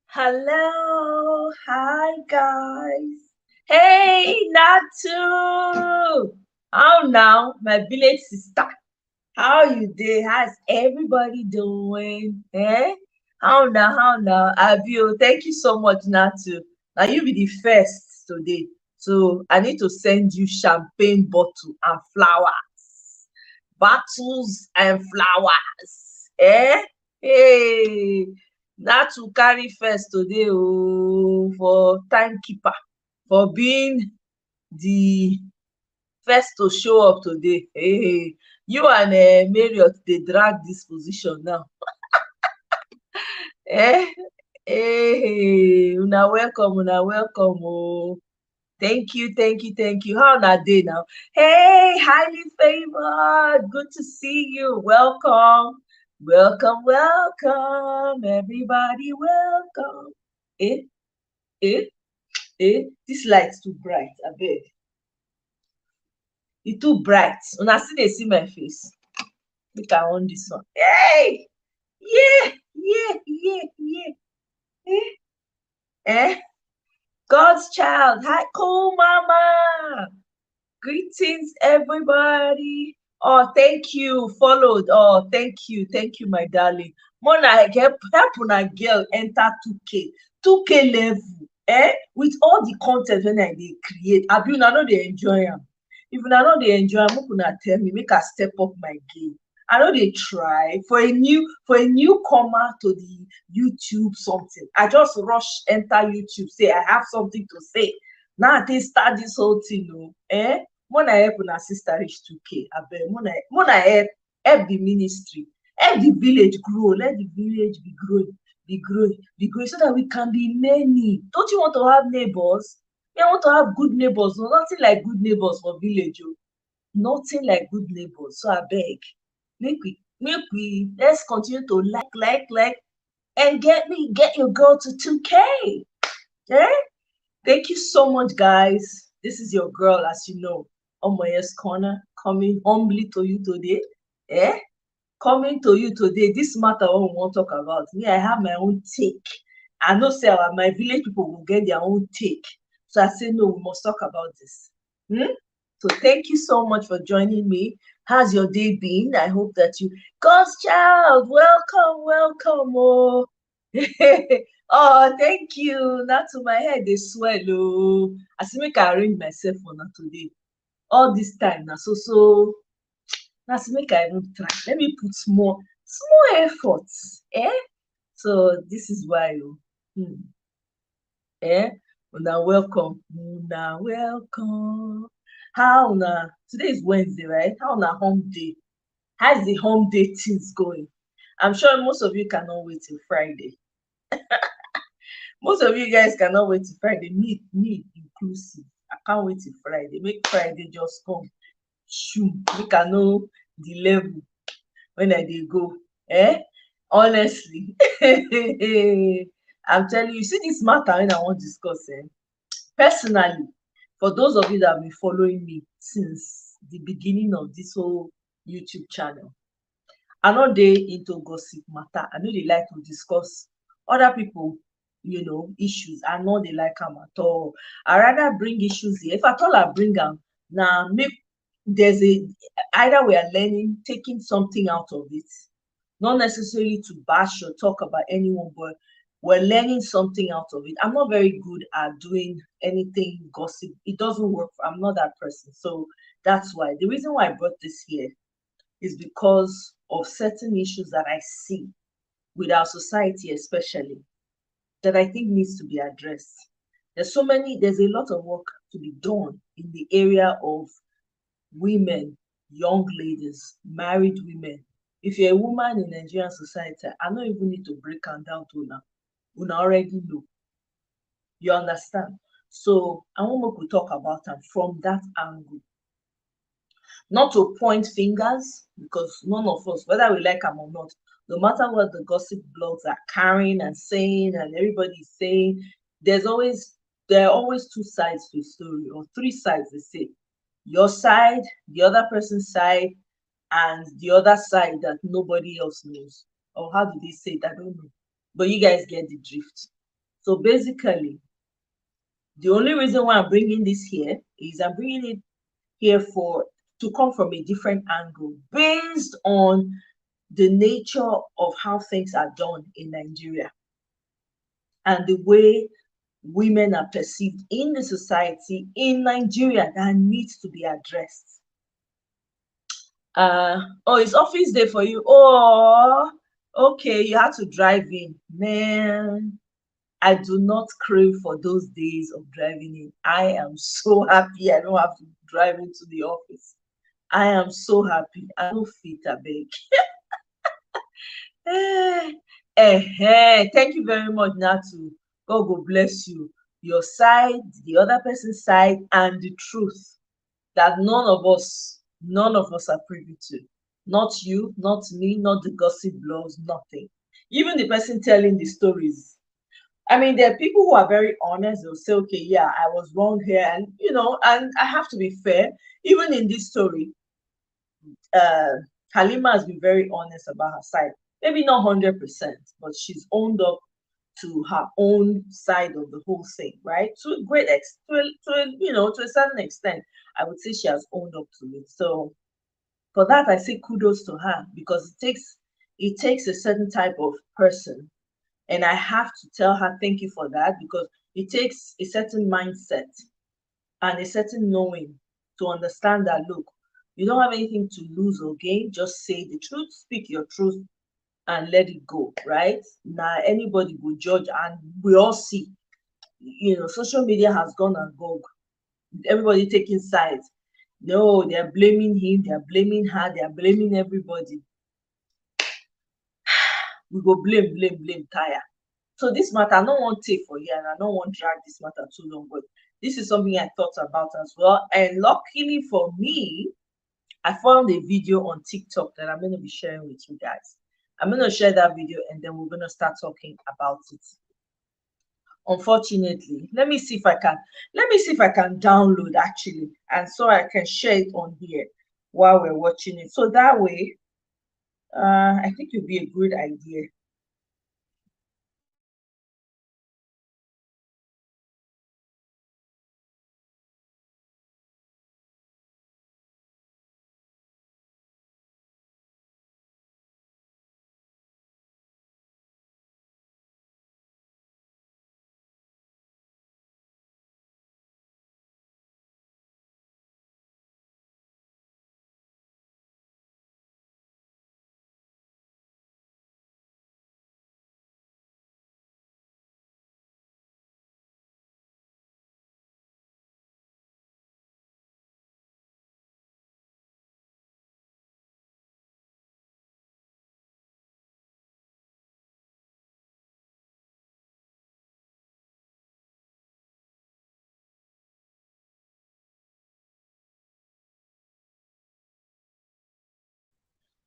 Hello, hi guys. Hey, Natu. How now, my village sister? How you dey? How's everybody doing? How now? How now? Abio, thank you so much, Natu. Now you be the first today, so I need to send you champagne bottle and flowers, bottles and flowers. Hey, Natu carry first today, oh, for timekeeper, for being the first to show up today. Hey, you and Marriott dey drag this position now. Eh, hey, una welcome. Oh, thank you, thank you, thank you. How na dey now? Hey, highly favored. Good to see you. Welcome, welcome, welcome, everybody. Welcome. Eh, eh, This light's too bright. Abeg, e too bright. Una still dey see my face. Make I on this one. Hey! Yeah, yeah, yeah, yeah. Eh? Eh? God's child. Hi, cool mama. Greetings, everybody. Oh, thank you. Followed. Oh, thank you, my darling. Mona help una girl enter 2K. 2K level. With all the content when I dey create. Abi una no dey enjoy am. If una no dey enjoy am, make una tell me, make I step up my game. I know they try for a newcomer to the YouTube something. I just rush enter YouTube, say I have something to say. Now they start this whole thing, oh. When I help una sister reach 2K, abeg, when I help the ministry, help the village grow, let the village be growing, be growing, so that we can be many. Don't you want to have neighbors? You want to have good neighbors. No, nothing like good neighbors for village, oh. Nothing like good neighbors. So I beg. Make we let's continue to like and get your girl to 2K. Yeah. Thank you so much, guys. This is your girl, as you know, Omoye's Corner, coming humbly to you today. Eh? Coming to you today. This matter we want to talk about. Me, I have my own take. I know say my village people will get their own take. So I say no, we must talk about this. So thank you so much for joining me. How's your day been? I hope that you, God's child, welcome, welcome. Oh, oh, thank you. Now to my head, they swell. Oh, I see make I arrange myself for now today. All this time now, now see make I even try. Let me put small efforts. So this is why. Oh, una welcome, una welcome. How na today is Wednesday, right? How na home day? How's the home day things going? I'm sure most of you cannot wait till Friday. Most of you guys cannot wait till Friday. Me inclusive. I can't wait till Friday. Make Friday just come. Shoot, make I know the level when I dey go. Honestly. I'm telling you, see this matter when I want to discuss. Personally, for those of you that have been following me since the beginning of this whole YouTube channel, I no dey into gossip matter. I no dey like to discuss other people, issues. I no dey like am at all. I rather bring issues here. If at all I bring am, now make there's either we are learning, taking something out of it, not necessarily to bash or talk about anyone, but we're learning something out of it. I'm not very good at doing anything gossip. It doesn't work. I'm not that person. So that's why. The reason why I brought this here is because of certain issues that I see with our society, especially, that I think needs to be addressed. There's a lot of work to be done in the area of women, young ladies, married women. If you're a woman in Nigerian society, I don't even need to break am down to una. Una already know. You understand? So I want to talk about am from that angle. Not to point fingers, because none of us, whether we like am or not, no matter what the gossip blogs are carrying and saying, and everybody's saying, there are always two sides to a story, or three sides, they say. Your side, the other person's side, and the other side that nobody else knows. Or how do they say it? I don't know. But you guys get the drift. So basically, the only reason why I'm bringing this here is I'm bringing it here to come from a different angle based on the nature of how things are done in Nigeria and the way women are perceived in the society in Nigeria that needs to be addressed. Oh, it's office day for you. Oh, okay, you had to drive in. Man, I do not crave for those days of driving in. I am so happy I don't have to drive into the office. I am so happy. I don't fit a beg. Thank you very much, Natu. God go bless you. Your side, the other person's side, and the truth that none of us are privy to. Not you, not me, not the gossip blogs, nothing. Even the person telling the stories. I mean, there are people who are very honest. They'll say, okay, yeah, I was wrong here. And, and I have to be fair. Even in this story, Halima has been very honest about her side. Maybe not 100%, but she's owned up to her own side of the whole thing, right? To a great extent, to a certain extent, I would say she has owned up to it. So for that, I say kudos to her because it takes a certain type of person, and I have to tell her thank you for that because it takes a certain mindset and a certain knowing to understand that look, you don't have anything to lose or gain. Just say the truth, speak your truth, and let it go, right? Now anybody will judge, and we all see, social media has gone and gone. Everybody taking sides. No, they're blaming him, they're blaming her, they're blaming everybody. We go blame, tire. So this matter, I don't want to take for here, and I don't want to drag this matter too long, but this is something I thought about as well. And luckily for me, I found a video on TikTok that I'm going to be sharing with you guys. I'm going to share that video and then we're going to start talking about it. Unfortunately, let me see if I can download actually, and so I can share it on here while we're watching it. So that way, I think it would be a good idea.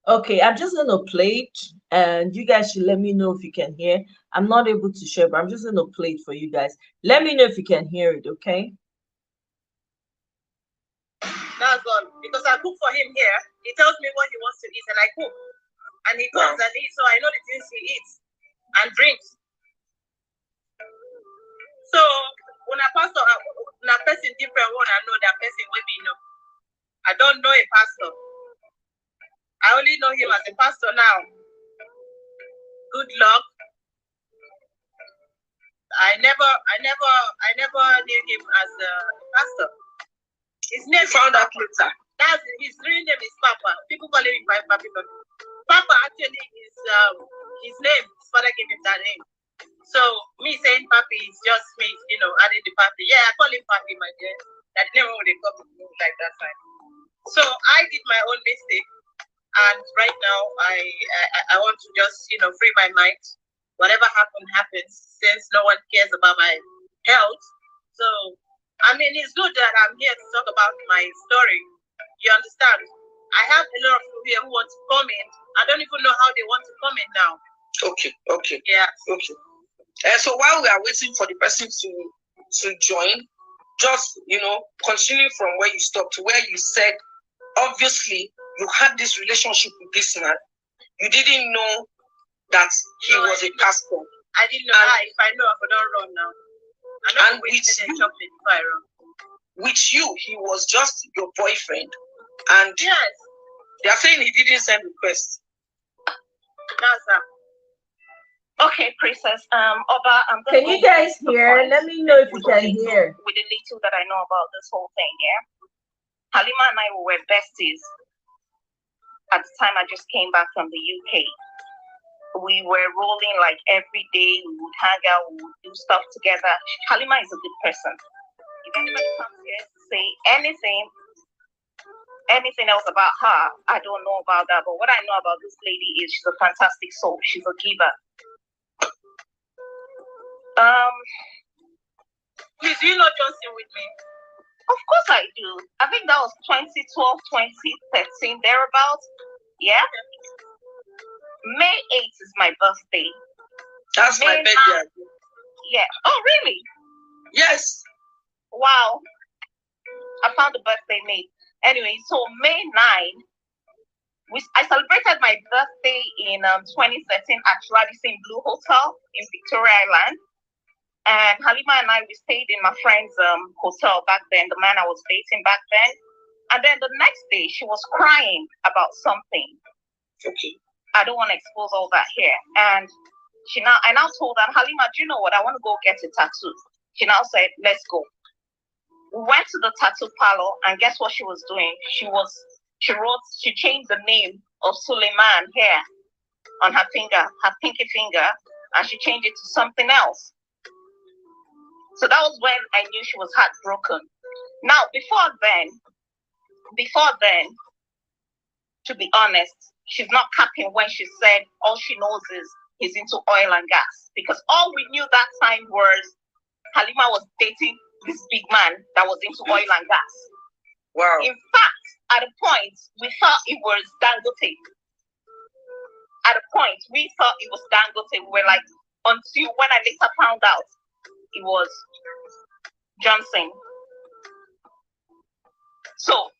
Okay, I'm just gonna play it, and you guys should let me know if you can hear. I'm not able to share, but I'm just gonna play it for you guys. Let me know if you can hear it, okay? That's all. Because I cook for him here. He tells me what he wants to eat, and I cook. And he comes and eats, so I know the things he eats and drinks. So when a pastor, when a person different one, I know that person will be know. I don't know a pastor. I only know him as a pastor now. Good luck. I never knew him as a pastor. His name found out later. That's his real name is Papa. People call him Papa. Papa actually is his name. His father gave him that name. So me saying Papi is just me, adding the Papi. Yeah, I call him Papi, my dear. That never would have come like that time. So I did my own mistake, and right now I want to just free my mind. Whatever happens, since no one cares about my health. So I mean, it's good that I'm here to talk about my story. You understand? I have a lot of people here who want to comment. I don't even know how they want to comment now. Okay. Yeah. Okay. So while we are waiting for the person to join, just continue from where you stopped, where you said, obviously you had this relationship with this man. You didn't know that he was a pastor. I didn't know. If I know, I could not run now. And with you, he was just your boyfriend. And yes, they are saying he didn't send requests. That's that. Okay, Princess. Oba, can you guys hear? Let me know if you can hear. With the little that I know about this whole thing, yeah. Halima and I were besties at the time I just came back from the UK. We were rolling like every day. We would hang out, we would do stuff together. Halima is a good person. If anybody comes here to say anything else about her, I don't know about that. But what I know about this lady is she's a fantastic soul. She's a giver. Please, do you know Johnson with me? Of course I do. I think that was 2012, 2013, thereabouts. Yeah. May 8th is my birthday. That's my birthday. Yeah. Oh, really? Yes. Wow. I found the birthday May. Anyway, so May 9, I celebrated my birthday in 2013 at Radisson Blue Hotel in Victoria Island. And Halima and I, we stayed in my friend's hotel back then, the man I was dating back then. And then the next day, she was crying about something. Okay. I don't want to expose all that here. And I now told her, Halima, do you know what? I want to go get a tattoo. She now said, let's go. We went to the tattoo parlor, and guess what she was doing? She changed the name of Suleiman here on her finger, her pinky finger, and she changed it to something else. So that was when I knew she was heartbroken. Now, before then, to be honest, she's not capping when she said all she knows is he's into oil and gas. Because all we knew that time was Halima was dating this big man that was into oil and gas. Wow. In fact, at a point, we thought it was Dangote. We were like, until when I later found out it was Johnson. So,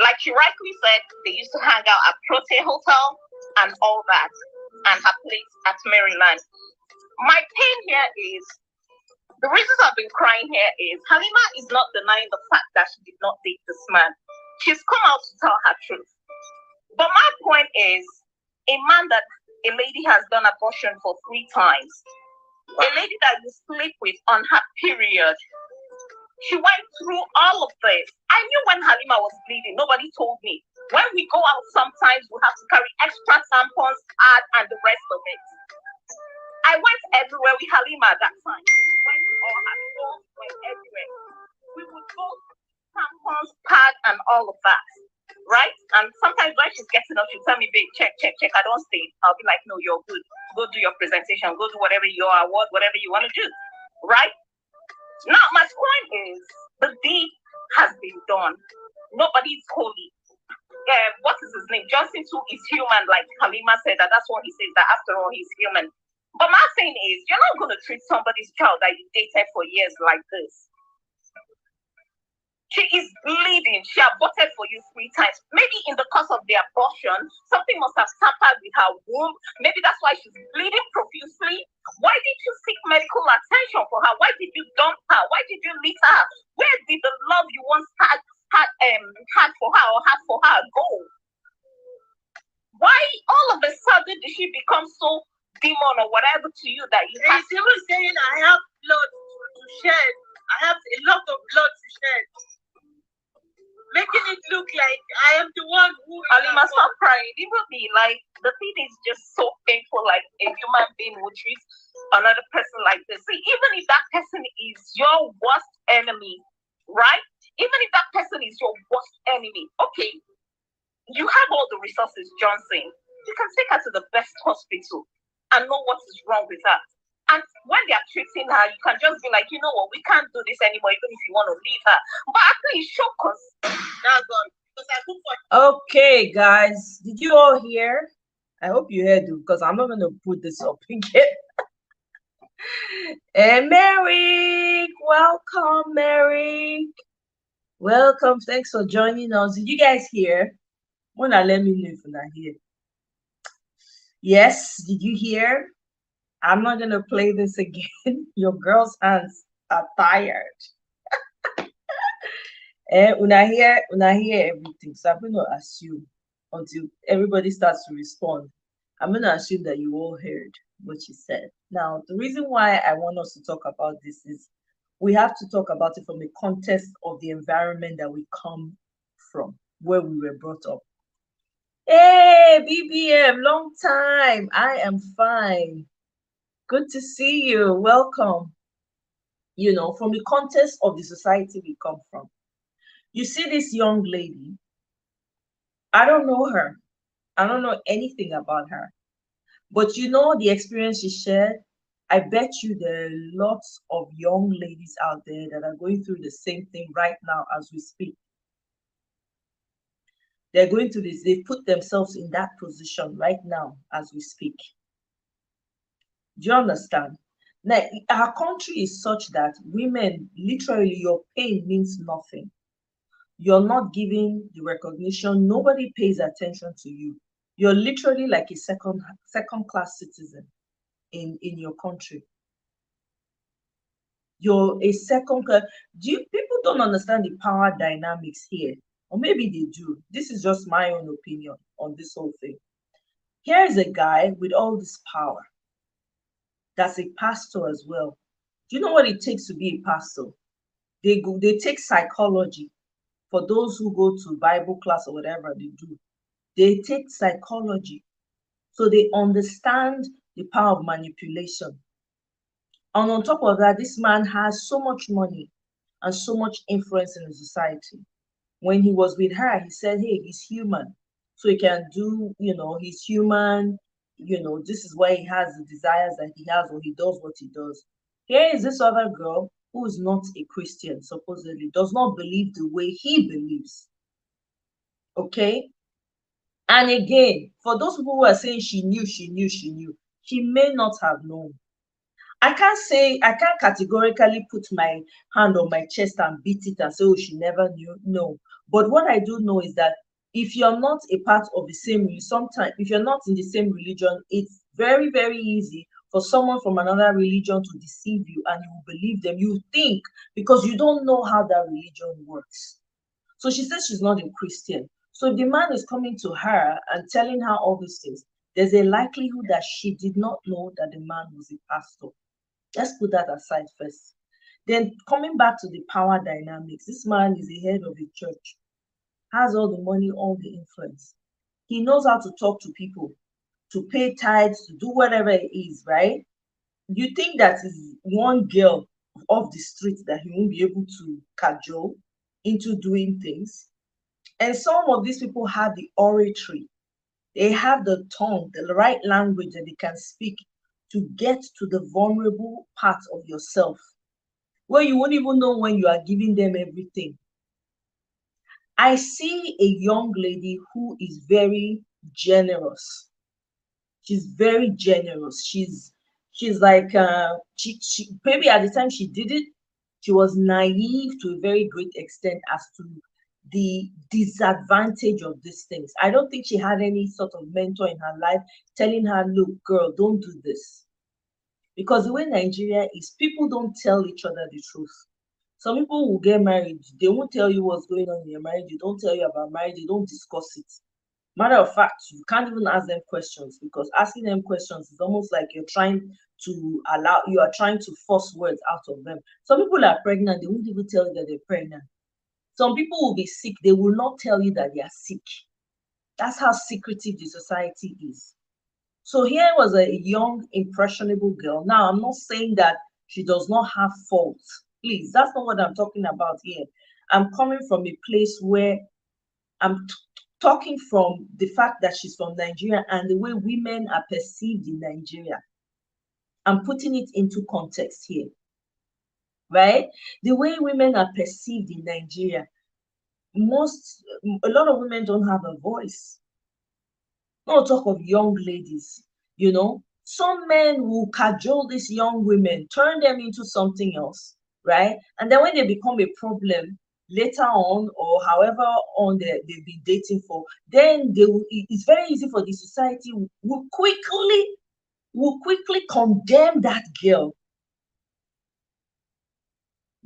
like she rightly said, they used to hang out at Prote Hotel and all that, and her place at Maryland. My pain here is, the reasons I've been crying here is, Halima is not denying the fact that she did not date this man. She's come out to tell her truth. But my point is, a man that a lady has done abortion for 3 times, a lady that you sleep with on her period, she went through all of this. I knew when Halima was bleeding, nobody told me. When we go out, sometimes we have to carry extra tampons, pad, and the rest of it. I went everywhere with Halima at that time. Went to all her stores, went everywhere. We would go tampons, pad, and all of that. Right? And sometimes when she's getting up, she'll tell me, babe, check, I don't stay. I'll be like, no, you're good. Go do your presentation, go do whatever your award, whatever you want to do. Right? Now, my point is, the deed has been done. Nobody is holy. What is his name? Johnson too is human, like Halima said, that's what he says, that after all, he's human. But my thing is, you're not going to treat somebody's child that you dated for years like this. She is bleeding. She aborted for you 3 times. Maybe in the course of the abortion, something must have tampered with her womb. Maybe that's why she's bleeding profusely. Why did you seek medical attention for her? Why did you dump her? Why did you leave her? Where did the love you once had for her or had for her go? Why all of a sudden did she become so demon or whatever to you that you have? He's even saying, I have blood to shed. I have a lot of blood to shed. Making it look like I am the one who... Halima, stop crying. It will be like, the thing is just so painful, like a human being would treat another person like this. See, even if that person is your worst enemy, right? Even if that person is your worst enemy, okay, you have all the resources, Johnson. You can take her to the best hospital and know what is wrong with her. And when they are treating her, you can just be like, you know what, we can't do this anymore, even if you want to leave her. But after you shock us, that's gone. Okay, guys, did you all hear? I hope you heard, because I'm not going to put this up again. And Merrick, welcome, Merrick. Welcome. Thanks for joining us. Did you guys hear? Wanna let me know if you're not here. Yes, did you hear? I'm not gonna play this again. Your girl's hands are tired. Una hear everything. So I'm gonna assume until everybody starts to respond. I'm gonna assume that you all heard what she said. Now, the reason why I want us to talk about this is we have to talk about it from the context of the environment that we come from, where we were brought up. Hey, BBM, long time. I am fine. Good to see you. Welcome. From the context of the society we come from. You see this young lady, I don't know her. I don't know anything about her. But the experience she shared, I bet you there are lots of young ladies out there that are going through the same thing right now as we speak. They're going through this, they put themselves in that position right now as we speak. Do you understand? Now, our country is such that women, literally, your pain means nothing. You're not giving the recognition. Nobody pays attention to you. You're literally like a second class citizen in your country. You're a second class. People don't understand the power dynamics here, or maybe they do. This is just my own opinion on this whole thing. Here is a guy with all this power. That's a pastor as well. Do you know what it takes to be a pastor? They take psychology. For those who go to Bible class or whatever they do, they take psychology. So they understand the power of manipulation. And on top of that, this man has so much money and so much influence in the society. When he was with her, he said, hey, he's human. So he can do, he's human. This is why he has the desires that he has, or he does what he does. Here is this other girl who is not a Christian, supposedly, does not believe the way he believes. Okay? And again, for those people who are saying she knew, she may not have known. I can't categorically put my hand on my chest and beat it and say, oh, she never knew. No. But what I do know is that if you're not a part of the same, sometimes if you're not in the same religion, it's very, very easy for someone from another religion to deceive you and you will believe them. You think because you don't know how that religion works. So she says she's not a Christian. So if the man is coming to her and telling her all these things, there's a likelihood that she did not know that the man was a pastor. Let's put that aside first. Then coming back to the power dynamics, this man is the head of a church, has all the money, all the influence. He knows how to talk to people, to pay tithes, to do whatever it is, right? You think that is one girl off the street that he won't be able to cajole into doing things? And some of these people have the oratory. They have the tongue, the right language that they can speak to get to the vulnerable part of yourself, where you won't even know when you are giving them everything. I see a young lady who is very generous. She's very generous. She's like she maybe at the time she did it, she was naive to a very great extent as to the disadvantage of these things. I don't think she had any sort of mentor in her life telling her, look, girl, don't do this. Because the way Nigeria is, people don't tell each other the truth. Some people will get married, they won't tell you what's going on in your marriage, they don't tell you about marriage, they don't discuss it. Matter of fact, you can't even ask them questions because asking them questions is almost like you are trying to force words out of them. Some people are pregnant, they won't even tell you that they're pregnant. Some people will be sick, they will not tell you that they are sick. That's how secretive the society is. So here was a young, impressionable girl. Now, I'm not saying that she does not have faults. Please, that's not what I'm talking about here. I'm coming from a place where I'm talking from the fact that she's from Nigeria and the way women are perceived in Nigeria. I'm putting it into context here, right? The way women are perceived in Nigeria, a lot of women don't have a voice. No talk of young ladies, Some men will cajole these young women, turn them into something else, right? And then when they become a problem later on, or however on they've been dating for, then it's very easy for the society will quickly will quickly condemn that girl.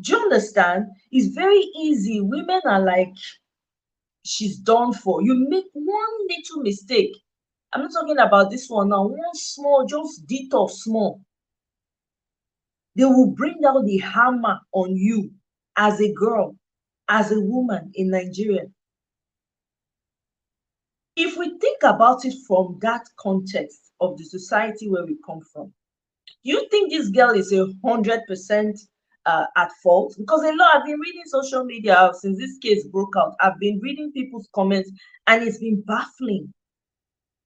Do you understand? It's very easy. Women are like, she's done for. You make one little mistake. I'm not talking about this one now. One small, just detour small. They will bring out the hammer on you as a girl, as a woman in Nigeria. If we think about it from that context of the society where we come from, you think this girl is 100% at fault? Because a lot, I've been reading social media since this case broke out. I've been reading people's comments, and it's been baffling,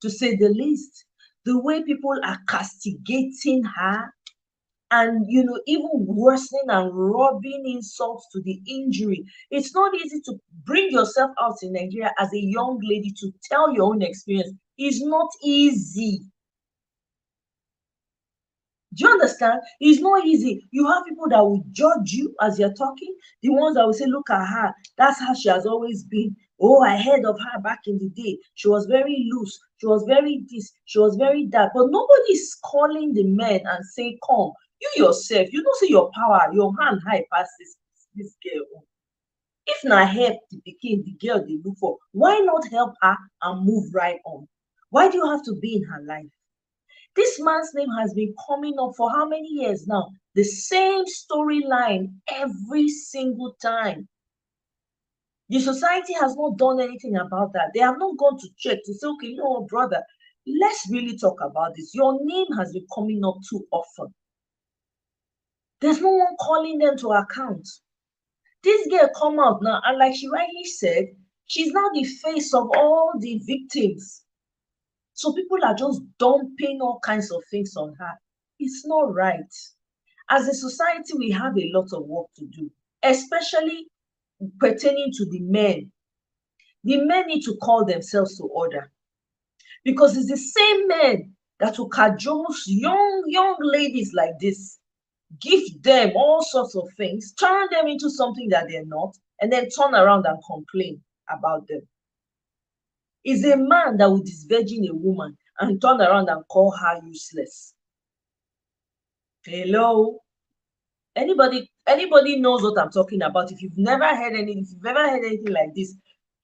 to say the least. The way people are castigating her, and even worsening and rubbing insults to the injury. It's not easy to bring yourself out in Nigeria as a young lady to tell your own experience. It's not easy. Do you understand? It's not easy. You have people that will judge you as you're talking. The ones that will say, look at her. That's how she has always been. Oh, I heard of her back in the day. She was very loose. She was very this. She was very that. But nobody's calling the men and saying, come, you yourself, you don't see your power, your hand high past this girl. If not help the pikin, the girl they look for, why not help her and move right on? Why do you have to be in her life? This man's name has been coming up for how many years now? The same storyline every single time. The society has not done anything about that. They have not gone to check to say, okay, you know what, brother, let's really talk about this. Your name has been coming up too often. There's no one calling them to account. This girl come out now, and like she rightly said, she's now the face of all the victims. So people are just dumping all kinds of things on her. It's not right. As a society, we have a lot of work to do, especially pertaining to the men. The men need to call themselves to order, because it's the same men that will cajole young ladies like this, give them all sorts of things, turn them into something that they're not, and then turn around and complain about them. Is a man that will disvirgin a woman and turn around and call her useless. Hello? Anybody knows what I'm talking about? If you've ever heard anything like this,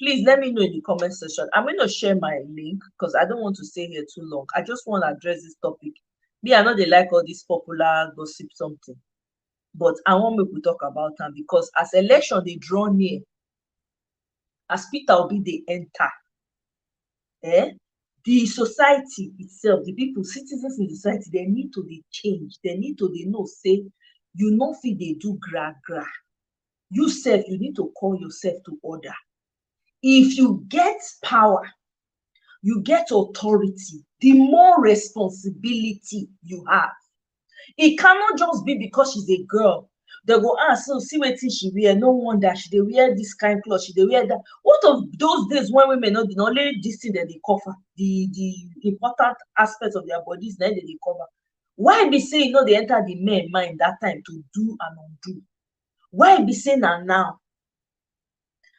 please let me know in the comment section. I'm going to share my link because I don't want to stay here too long. I just want to address this topic. Me, I know they like all this popular gossip something, but I want me to talk about them because as election they draw near, as Peter Obi they enter, the society itself, the people, citizens in the society, they need to be changed. They need to know, say, you know fit they do gra. You self, you need to call yourself to order. If you get power, you get authority, the more responsibility you have. It cannot just be because she's a girl. They go, so see what she wear. No wonder she wear this kind of clothes. She wear that. What of those days when women not only this thing that they cover, the important aspects of their bodies, then they cover. Why be saying they enter the men mind that time to do and undo? Why be saying that now?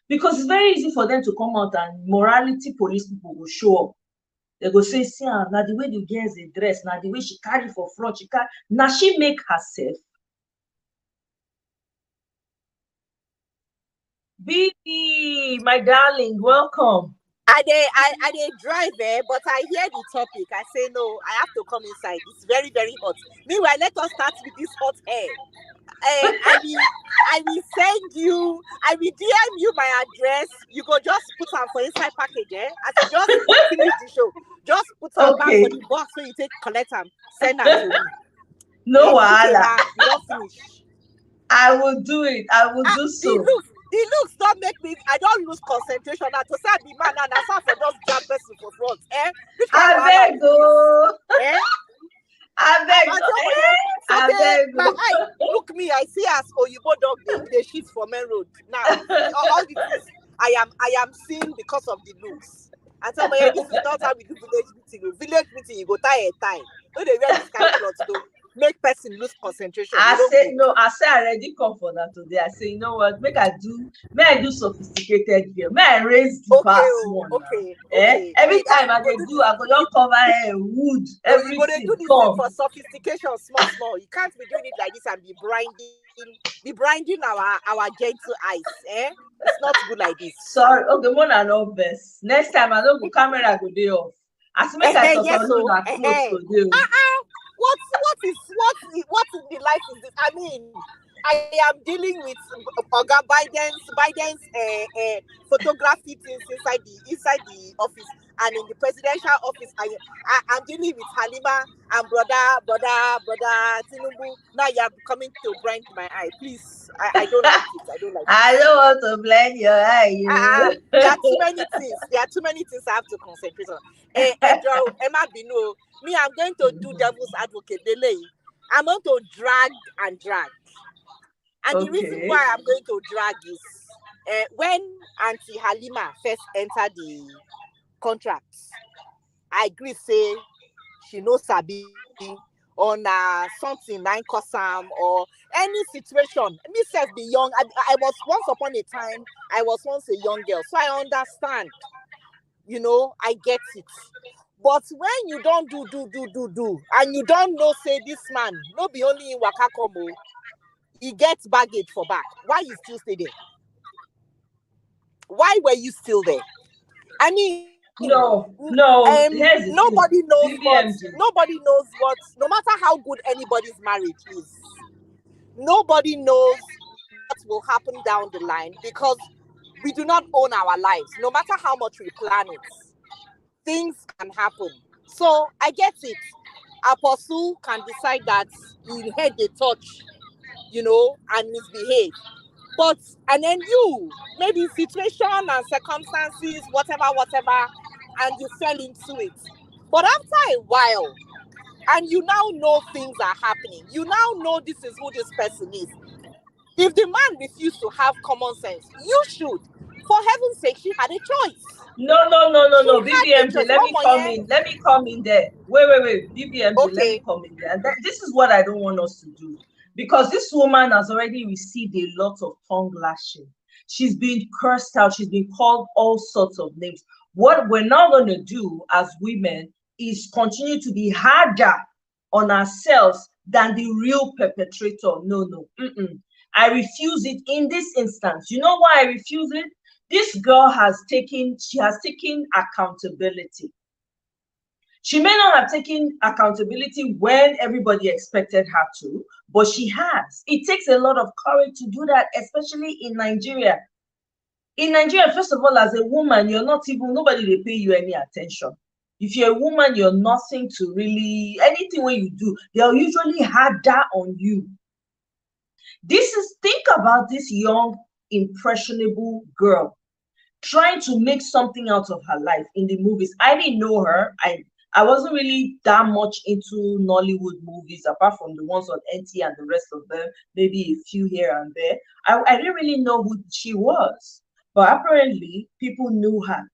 Because it's very easy for them to come out and morality police people will show up. They go say, see, now the way the girls they dress, now the way she carry for front, now she make herself. Bibi, my darling, welcome. I drive there, but I hear the topic. I say no, I have to come inside. It's very, very hot. Meanwhile, let us start with this hot air. I will send you, I will DM you my address. You go just put them for inside package, as you just finish the show. Just put them back for the box so you take collect them, send them to me. No wahala. You don't finish. I will do it. I will do so. The looks don't make me. I don't lose concentration. Now to say the man and I for just jump person for front. I beg go. I beg. Look me. I see as Oyibo dog they shit for main road. Now all the things I am seeing because of the looks. And so this is not how we do village meeting. Village meeting you go tie a time. No, they wear this kind of clothes though. make person lose concentration. I You say don't no. I say I already come for that today. I say, you know what? May I do sophisticated here. May I raise the bar small now. okay. Every Now time I dey do, I go just cover hair, wood, you go to everything. do this thing Come. for sophistication, small. You can't be doing it like this and be blinding our gentle eyes. It's not good like this. Sorry, okay, more than no best. Next time I don't go camera go dey off. As make I talk Yes, on na close today. What in the life is this? I mean, I am dealing with Oga Biden's photography things inside the office, and in the presidential office, I'm dealing with Halima and brother Tinubu. Now you are coming to blind my eye. Please, I don't like it. I don't like it. I don't want to blind your eye. There are too many things. There are too many things I have to concentrate on. Emma Bino, me, I'm going to do devil's advocate. Delay. I'm going to drag. And the reason why I'm going to drag is when Auntie Halima first entered the contract, I agree say she knows Sabi on something 9 cosam or any situation. Me self be young. I was once upon a time, I was once a young girl. So I understand. You know, I get it. But when you don't do, and you don't know, say this man, no be only in Wakakomo, he gets baggage for back. Why you still stay there? Why were you still there? I mean, no. Nobody knows BBMG. what. No matter how good anybody's marriage is, nobody knows what will happen down the line because we do not own our lives. No matter how much we plan it, things can happen. So I get it. Apostle can decide that he had a touch, you know, and misbehave. But, and then you, maybe situation and circumstances, whatever, and you fell into it. But after a while, and you now know things are happening, you now know this is who this person is. If the man refused to have common sense, you should. For heaven's sake, she had a choice. No. BBMG, let me come in there. Wait. BBMG, okay. Let me come in there. And this is what I don't want us to do. Because this woman has already received a lot of tongue lashing. She's been cursed out. She's been called all sorts of names. What we're not going to do as women is continue to be harder on ourselves than the real perpetrator. No. I refuse it in this instance. You know why I refuse it? This girl has taken accountability. She may not have taken accountability when everybody expected her to, but she has. It takes a lot of courage to do that, especially in Nigeria. In Nigeria, first of all, as a woman, nobody will pay you any attention. If you're a woman, you're nothing to really, anything when you do, they'll usually harder on you. Think about this young, impressionable girl trying to make something out of her life in the movies. I didn't know her. I wasn't really that much into Nollywood movies, apart from the ones on NT and the rest of them, maybe a few here and there. I didn't really know who she was, but apparently people knew her.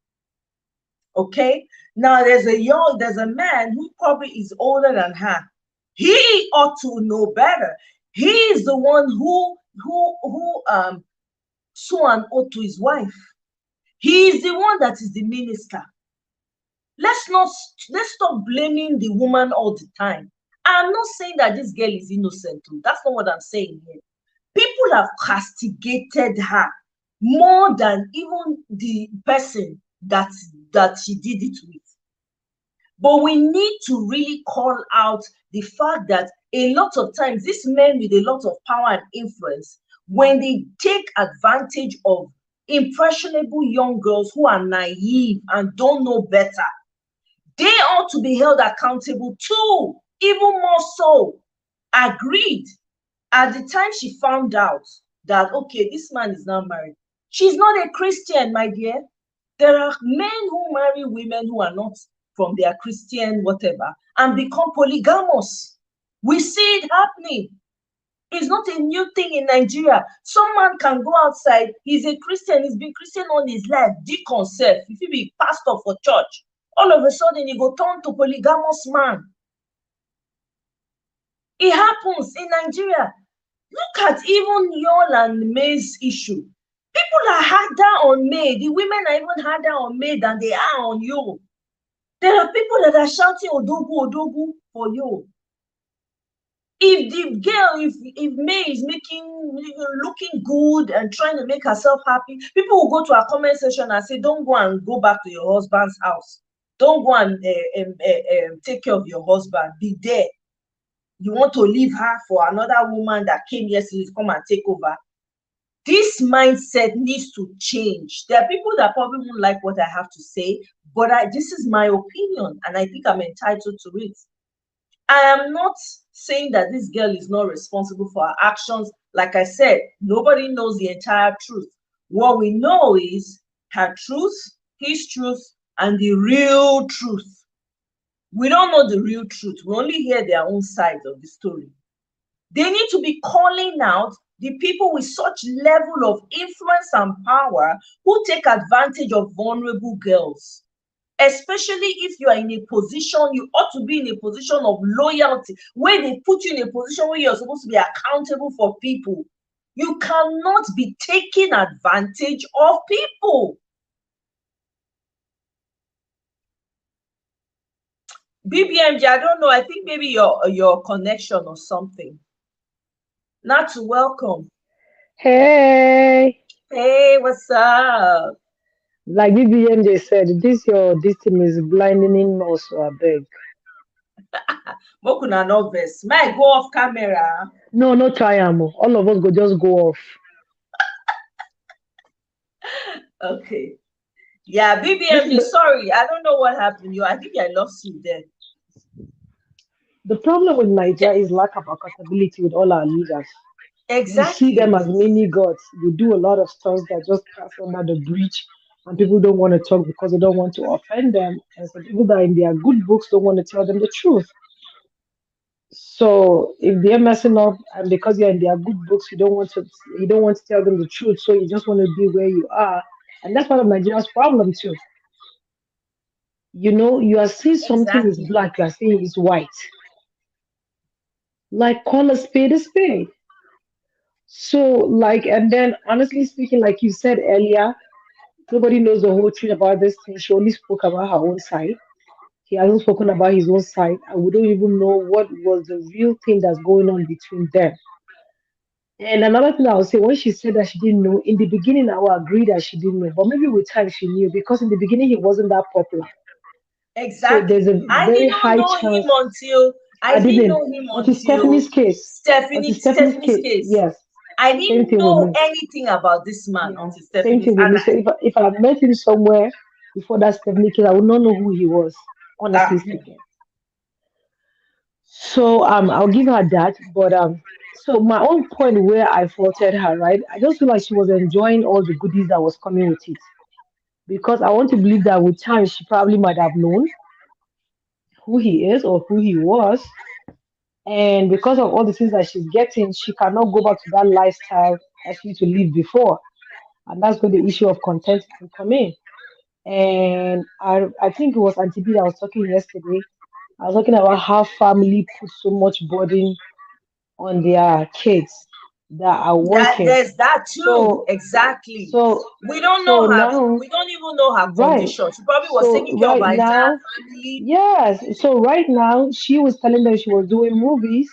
Okay, now there's a man who probably is older than her. He ought to know better. He is the one who swore an oath to his wife. He is the one that is the minister. Let's stop blaming the woman all the time. I'm not saying that this girl is innocent too. That's not what I'm saying here. People have castigated her more than even the person that she did it with. But we need to really call out the fact that a lot of times these men with a lot of power and influence, when they take advantage of impressionable young girls who are naive and don't know better, they ought to be held accountable too, even more so. Agreed. At the time she found out that, okay, this man is now married, she's not a Christian, my dear. There are men who marry women who are not from their Christian whatever and become polygamous. We see it happening. It's not a new thing in Nigeria. Some man can go outside, he's a Christian, he's been Christian all his life, deacon self, if he be pastor for church, all of a sudden he go turn to polygamous man. It happens in Nigeria. Look at even Yul and May's issue. People are harder on May. The women are even harder on May than they are on Yul. There are people that are shouting Odogu, Odogu for you. If the girl, if May is looking good and trying to make herself happy, people will go to her comment section and say, don't go and go back to your husband's house. Don't go and take care of your husband. Be there. You want to leave her for another woman that came yesterday to come and take over. This mindset needs to change. There are people that probably won't like what I have to say, but this is my opinion, and I think I'm entitled to it. I am not saying that this girl is not responsible for her actions. Like I said, nobody knows the entire truth. What we know is her truth, his truth, and the real truth. We don't know the real truth. We only hear their own side of the story. They need to be calling out the people with such level of influence and power who take advantage of vulnerable girls. Especially if you are in a position, you ought to be in a position of loyalty, where they put you in a position where you're supposed to be accountable for people. You cannot be taking advantage of people. BBMG, I don't know. I think maybe your connection or something. Not to welcome. Hey, What's up? like BBMJ said, this thing is blinding us, I beg. Mokuna novice. Might go off camera. No triumph. All of us go just go off. Okay. Yeah, BBMG, sorry. I don't know what happened. I think I lost you there. The problem with Nigeria is lack of accountability with all our leaders. Exactly. We see them as mini gods. They do a lot of stuff that just pass under the bridge, and people don't want to talk because they don't want to offend them. And some people that are in their good books don't want to tell them the truth. So if they're messing up, and because you're in their good books, you don't want to tell them the truth. So you just want to be where you are, and that's part of Nigeria's problem too. You are seeing something is Exactly. black, you are saying it's white. Like, call a spade a spade. So, like, and then honestly speaking, like you said earlier, nobody knows the whole truth about this thing. She only spoke about her own side. He hasn't spoken about his own side, and we don't even know what was the real thing that's going on between them. And another thing I would say, when she said that she didn't know, in the beginning, I would agree that she didn't know, but maybe with time she knew because in the beginning he wasn't that popular. So there's Exactly. a I very didn't high know him chance until I didn't. Until Stephanie's case. Until Stephanie's Stephanie's case, case. yes. I Same didn't thing with know me. anything about this man Yeah, until same Stephanie's. thing with me. So if I met him somewhere before that Stephanie case, I would not know who he was, honestly speaking. So I'll give her that. But so my own point where I faulted her, right? I just feel like she was enjoying all the goodies that was coming with it. Because I want to believe that with time she probably might have known who he is or who he was. And because of all the things that she's getting, she cannot go back to that lifestyle that she used to live before. And that's where the issue of content will come in. And I think it was Auntie B that was talking yesterday. I was talking about how family put so much burden on their kids that are That working. there's that too. So Exactly. so We don't so know her. now, We don't even know her right. condition. She probably was So taking care of right her entire now, family. yes. So right now, she was telling them she was doing movies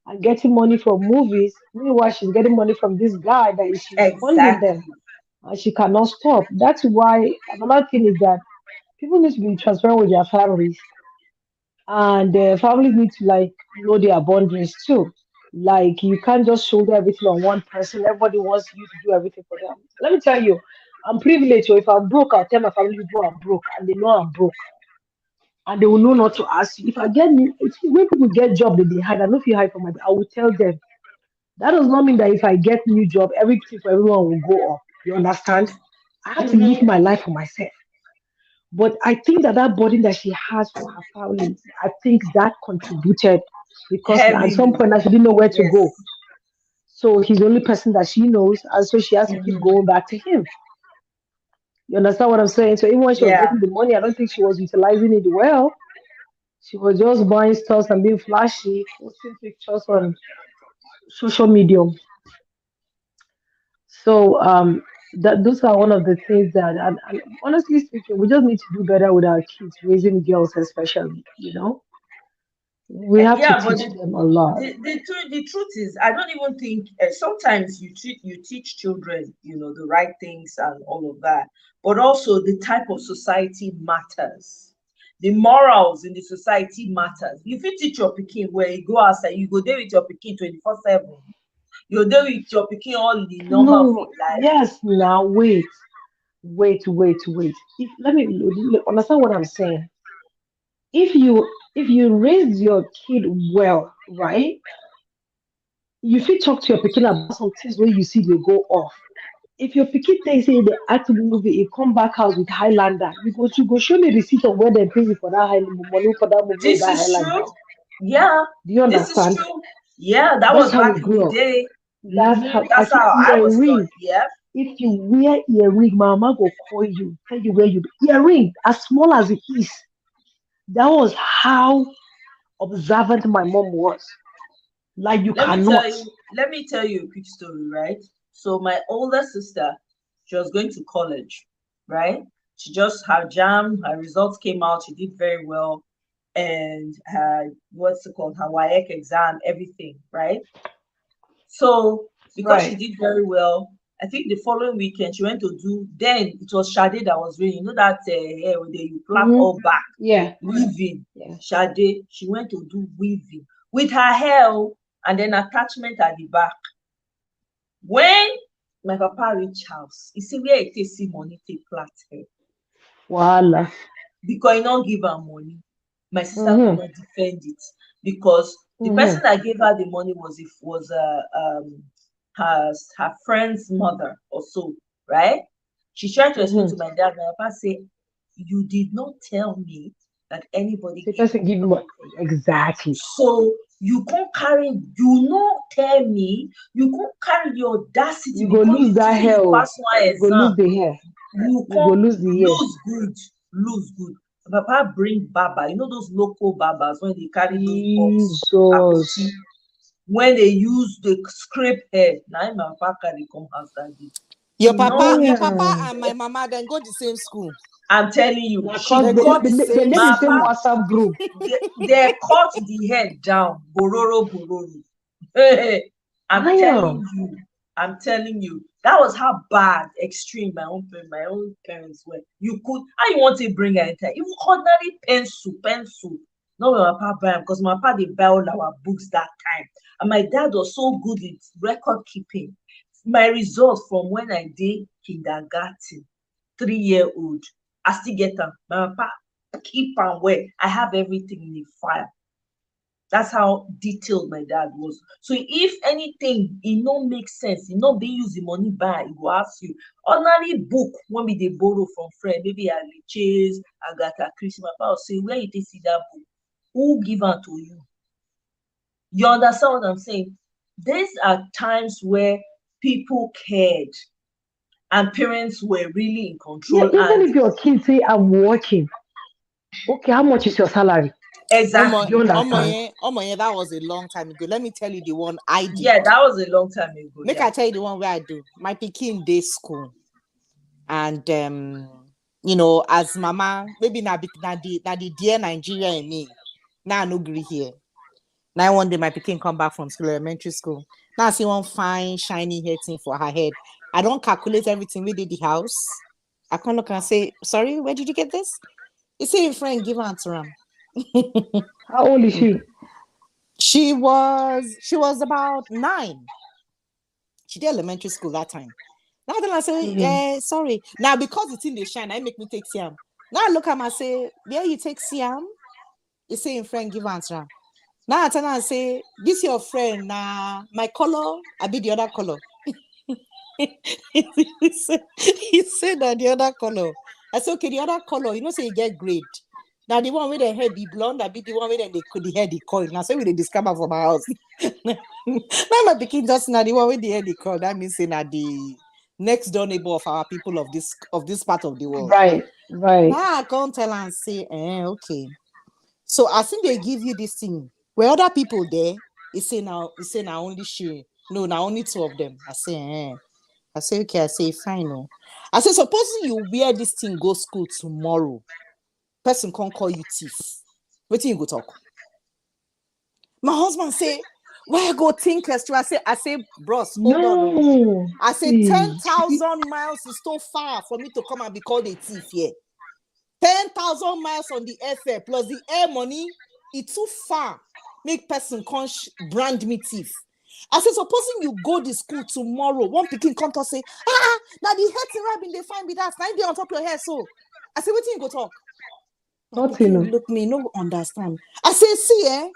and getting money from movies. Meanwhile, she's getting money from this guy that she's funding Exactly. them, and she cannot stop. That's why another thing is that people need to be transparent with their families, and the families need to like know their boundaries too. Like you can't just shoulder everything on one person. Everybody wants you to do everything for them. Let me tell you, I'm privileged. So if I'm broke, I'll tell my family people I'm broke, and they know I'm broke, and they will know not to ask you. If I get new, when people get job that they hide, I know if you hide from my, I will tell them. That does not mean that if I get new job, everything for everyone will go up. You understand? I have to live Mm-hmm. my life for myself. But I think that that burden that she has for her family, I think that contributed because now at some Heavily. point now she didn't know where to Yes. go. So he's the only person that she knows, and so she has to keep Mm-hmm. going back to him. You understand what I'm saying? So even when she was Yeah. getting the money, I don't think she was utilizing it well. She was just buying stuff and being flashy, posting pictures on social media. So that those are one of the things that, and honestly speaking, we just need to do better with our kids, raising girls especially. We have to Yeah, but teach them a lot. the truth is, I don't even think sometimes you teach children, the right things and all of that, but also the type of society matters. The morals in the society matters. If you teach your pikin where you go outside, you go there with your pikin 24/7. You're there with your pikin all the normal for No, life. yes, now wait. If let me understand what I'm saying. If you raise your kid well, right? You fit talk to your pikin about some things where you see they go off. If your pikin tell you say they act movie, you come back house with Highlander, you go show me receipt of where they pay you for that money for that movie or This that is Highlander. true. Yeah, Do you this is understand? true. Yeah, that That's was how we back in the grew up. day. That's how I That's say how I was taught. earring. Yeah. If you wear earring, my mama go call you, tell you where you earring, as small as it is. That was how observant my mom was. Like you Let me tell cannot. you, let me tell you a quick story, right? So my older sister, she was going to college, right? She just her jam, her results came out, she did very well, and her what's it called, her WAEC exam, everything, right? So because she Right. did very well, I think the following weekend she went to do. Then it was Sade that was doing. You know that hair where you plait Mm-hmm. all back, Yeah. weaving. Yeah. Sade, she went to do weaving with her hair and then attachment at the back. When my papa reach house, he see where he take see money take plait hair Voila. because he not give her money. My sister could Mm-hmm. not defend it because the person Mm-hmm. that gave her the money was her friend's mother or so, right? She tried to explain Mm-hmm. to my dad. My papa say, "You did not tell me that anybody The gave person you give money. me exactly. So you can't carry. You not tell me. You can't carry the audacity You go because lose you that say hair. you Oh. pass one You go lose exam. the hair. You You go can't lose the hair. lose good, lose good." Papa bring baba, those local babas when they carry those box Jesus. apoti, when they use the scrape hair. Now my papa carry come house that day. Your He papa, no, your papa Damn. and my mama then go the same school. I'm telling you, she Because They they, go cut the they, they same live in my the same school. papa. WhatsApp group. They cut the hair down, bororo bororo. Hey, I'm telling Damn. you, I'm telling you, that was how bad, extreme my own parents were. You could, how you want to bring her into even ordinary pencil. No, my papa buy because my papa they buy all our books that time, and my dad was so good with record keeping. My results from when I did kindergarten, 3 year old, I still get them. My papa keep am well. I have everything in the file. That's how detailed my dad was. So if anything, it no make sense, it not be use the money buy, it go ask you. Ordinary book when we dey borrow from friend, maybe Chase, Agatha Christie, my papa will say, where you take see that book? Who give am to you? You understand what I'm saying? These are times where people cared and parents were really in Yeah, control even and if your kid say I'm working, okay, how much is your salary? exactly. Do you understand? That was a long time ago. Let me tell you the one I did. Yeah, that was a long time ago. Make Yeah. I tell you the one where I do. My Pekin day school. And as mama, maybe na the dear Nigeria in me. Now I no agree here. Now one day my Pekin come back from school, elementary school. Now I see one fine, shiny hair thing for her head. I don't calculate everything we did the house. I come look and say, sorry, where did you get this? You see your friend give her to him. How old is she? She was about 9. She did elementary school that time. Now then I say, sorry. Now because it's in the shine, I make me take Siam. Now I look at him and say, yeah, you take Siam. You say in friend give answer. Now I tell her and say, this your friend, nah, my color, I be the other color. he said that the other color. I said, okay, the other color, say you get grade. Now the one with the hair be blonde, I be the one with the hair the coil. Now say we they discover for my house. Now my picking just now the one with the hair the coil. That means saying that the next door neighbor of our people of this part of the world. Right. Now I can't tell and say, okay. So I think they give you this thing where other people there, it's say now only she. No, now only two of them. I say, I say, okay, I say, fine. No. I say, supposing you wear this thing, go school tomorrow, person can't call you thief. What you go talk? My husband say, why go think extra? I say, bros, hold on. No. No. I say, See. 10,000 miles is too far for me to come and be called a thief here. 10,000 miles on the airfare plus the air money, it's too far. Make person can't brand me thief. I say, supposing you go to school tomorrow, one picking come to say, now the head right in they find me that. Now they on top of your hair. So I say, what you go talk? Nothing. Look me, no understand. I say, see,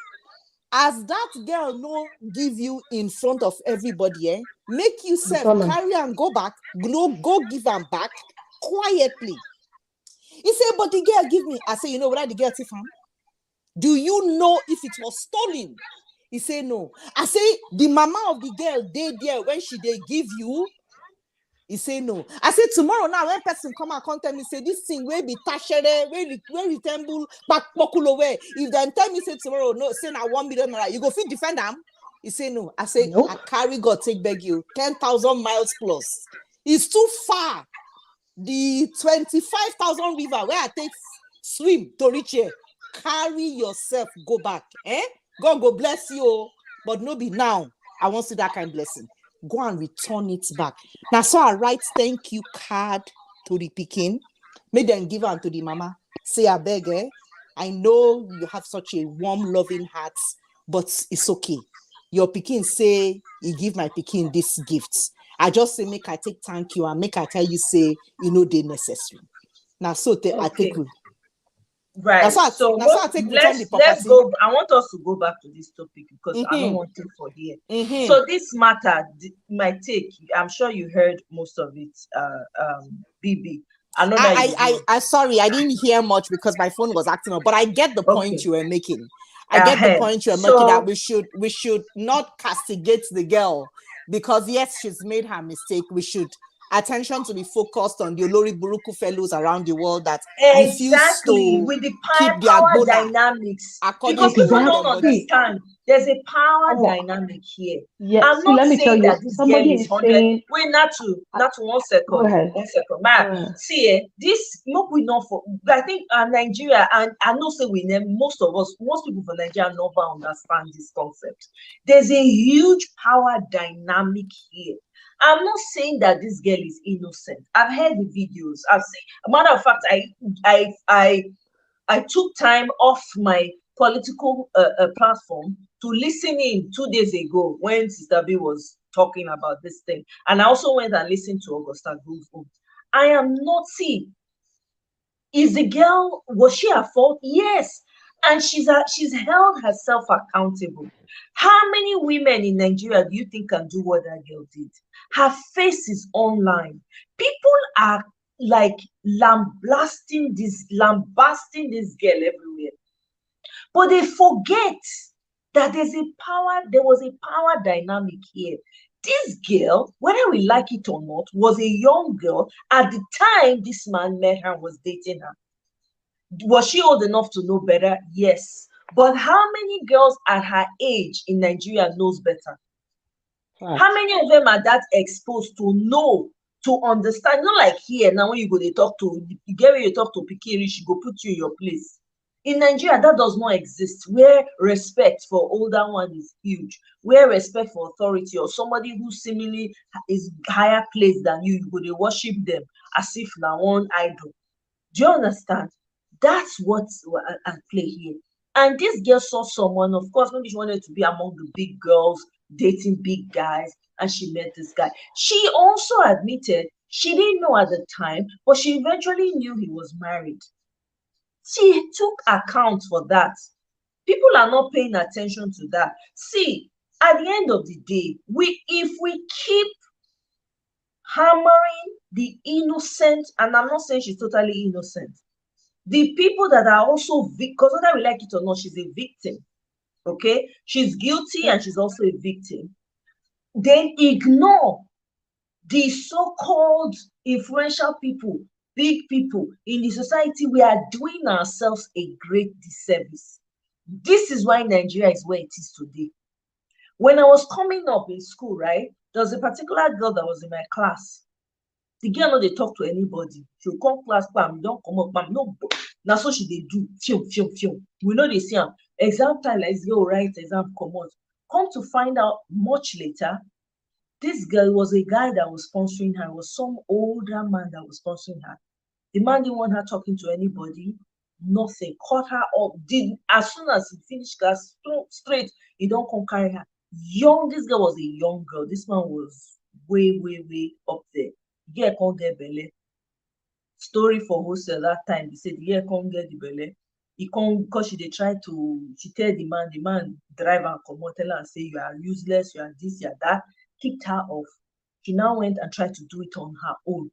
as that girl no give you in front of everybody, make you self carry and go back, go give them back quietly. He said, but the girl give me. I say, you know whether the girl thief am? Do you know if it was stolen? He said, no. I say, the mama of the girl, they there when they give you. He say no. I say tomorrow now when person come and tell me say this thing will be tashere, will resemble back away. If they tell me say tomorrow no, say now 1 million, you go fit defend them. He say no. I say nope. I carry God take beg you 10,000 miles plus. It's too far. The 25,000 river where I take swim to reach here. Carry yourself, go back. God go bless you, but no be now. I want to see that kind of blessing. Go and return it back. Now, so I write thank you card to the pikin. Make them give them to the mama. Say, I beg, I know you have such a warm, loving heart, but it's okay. Your pikin say, you give my pikin this gift. I just say, make I take thank you and make I tell you, say, you know, they necessary. Now, so I take you. Right. Let's go. I want us to go back to this topic because I don't want it for here. So this matter, my take, I'm sure you heard most of it, BB. I sorry, I didn't hear much because my phone was acting up, but I get the point you were making. I get the point you're making that we should not castigate the girl because yes, she's made her mistake. We should attention to be focused on the Olori Buruku fellows around the world that refuse to with the keep their power dynamics. Because people don't understand. There's a power dynamic here. Yeah, I'm not saying that this girl is 100. Saying, wait, not 1 second. 1 second. Man, see, this look we know for. I think Nigeria, and I know say we name most people from Nigeria never understand this concept. There's a huge power dynamic here. I'm not saying that this girl is innocent. I've heard the videos. I've seen. A matter of fact, I took time off my political platform to listen in 2 days ago when Sister B was talking about this thing, and I also went and listened to Augusta Goldberg. I am not seeing. Is the girl, was she at fault? Yes. And she's held herself accountable. How many women in Nigeria do you think can do what that girl did? Her face is online. People are like lambasting this girl everywhere. But they forget that there was a power dynamic here. This girl, whether we like it or not, was a young girl at the time this man met her and was dating her. Was she old enough to know better? Yes. But how many girls at her age in Nigeria knows better? Right. How many of them are that exposed to know, to understand? Not like here now when you go, they talk to, you get where you talk to Pikiri, she go put you in your place. In Nigeria, that does not exist, where respect for older one is huge, where respect for authority or somebody who seemingly is higher placed than you go, they worship them as if now one idol. Do you understand? That's what's at play here. And this girl saw someone, of course, maybe she wanted to be among the big girls, dating big guys, and she met this guy. She also admitted she didn't know at the time, but she eventually knew he was married. She took account for that. People are not paying attention to that. See, at the end of the day, if we keep hammering the innocent, and I'm not saying she's totally innocent, the people that are also, because whether we like it or not, she's a victim. Okay, she's guilty and she's also a victim. Then ignore the so-called influential people, big people in the society. We are doing ourselves a great disservice. This is why Nigeria is where it is today. When I was coming up in school, right, there was a particular girl that was in my class. The girl no dey talk to anybody. She'll come class, bam, don't come up, bam, no. Now so she dey do, film. We know they see am. Exam time, like this girl write exam, come out. Come to find out much later, this girl was a guy that was sponsoring her. It was some older man that was sponsoring her. The man didn't want her talking to anybody, nothing. Caught her up. As soon as he finished class, straight, he don't come carry her. This girl was a young girl. This man was way up there. The girl can't get belly. Story for hostel that time. He said the girl can't get the belly. He can't, because she tell the man drive and come out, tell her and say you are useless, you are this, you are that. Kicked her off. She now went and tried to do it on her own.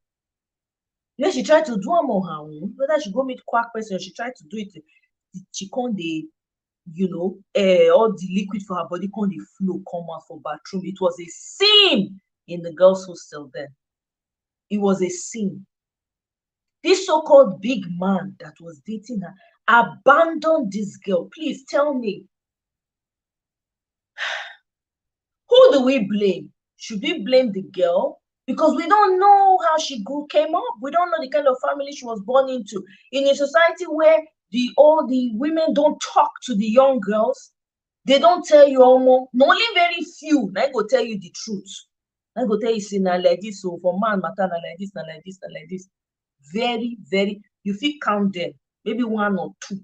Then she tried to do them on her own, whether she go meet quack person, she tried to do it. She can't all the liquid for her body can't flow come out for bathroom. It was a sin in the girls' hostel then. It was a sin. This so-called big man that was dating her abandoned this girl. Please tell me, who do we blame? Should we blame the girl? Because we don't know how she came up. We don't know the kind of family she was born into. In a society where all the women don't talk to the young girls, they don't tell you almost, only very few, I go tell you the truth. I go tell you, see, now like this, so for man, matter, now like this, now like this, now like this. Very, you feel count them, maybe one or two.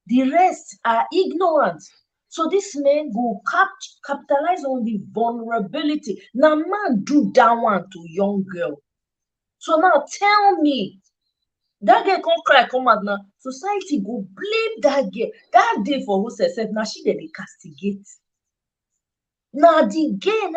The rest are ignorant. So this man go capitalize on the vulnerability. Now man do that one to young girl. So now tell me, that girl come cry, come out now. Society go blame that girl. That day for who said, now she dey castigate. Now the girl,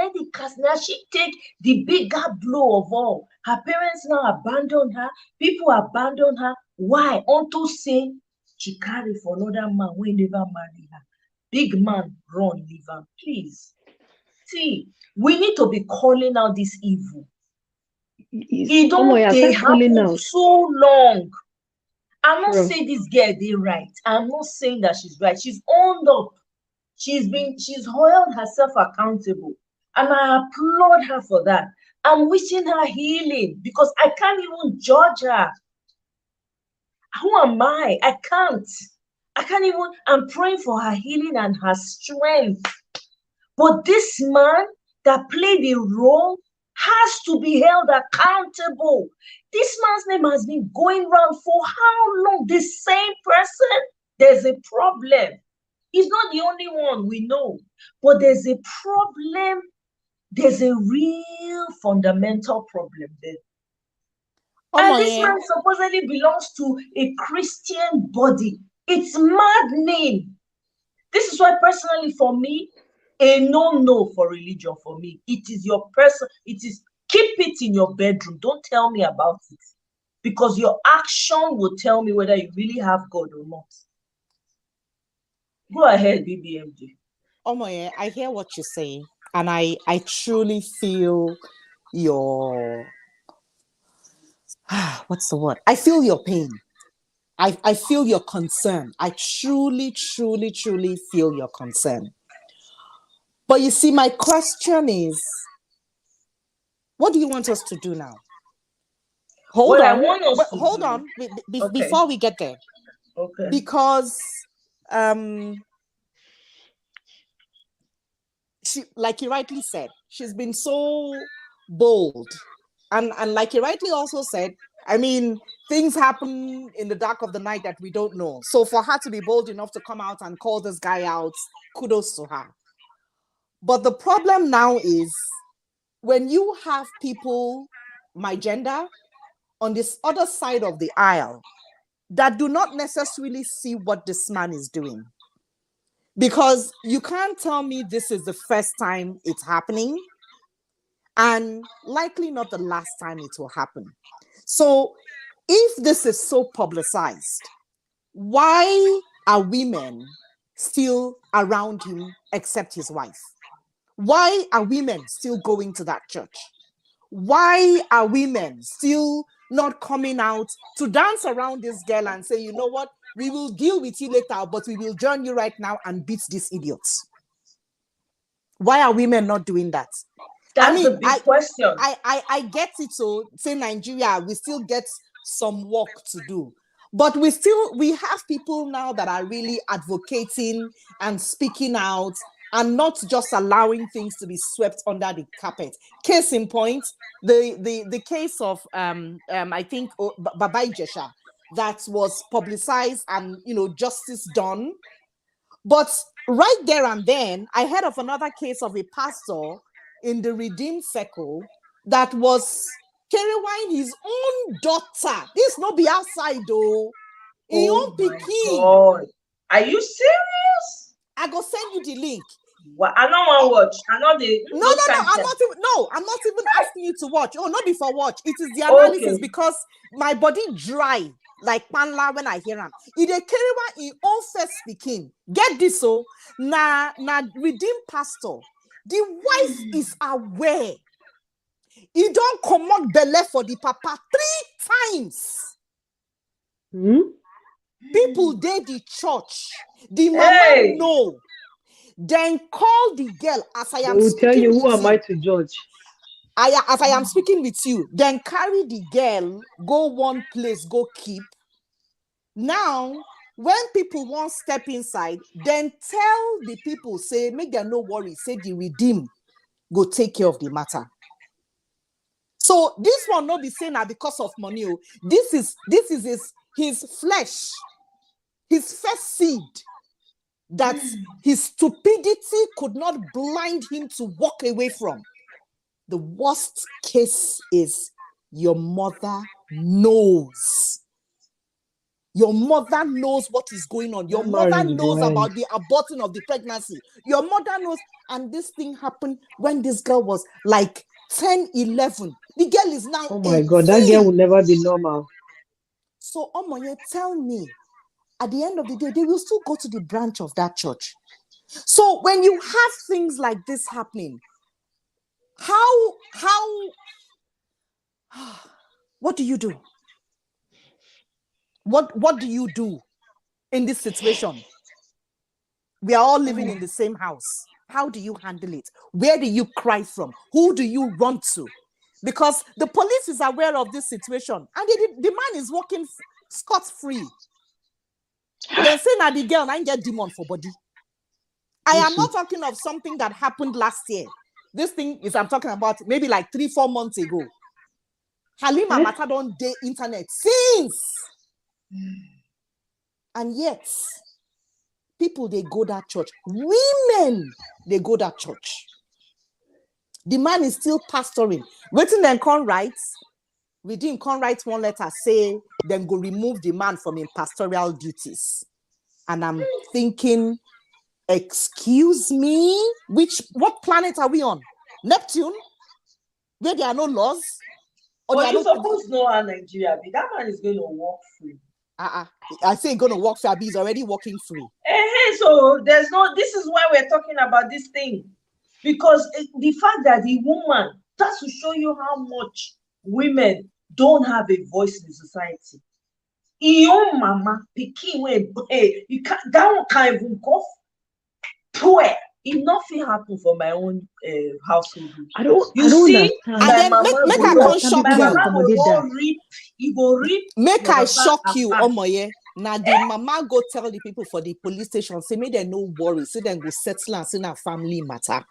now she take the bigger blow of all. Her parents now abandon her. People abandon her. Why? Unto say she carry for another man who never marry her. Big man, run, leave her. Please. See, we need to be calling out this evil. It don't happen so long. I'm not saying this girl dey right. I'm not saying that she's right. She's owned up. She's held herself accountable. And I applaud her for that. I'm wishing her healing because I can't even judge her. Who am I? I can't even, I'm praying for her healing and her strength. But this man that played a role has to be held accountable. This man's name has been going around for how long? The same person? There's a problem. He's not the only one, we know. But there's a problem. There's a real fundamental problem there. And this man supposedly belongs to a Christian body. It's maddening. This is why personally for me, a no for religion for me. It is your person. It is keep it in your bedroom. Don't tell me about it. Because your action will tell me whether you really have God or not. Go ahead, BBMG. Omoye, I hear what you're saying. And I truly feel your what's the word? I feel your pain. I feel your concern. I truly feel your concern. But you see, my question is, what do you want us to do now? Hold on. Before we get there. Okay. Because she, like you rightly said, she's been so bold. And like you rightly also said, I mean, things happen in the dark of the night that we don't know. So for her to be bold enough to come out and call this guy out, kudos to her. But the problem now is when you have people, my gender, on this other side of the aisle that do not necessarily see what this man is doing. Because you can't tell me this is the first time it's happening and likely not the last time it will happen. So if this is so publicized, why are women still around him except his wife? Why are women still going to that church? Why are women still not coming out to dance around this girl and say, you know what, we will deal with you later, but we will join you right now and beat these idiots. Why are women not doing that? That's the big question. I get it. So say Nigeria, we still get some work to do. But we have people now that are really advocating and speaking out and not just allowing things to be swept under the carpet. Case in point, the case of I think Baba Ijesha that was publicized and justice done. But right there and then, I heard of another case of a pastor in the Redeemed Circle that was carrying his own daughter. This no be outside though. Oh my God. Are you serious? I go send you the link. Well, I don't want to watch. I know the No, I'm not even asking you to watch. Oh, not before watch. It is the analysis because my body dry like panla when I hear him. If they carry one in own first speaking, get this so na redeemed pastor. The wife is aware. He don't command belly for the papa 3 times. People did the church. The mama know. Then call the girl as I am. They will tell you who am I to judge. As I am speaking with you, then carry the girl, go one place, go keep. Now, when people won't step inside, then tell the people, say, make them no worry, say the redeem, go take care of the matter. So this one not be saying that because of money. This is his flesh, his first seed, that his stupidity could not blind him to walk away from. The worst case is your mother knows. Your mother knows what is going on. Your mother knows about the aborting of the pregnancy. Your mother knows. And this thing happened when this girl was like 10, 11. The girl is now 18. My God, that girl will never be normal. So, Omoye, tell me, at the end of the day, they will still go to the branch of that church. So when you have things like this happening, what do you do? What do you do in this situation? We are all living in the same house. How do you handle it? Where do you cry from? Who do you run to? Because the police is aware of this situation and the man is walking scot-free. They're saying that the girl ain't get demon for body. I am not talking of something that happened last year. This thing is I'm talking about maybe like 3-4 months ago. Halima Mata don't date internet since. And yet, people, they go that church. Women, they go that church. The man is still pastoring. Waiting then come right. We didn't come write one letter, say, then go remove the man from his pastoral duties. And I'm thinking, excuse me? What planet are we on? Neptune? Where there are no laws? But you're supposed to know how Nigeria be. That man is going to walk free. I say he's going to walk free, but he's already walking free. So this is why we're talking about this thing. Because the fact that the woman, that's to show you how much women don't have a voice in society. Your mama, pikin, you can't, that one can't even go. Poor. If nothing happened for my own household. I don't understand. And then make I come shock you. Make I shock you, Omoye. Now the mama go tell the people for the police station, say make them no worry, say them go settle and say na family matter.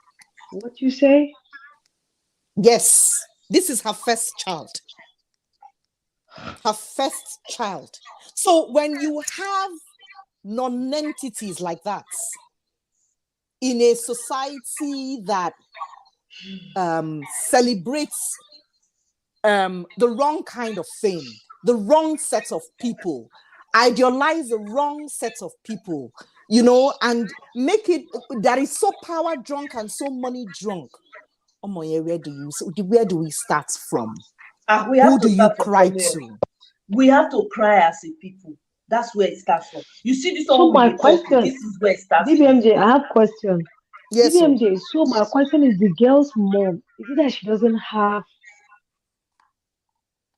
What you say? Yes, this is her first child. Her first child. So when you have non-entities like that in a society that celebrates the wrong kind of thing, the wrong set of people, idealize the wrong set of people, and make it that is so power drunk and so money drunk. Oh my, where do we start from? Who do you cry to? We have to cry as a people. That's where it starts from. You see this so my question, this is where it starts DBMJ, from. I have a question. Yes, DBMJ, so my question is the girl's mom. Is it that she doesn't have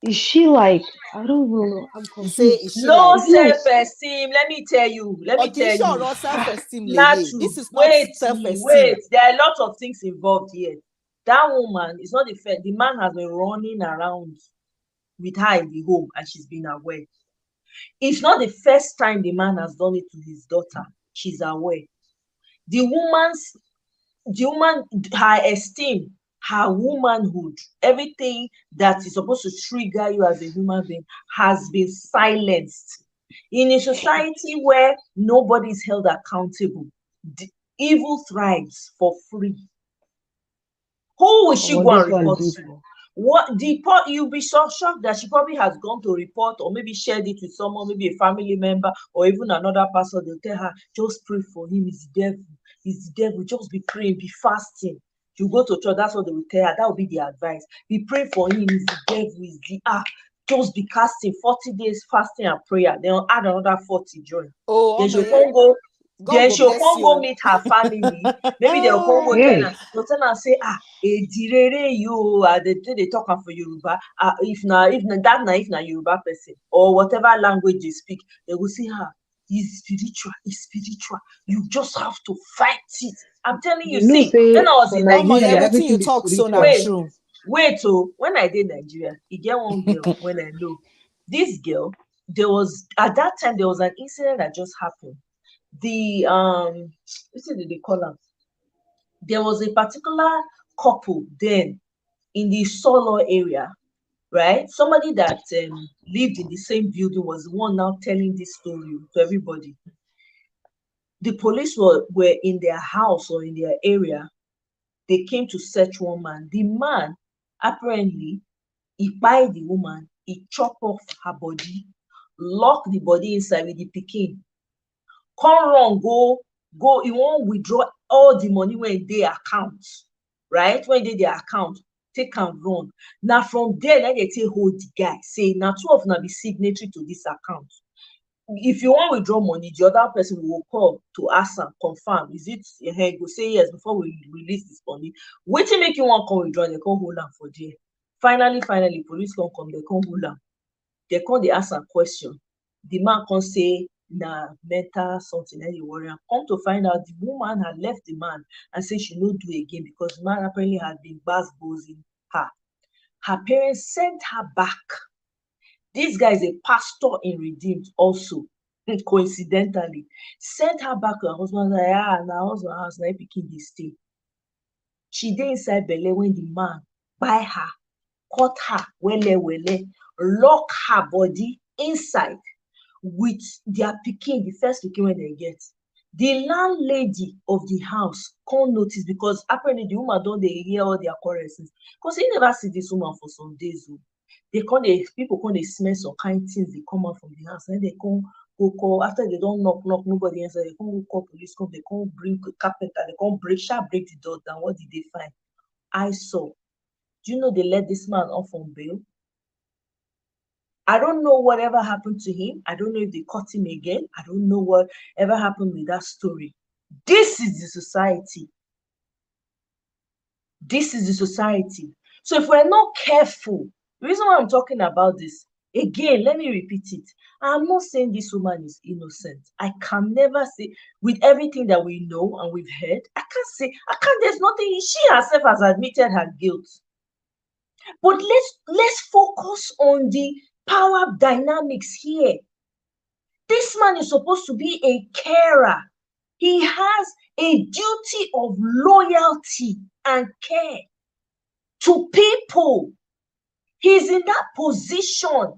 Is she like, I don't even know. I'm You say, confused. is she No like? Is it like, self-esteem. Let me tell you. Okay, sure, self-esteem, lele. Natu, This is not wait, self-esteem. wait. There are a lot of things involved here. That woman is not the first. The man has been running around with her in the home and she's been aware. It's not the first time the man has done it to his daughter. She's aware. The woman's, her esteem, her womanhood, everything that is supposed to trigger you as a human being has been silenced. In a society where nobody is held accountable, the evil thrives for free. Who will she oh, go and this one report deep. to? What the pot you'll be so shocked that she probably has gone to report or maybe shared it with someone, maybe a family member or even another person. They'll tell her, just pray for him, it's the devil, it's the devil, just be praying, be fasting. You go to church, that's what they will tell her. That will be the advice. Be praying for him, it's the devil, it's the just be casting 40 days fasting and prayer. Then I'll add another 40 join. Oh, Then she'll Omo, come go, God then go she'll bless come go you. meet her family. Maybe they'll come go Hey, tell her say, Edirere you they talk am for Yoruba. If na Yoruba person or whatever language they speak, they will say, he's spiritual, he's spiritual. You just have to fight it. I'm telling you, you know, see, when say I was for in Omo, Nigeria, everything Nigeria, you everything is talk so na spiritual. wait, true. when I did Nigeria, e get one girl when I know. This girl, at that time there was an incident that just happened. The what did they call am? There was a particular couple then in the Solo area, right? Somebody that lived in the same building was the one now telling this story to everybody. The police were in their house or in their area. They came to search one man. The man, apparently, he kpai the woman, he chop off her body, lock the body inside with the pikin, come run go, he wan withdraw all the money wey dey account, right? When dey their account, take am run. Na from there na dey take hold the guy, say na two of una be signatory to this account. If you wan withdraw money, the other person will call to ask am, confirm, is it he go say yes before we release this money. Wetin make you wan come withdraw? Dem come hold am for there. Finally, police come, dem come hold am. Dem come dey ask am question. The man come say na mental something na dey worry am. Come to find out, the woman had left the man and say she no do again because the man apparently had been gbasgbosing her. Her parents sent her back. This guy is a pastor in Redeemed also, coincidentally. Sent her back to her husband, like, na husband house na pikin dey stay. She dey inside belle when the man kpai her, cut her wele, lock her body inside with their pikin, the first pikin wey dem get. The landlady of the house come notice because apparently the woman don dey hear all their occurrences because he never see this woman for some days. People come dey smell some kind things dey come out from the house. Then they come go call, after they don knock, nobody answer. They come go call police, they come bring carpenter, they come break the door down. What did they find? I saw. Do you know they let this man off on bail? I don't know whatever happened to him. I don't know if they caught him again. I don't know what ever happened with that story. This is the society. This is the society. So if we're not careful, the reason why I'm talking about this, again, let me repeat it. I'm not saying this woman is innocent. I can never say, with everything that we know and we've heard, there's nothing, she herself has admitted her guilt. But let's focus on the power dynamics here. This man is supposed to be a carer. He has a duty of loyalty and care to people. He's in that position.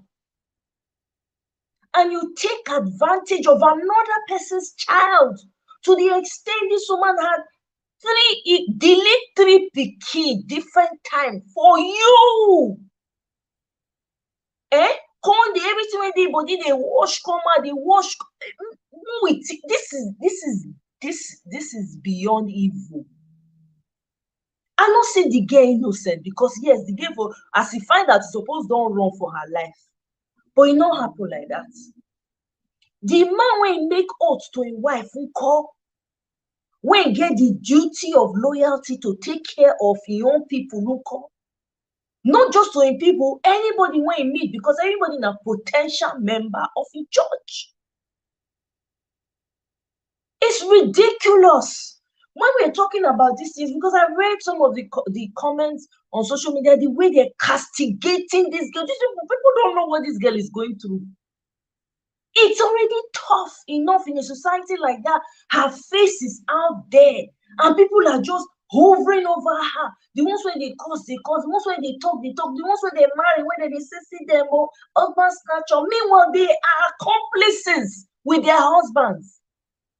And you take advantage of another person's child to the extent this woman had three pikin different time for you. Come everything wey dey body dey wash come out, dey wash. This is beyond evil. I no say the girl innocent because yes, the girl, as he find out, he suppose don run for her life, but e no happen like that. The man wey make oath to him wife nko, wey get the duty of loyalty to take care of him own people nko, Not just to him people, anybody when he meet, because everybody is a potential member of a church. It's ridiculous. When we're talking about these things, because I read some of the comments on social media, the way they're castigating this girl. People don't know what this girl is going through. It's already tough enough in a society like that. Her face is out there, and people are just hovering over her. The ones where they cause, they cause. The ones where they talk, they talk. The ones where they marry, when they say, see them, oh, husband snatcher. Meanwhile, they are accomplices with their husbands.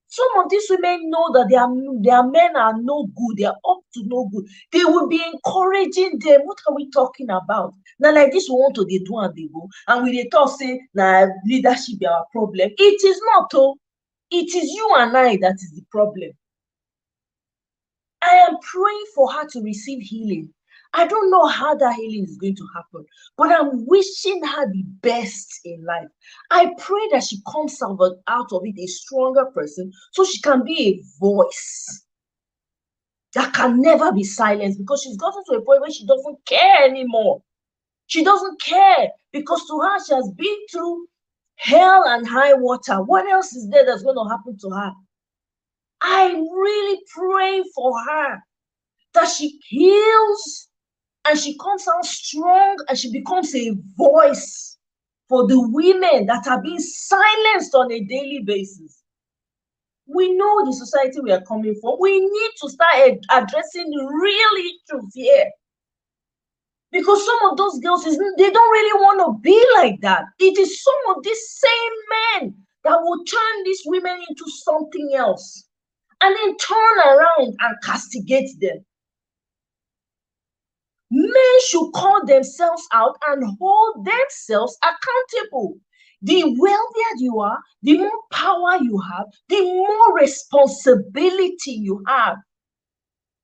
Some of these women know that their men are no good. They are up to no good. They will be encouraging them. What are we talking about? Now, like this, we want to do and they go. And we they talk, say, now leadership be our problem. It is not, oh. It is you and I that is the problem. I am praying for her to receive healing. I don't know how that healing is going to happen, but I'm wishing her the best in life. I pray that she comes out of it a stronger person, so she can be a voice that can never be silenced, because she's gotten to a point where she doesn't care anymore. She doesn't care, because to her, she has been through hell and high water. What else is there that's going to happen to her? I really pray for her that she heals and she comes out strong and she becomes a voice for the women that are being silenced on a daily basis. We know the society we are coming from. We need to start addressing the real issues here. Because some of those girls, they don't really want to be like that. It is some of these same men that will turn these women into something else and then turn around and castigate them. Men should call themselves out and hold themselves accountable. The wealthier you are, the more power you have, the more responsibility you have.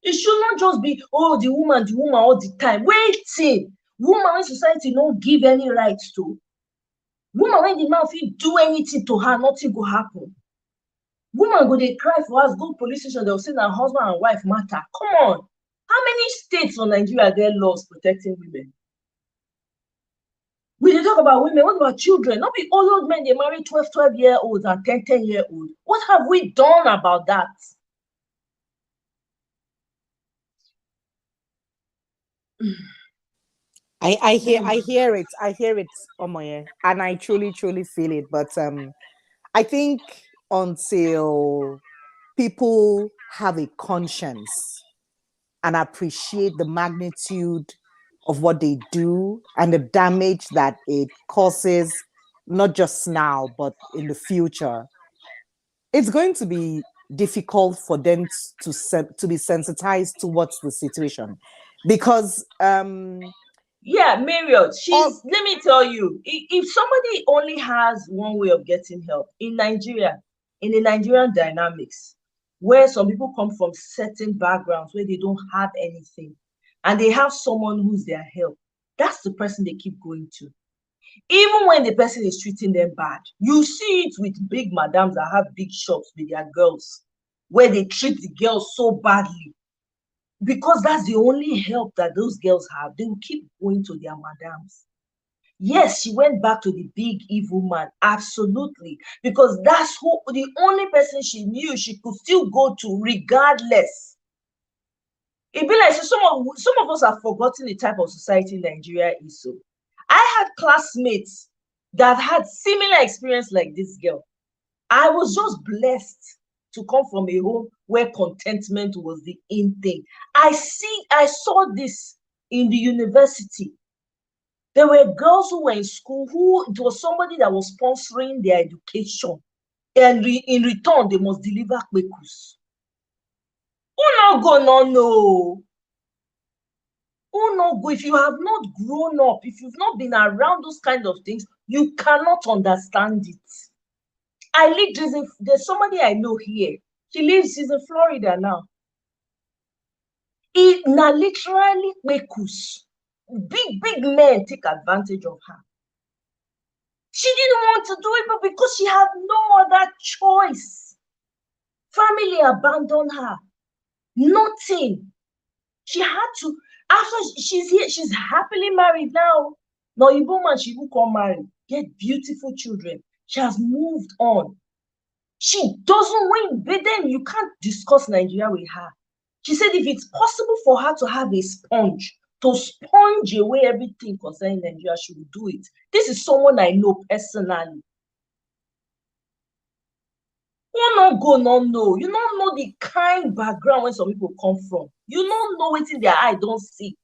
It should not just be, oh, the woman all the time. Waiting. Woman in society don't give any rights to. Woman when the man fit do anything to her, nothing will happen. Woman go they cry for us, go police station, they'll say that husband and wife matter. Come on. How many states in Nigeria get laws protecting women? We dey talk about women, what about children? Not be old men, they marry 12-year-olds and 10-year-olds. What have we done about that? I hear it, Omoye, and I truly feel it. But I think until people have a conscience and appreciate the magnitude of what they do and the damage that it causes, not just now, but in the future, it's going to be difficult for them to be sensitized towards the situation. Because yeah, Marriott, let me tell you, if somebody only has one way of getting help in Nigeria, in the Nigerian dynamics, where some people come from certain backgrounds where they don't have anything and they have someone who's their help, that's the person they keep going to. Even when the person is treating them bad, you see it with big madams that have big shops with their girls, where they treat the girls so badly. Because that's the only help that those girls have. They will keep going to their madams. Yes, she went back to the big evil man, absolutely, because that's the only person she knew she could still go to regardless. It be like, so some of us have forgotten the type of society Nigeria is. So I had classmates that had similar experience like this girl. I was just blessed to come from a home where contentment was the in thing. I saw this in the university. There were girls who were in school who it was somebody that was sponsoring their education, and in return they must deliver kwekus. Who not go no? Who not go? If you have not grown up, if you've not been around those kind of things, you cannot understand it. There's somebody I know here. She's in Florida now. It na literally kwekus. Big men take advantage of her. She didn't want to do it, but because she had no other choice. Family abandoned her. Nothing. She had to, After she's here, she's happily married now. No, Igbo man, she will come marry, get beautiful children. She has moved on. She doesn't win, but then you can't discuss Nigeria with her. She said if it's possible for her to have a sponge, to sponge away everything concerning Nigeria, she will do it. This is someone I know personally. You not go, no know. You don't know the kind background where some people come from. You don't know what's in their eye, don't see.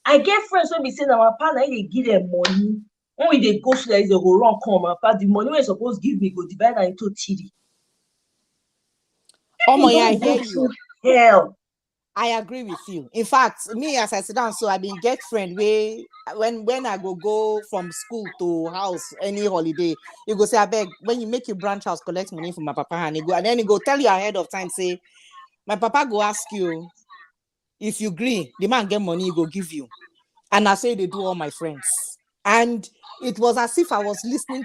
I get friends when we say that my partner, they give them money. When we they go to there, they go run come my part. The money we're supposed to give me go divide that into three. Oh my, I Don't hear go you. through hell. I agree with you. In fact, me as I sit down, so I've been get friend where when I go from school to house any holiday, you go say, I beg, when you make your branch house, collect money from my papa and then you go tell you ahead of time, say, my papa go ask you if you agree, the man get money, he go give you. And I say they do all my friends. And it was as if I was listening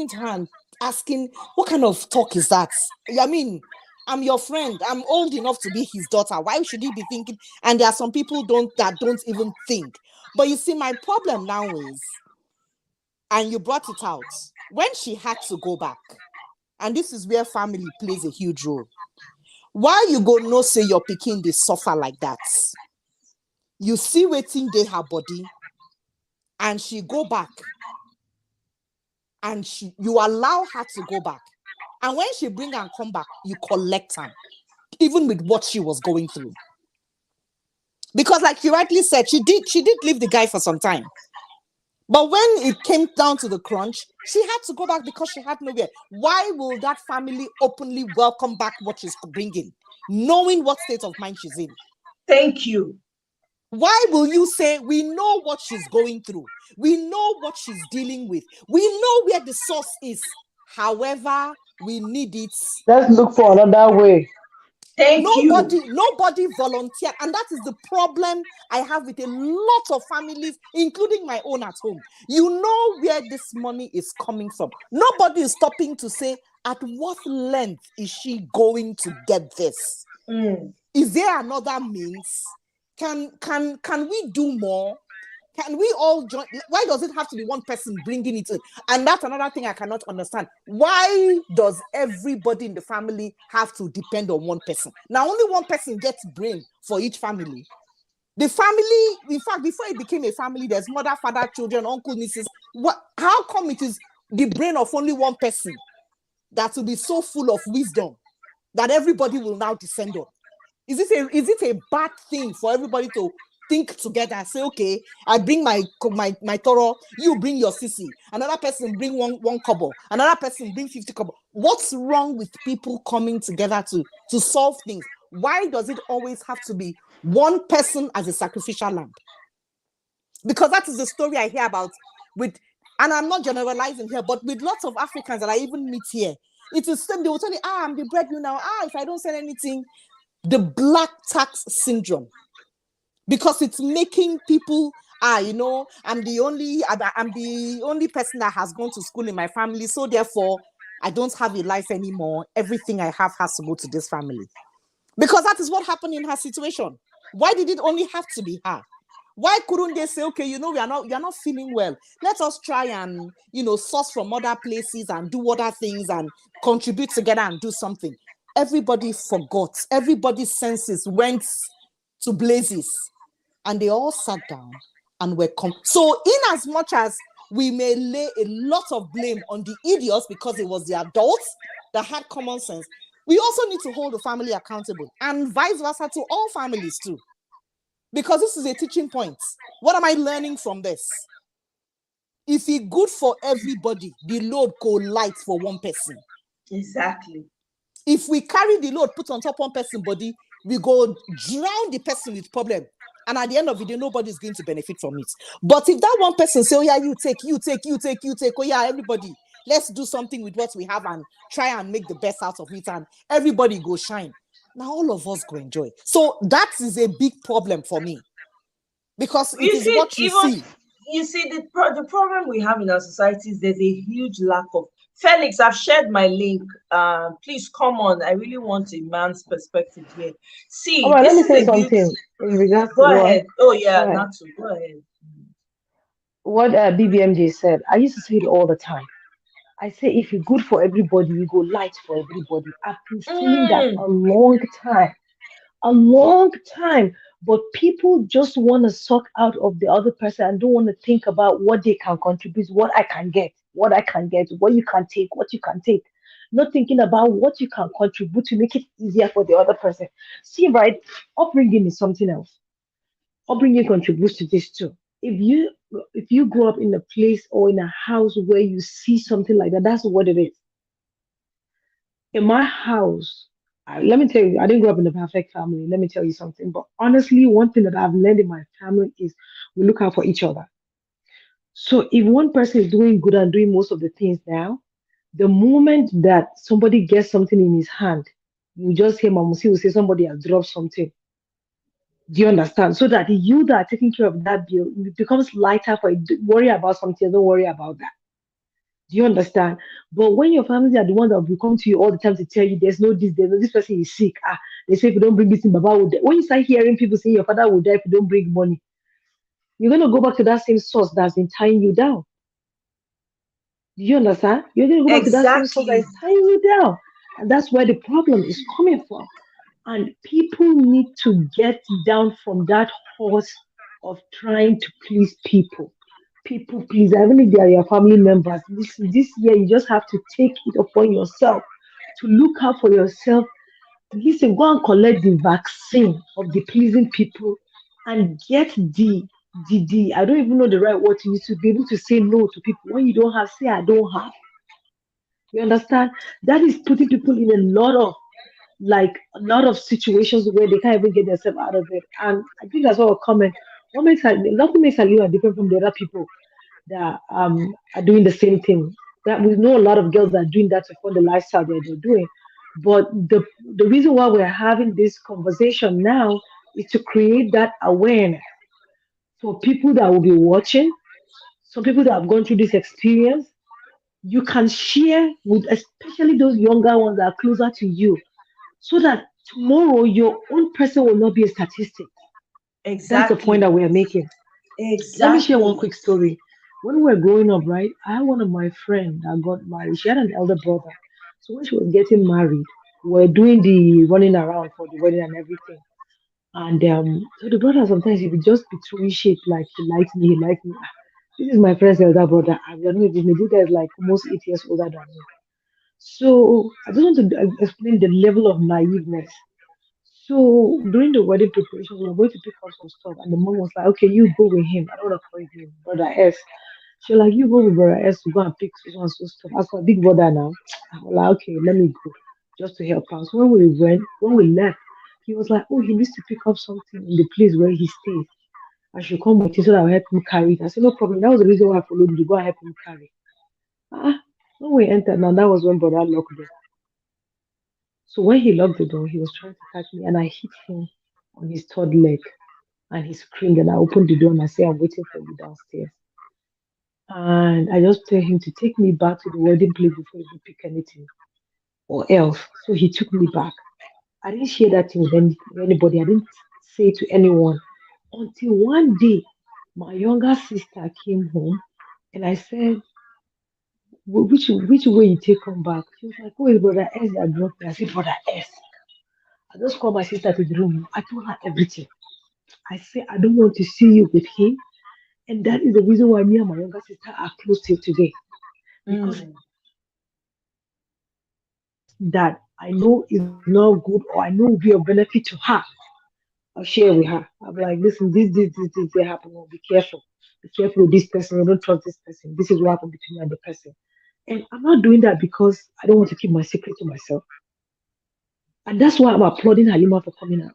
to her and asking, what kind of talk is that? I mean, I'm your friend. I'm old enough to be his daughter. Why should he be thinking? And there are some people that don't even think. But you see, my problem now is, and you brought it out, when she had to go back, and this is where family plays a huge role. Why you go no say your pikin they suffer like that? You see waiting they her body, and she go back, and you allow her to go back. And when she bring and come back, you collect her, even with what she was going through. Because like you rightly said, she did leave the guy for some time. But when it came down to the crunch, she had to go back because she had nowhere. Why will that family openly welcome back what she's bringing, knowing what state of mind she's in? Thank you. Why will you say, we know what she's going through? We know what she's dealing with. We know where the source is. However, we need it. Let's look for another way. Nobody volunteered. And that is the problem I have with a lot of families, including my own at home. You know where this money is coming from. Nobody is stopping to say, at what length is she going to get this? Is there another means? Can we do more? Can we all join? Why does it have to be one person bringing it in? And that's another thing I cannot understand. Why does everybody in the family have to depend on one person? Now, only one person gets brain for each family. The family, in fact, before it became a family, there's mother, father, children, uncle, nieces. How come it is the brain of only one person that will be so full of wisdom that everybody will now descend on? Is it a bad thing for everybody to think together, say, okay, I bring my Toro, you bring your sissy, another person bring one kobo, another person bring 50 kobo. What's wrong with people coming together to solve things? Why does it always have to be one person as a sacrificial lamb? Because that is the story I hear about and I'm not generalizing here, but with lots of Africans that I even meet here, it is same. They will tell you, I'm the breadwinner now. If I don't sell anything, the black tax syndrome. Because it's making people, I'm the only person that has gone to school in my family. So therefore, I don't have a life anymore. Everything I have has to go to this family. Because that is what happened in her situation. Why did it only have to be her? Why couldn't they say, okay, we are not feeling well. Let us try and, source from other places and do other things and contribute together and do something. Everybody forgot. Everybody's senses went to blazes. And they all sat down and were so in as much as we may lay a lot of blame on the idiots because it was the adults that had common sense, we also need to hold the family accountable, and vice versa to all families too. Because this is a teaching point. What am I learning from this? If it's good for everybody, the load go light for one person. Exactly. If we carry the load, put on top one person's body, we go drown the person with problem. And at the end of the day, nobody's going to benefit from it. But if that one person say, oh yeah, you take, oh yeah, everybody, let's do something with what we have and try and make the best out of it, and everybody go shine. Now all of us go enjoy. So that is a big problem for me. Because it is what you see. You see, the problem we have in our society is there's a huge lack of... Felix, I've shared my link. Please come on. I really want a man's perspective here. See, let me say something. in regards to Go what? ahead. Oh Go yeah, ahead. not to go ahead. What BBMJ said. I used to say it all the time. I say if you're good for everybody, you go light for everybody. I've been saying that Mm, a long time, a long time. But people just want to suck out of the other person and don't want to think about what they can contribute, what I can get, what I can get, what you can take, what you can take. Not thinking about what you can contribute to make it easier for the other person. See, right? Upbringing is something else. Upbringing contributes to this too. If you grow up in a place or in a house where you see something like that, that's what it is. In my house, let me tell you, I didn't grow up in a perfect family. Let me tell you something. But honestly, one thing that I've learned in my family is we look out for each other. So if one person is doing good and doing most of the things now, the moment that somebody gets something in his hand, you just hear Mamusi will say somebody has dropped something. Do you understand? So that you that are taking care of that bill, it becomes lighter for you. Worry about something, don't worry about that. Do you understand? But when your family are the ones that will come to you all the time to tell you there's no this person is sick. They say if you don't bring this in, Baba will die. When you start hearing people say your father will die if you don't bring money, you're gonna go back to that same source that's been tying you down. Do you understand? You're gonna go back to that same source that exactly. is tying you down. And that's where the problem is coming from. And people need to get down from that horse of trying to please people. People please, even if they are your family members, this year you just have to take it upon yourself to look out for yourself. Listen, go and collect the vaccine of the pleasing people and get the I don't even know the right word to use to be able to say no to people. When you don't have, say I don't have. You understand? That is putting people in a lot of situations where they can't even get themselves out of it. And I think that's what a comment. Nothing makes Halima different from the other people that are doing the same thing. That we know a lot of girls that are doing that to fund the lifestyle that they're doing. But the reason why we're having this conversation now is to create that awareness for people that will be watching, some people that have gone through this experience. You can share with especially those younger ones that are closer to you so that tomorrow your own person will not be a statistic. That's the point Exactly. that we are making. Let me share one Exactly. quick story. When we were growing up, right, I had one of my friends that got married. She had an elder brother. So when she was getting married, we were doing the running around for the wedding and everything. And so the brother sometimes he would just be throwing shit like he likes me, he likes me. This is my friend's elder brother. And we are not even this guy is like almost 8 years older than me. So I just want to explain the level of naiveness. So during the wedding preparations, we were going to pick up some stuff, and the mom was like, "Okay, you go with him. I don't want to call his name, brother S." She was like, "You go with brother S to go and pick so and so stuff." As my big brother now, I was like, "Okay, let me go, just to help out." So when we left, he was like, "Oh, he needs to pick up something in the place where he stays. I should come with you so that I'll help him carry it." I said, "No problem." That was the reason why I followed him to go and help him carry. When we entered, now that was when brother locked door. So when he locked the door, he was trying to catch me, and I hit him on his third leg, and he screamed. And I opened the door and I said, "I'm waiting for you downstairs." And I just told him to take me back to the wedding place before he could pick anything or else. So he took me back. I didn't share that thing with anybody. I didn't say to anyone until one day my younger sister came home and I said, Which way you take come back?" She was like, "Oh, it's brother S that dropped me." I said, "Brother S." I just called my sister to the room. I told her everything. I said, "I don't want to see you with him." And that is the reason why me and my younger sister are close till today. Because Mm, that I know is not good or I know will be of benefit to her, I'll share with her. I'll be like, "Listen, this happened. Oh, be careful. Be careful with this person. Don't trust this person. This is what happened between you and the person." And I'm not doing that because I don't want to keep my secret to myself. And that's why I'm applauding Halima for coming out.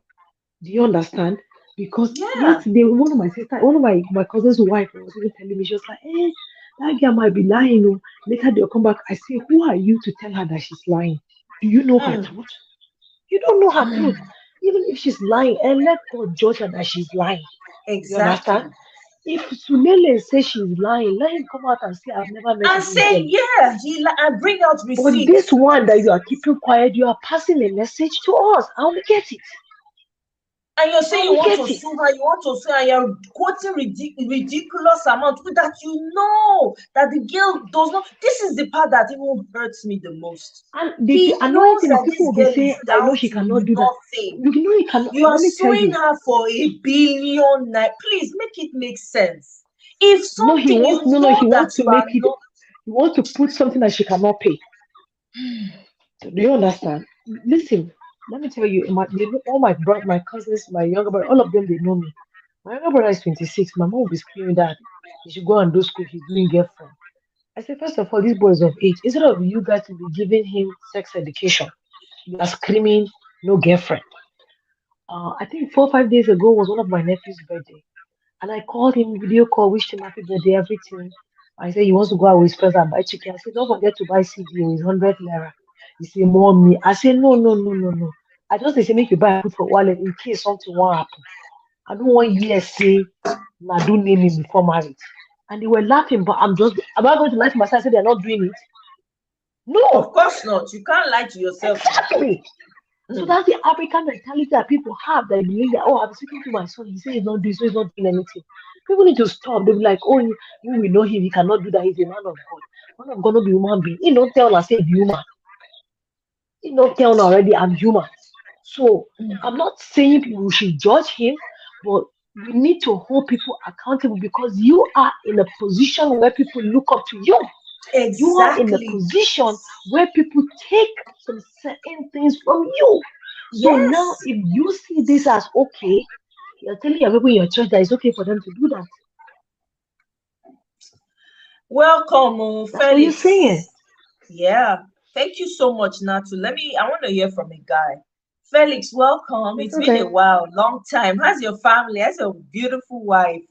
Do you understand? Because yeah. yesterday, one of my cousin's wife was even telling me, she was like, that girl might be lying. Oh. Later they'll come back. I say, who are you to tell her that she's lying? Do you know her Mm, truth? You don't know her truth. mm, Even if she's lying, and let God judge her that she's lying. You exactly. understand? If Sulele says she's lying, let him come out and say, I've never met And this say, girl. yeah, and bring out But this receipts. one that you are keeping quiet, you are passing a message to us, and we get it. And you're saying you want to it. sue her, and you're quoting ridiculous amount that you know that the girl does not. This is the part that even hurts me the most. And He the annoying knows thing is that people this will be girl saying, is I know down she to cannot do that. nothing. You know he cannot. You are Let me tell suing you. her for $1 billion. Please make it make sense. If No, he something you wants no, no, know he that wants to you are make it. not. He wants to put something that she cannot pay. Do you understand? Listen, let me tell you, they know, all my cousins, my younger brother, all of them, they know me. My younger brother is 26. My mom will be screaming that he should go and do school. He's doing girlfriend. I said, first of all, this boy is of age. Instead of you guys to be giving him sex education, you are screaming, no girlfriend. I think 4 or 5 days ago was one of my nephew's birthday. And I called him, video call, wished him happy birthday, everything. I said he wants to go out with his friends and buy chicken. I said, don't forget to buy CDO, it's 100 naira. He said, mommy. I said, no, no, no, no, no. I just they say make you buy put for wallet in case something won't happen. I don't want years say, nah, do name me before marriage. And they were laughing, but am I going to lie to myself and say they're not doing it? Of No, course not. You can't lie to yourself. exactly. So Mm. that's the African mentality that people have. That believe that, oh, I'm speaking to my son. He says he's not doing, so he's not doing anything. People need to stop. They'll be like, oh, we know him. He cannot do that. He's a man of God. Man of God, not be human being. He don't tell us, say, be human. He don't tell us already, I'm human. So I'm not saying we should judge him, but we need to hold people accountable because you are in a position where people look up to you. You are in a Exactly. position where people take some certain things from you. So now, Yes. if you see this as okay, you're telling your people in your church that it's okay for them to do that. Welcome, That's what you're saying. Felix. Yeah. Thank you so much, Natu. I want to hear from a guy. Felix, welcome. It's It's been a okay. while, long time. How's your family? How's your beautiful wife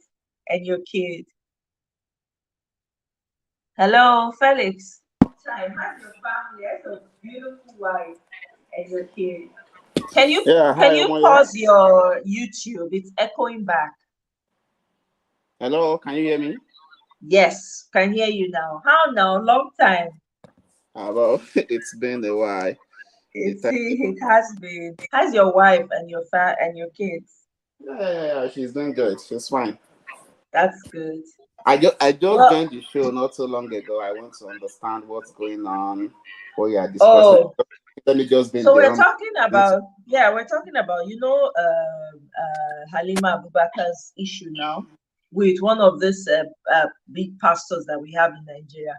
and your kid? Hello, Felix. Time. How's your family? How's your beautiful wife and your kid? Can you Yeah, can hi, you Omoya. pause your YouTube? It's echoing back. Hello, can you hear me? Yes, can hear you now. How now? Long time. Well, it's been a while. The time, It has been. How's your wife and your kids? yeah. She's doing good. She's fine. That's good. I just Well, joined the show not so long ago. I want to understand what's going on, what you are discussing. oh, Let me just been so there. we're talking about, yeah, we're talking about, Halima Abubakar's issue now with one of these big pastors that we have in Nigeria.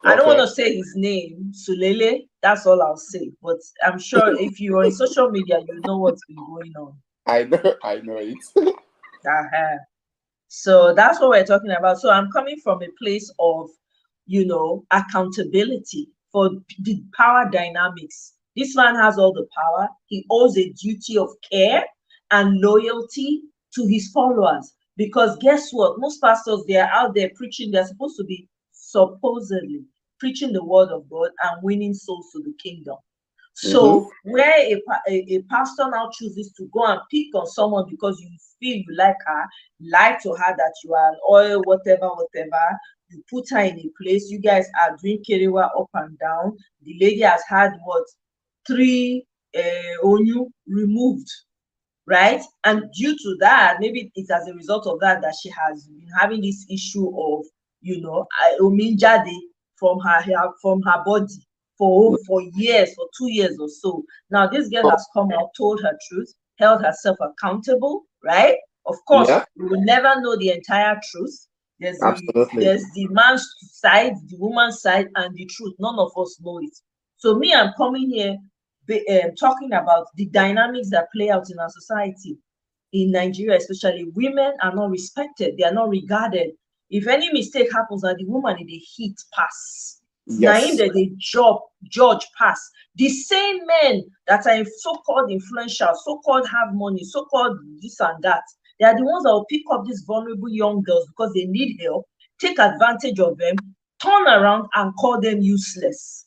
I don't want Okay, to say his name, Sulele. That's all I'll say. But I'm sure if you're on social media, you know what's been going on. I know it. Uh-huh. So that's what we're talking about. So I'm coming from a place of, accountability for the power dynamics. This man has all the power. He owes a duty of care and loyalty to his followers. Because guess what? Most pastors, they are out there preaching. They're supposed to be supposedly preaching the word of God and winning souls to the kingdom. Mm-hmm. So where a pastor now chooses to go and pick on someone because you feel you like her, lie to her that you are an oil, whatever, you put her in a place, you guys are doing kerewa up and down. The lady has had what, 3 onyu removed, right? And due to that, maybe it's as a result of that she has been having this issue of, ominjade from her body for years, for 2 years or so. Now this girl has come out, told her truth, held herself accountable, right? Of course, Yeah, we will never know the entire truth. There's the absolutely. there's the man's side, the woman's side, and the truth. None of us know it. So me, I'm coming here talking about the dynamics that play out in our society. In Nigeria, especially, women are not respected, they are not regarded. If any mistake happens, and the woman in the heat pass. Now in Yes. the judge pass. The same men that are so-called influential, so-called have money, so-called this and that, they are the ones that will pick up these vulnerable young girls because they need help, take advantage of them, turn around and call them useless.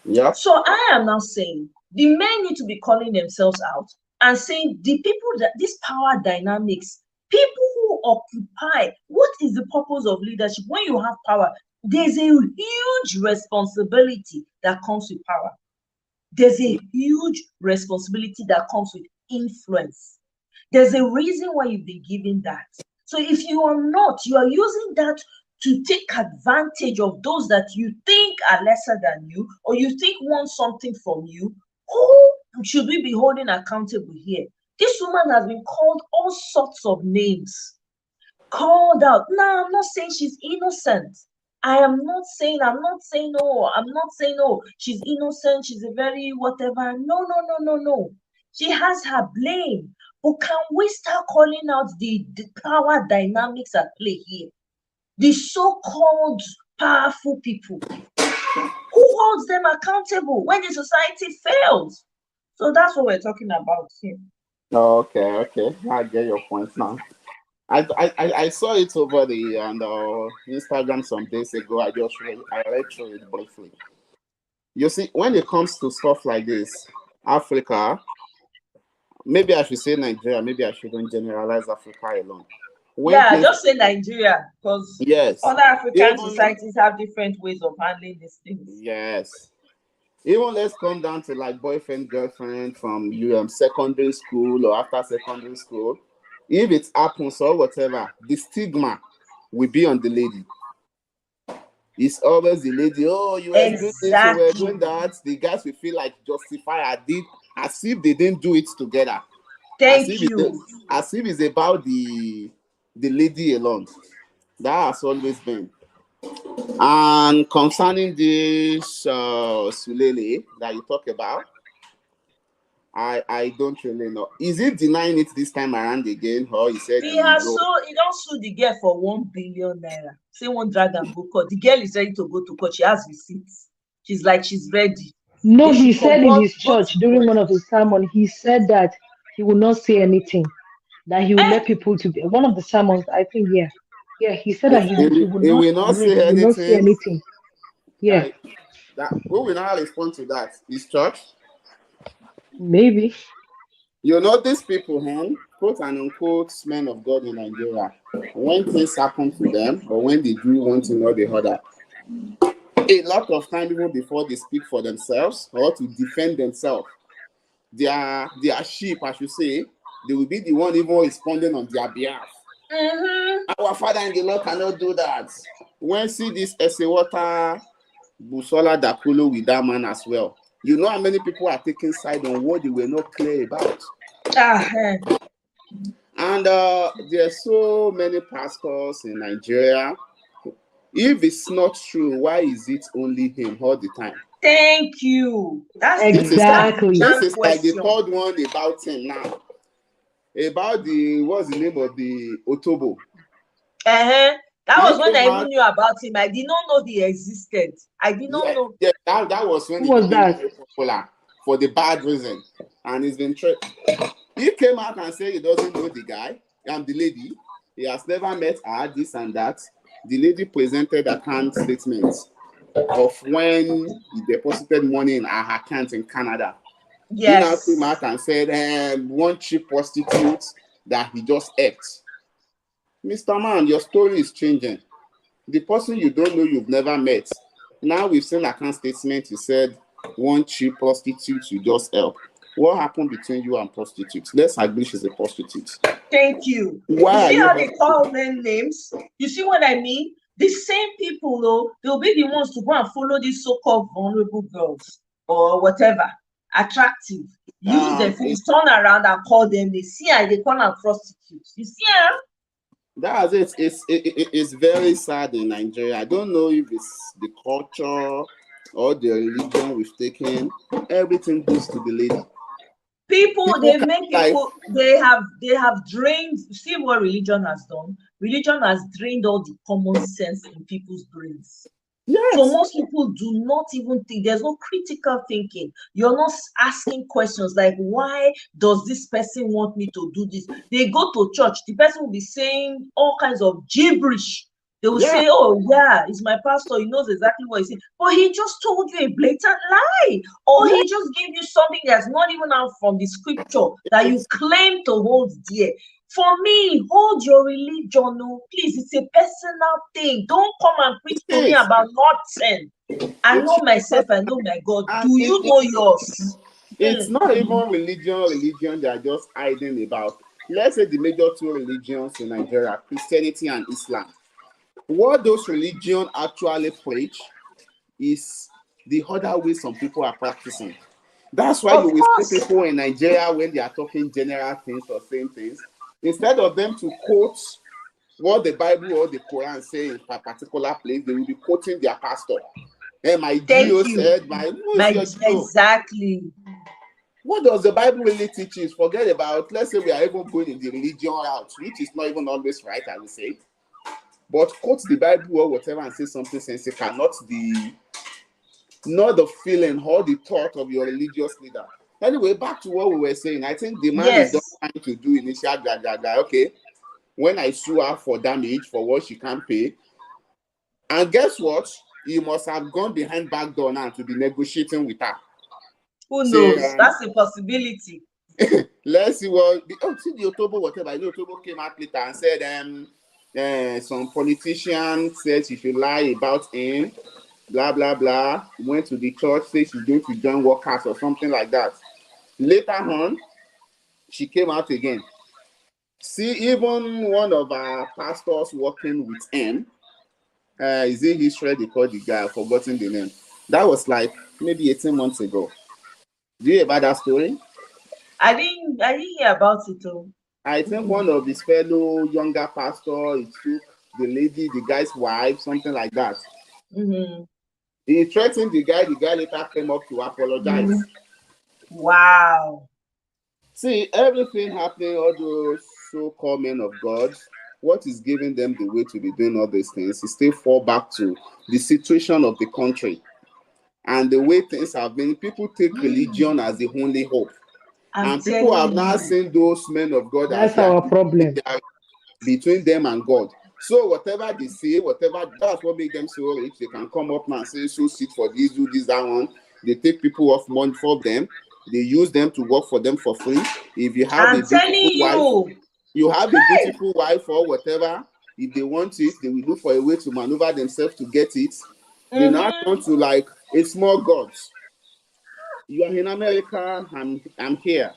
Yep. So I am now saying the men need to be calling themselves out and saying the people that this power dynamics, people who occupy, what is the purpose of leadership? When you have power, there's a huge responsibility that comes with power. There's a huge responsibility that comes with influence. There's a reason why you've been given that. So if you are not, you are using that to take advantage of those that you think are lesser than you, or you think want something from you. Who should we be holding accountable here? This woman has been called all sorts of names, called out. Now, I'm not saying she's innocent. I'm not saying no, she's innocent, she's a very whatever. No. She has her blame. But can we start calling out the power dynamics at play here? The so-called powerful people. Who holds them accountable when the society fails? So that's what we're talking about here. Okay. I get your point now. I saw it over the on Instagram some days ago. I read through it briefly. You see, when it comes to stuff like this, Africa, maybe I should say Nigeria, maybe I shouldn't generalize Africa alone. Just say Nigeria, because yes, other African societies have different ways of handling these things. Yes. Even let's come down to like boyfriend, girlfriend from secondary school or after secondary school. If it happens or whatever, the stigma will be on the lady. It's always the lady. Oh, you were doing this, you were doing that. The guys will feel like justify as if they didn't do it together. Thank you. As if it's about the lady alone. That has always been. And concerning this Sule that you talk about, I don't really know. Is he denying it this time around again, or he said he don't sue the girl for 1 billion naira? Say one drag and go court. The girl is ready to go to court. She has receipts. She's ready. No, he said in his church during one of his sermons, he said that he will not say anything, that he will let people to be. One of the sermons, I think, yeah, he said that he will not say anything. Yeah. Who will not respond to that? His church? Maybe. You know, these people, quote and unquote, men of God in Nigeria, when things happen to them or when they do one thing or the other, a lot of time, even before they speak for themselves or to defend themselves, their sheep, I should say, they will be the one even responding on their behalf. Our Father in the Lord cannot do that. When see this Esewata Busola Dakulo with that man as well, you know how many people are taking side on what they were not clear about. And there are so many pastors in Nigeria. If it's not true, why is it only him all the time? Thank you. That's exactly. This is like the third one about him now. About what's the name of the Otobo? That was when I even knew about him. I did not know he existed. I did not know. Yeah, that was when he became very popular for the bad reason. And he's been he came out and said he doesn't know the guy and the lady. He has never met her, this and that. The lady presented account statements of when he deposited money in her account in Canada. Yes. He now came out and said one cheap prostitute that he just ate. Mr. Man, your story is changing. The person you don't know, you've never met. Now we've seen account statement. You said one cheap prostitute you just helped. What happened between you and prostitutes? Let's agree she's a prostitute. Thank you. Why? You see how they call them names? You see what I mean? The same people, though, they'll be the ones to go and follow these so-called vulnerable girls or whatever, attractive. Use them, turn around and call them. They see how they call them prostitutes. You see how? That's it. It's very sad in Nigeria. I don't know if it's the culture or the religion we've taken. Everything goes to the lady. They have drained. See what religion has done? Religion has drained all the common sense in people's brains. Yes. So most people do not even think. There's no critical thinking. You're not asking questions like, why does this person want me to do this? They go to church. The person will be saying all kinds of gibberish. They will say, oh yeah, it's my pastor. He knows exactly what he's saying. But he just told you a blatant lie. Or he just gave you something that's not even out from the scripture that you claim to hold dear. For me, hold your religion, no, please. It's a personal thing. Don't come and preach to me about nothing. I know myself. I know my God. Do you know yours? It's not even religion they are just hiding about. Let's say the major two religions in Nigeria, Christianity and Islam. What those religions actually preach is the other way some people are practicing. That's why you Of will see course. people in Nigeria when they are talking general things or saying things, instead of them to quote what the Bible or the Quran say in a particular place, they will be quoting their pastor. Hey, my Thank Geo you. said, who's your Geo? Exactly. What does the Bible really teach is? Forget about, let's say we are even going in the religion route, which is not even always right, I would say. But quote the Bible or whatever and say something sensible, not the feeling or the thought of your religious leader. Anyway, back to what we were saying. I think the man is just Yes. trying to do initial okay, when I sue her for damage for what she can't pay. And guess what? He must have gone behind back door now to be negotiating with her. Who Say, knows? That's a possibility. let's see what see the October whatever. The October came out later and said some politician said she should lie about him, blah blah blah. Went to the church, said she's going to join workers or something like that. Later on, she came out again. See, even one of our pastors working with him, is it history they call the guy? I've forgotten the name. That was like maybe 18 months ago. Do you hear about that story? I didn't hear about it though. I think one of his fellow younger pastor, he took the lady, the guy's wife, something like that. Mm-hmm. He threatened the guy later came up to apologize. Wow. See, everything happening, all those so-called men of God, what is giving them the way to be doing all these things is still fall back to the situation of the country. And the way things have been, people take religion as the only hope. I'm And people have telling now you. seen those men of God as That's our problem. between them and God. So whatever they say, that's what makes them so rich. They can come up now and say, so sit for this, do this, that one. They take people off money for them. They use them to work for them for free. If you have I'm a beautiful telling wife, you. you have a beautiful wife or whatever. If they want it, they will look for a way to maneuver themselves to get it. They now turn to like a small gods. You are in America, I'm here.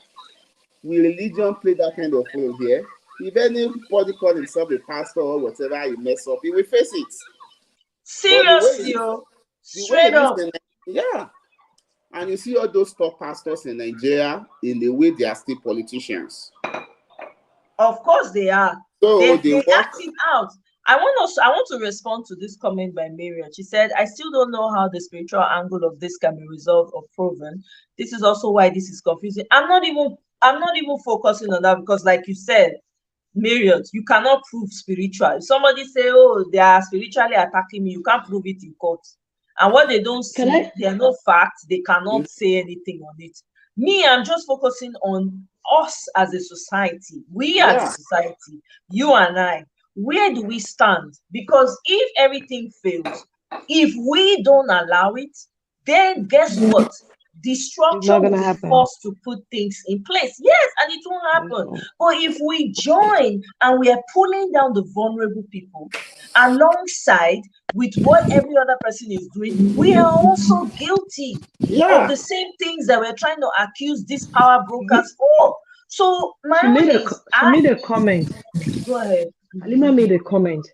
Will religion play that kind of role here? If anybody call himself a pastor or whatever, he mess up, he will face it. But Seriously, the way straight it is up. in yeah. And you see all those top pastors in Nigeria, in the way they are still politicians. Of course they are. So They work. acting out. I want to respond to this comment by Marian. She said, I still don't know how the spiritual angle of this can be resolved or proven. This is also why this is confusing. I'm not even focusing on that because, like you said, Marriott, you cannot prove spiritual. If somebody say, oh, they are spiritually attacking me, you can't prove it in court. And what they don't see, there are no facts, they cannot say anything on it. Me, I'm just focusing on us as a society. We as a society, you and I, where do we stand? Because if everything fails, if we don't allow it, then guess what? The structure will be forced to put things in place. Yes, and it won't happen. But if we join and we are pulling down the vulnerable people alongside with what every other person is doing, we are also guilty of the same things that we're trying to accuse these power brokers for. So my own is she made a comment. Go ahead. Halima made a comment.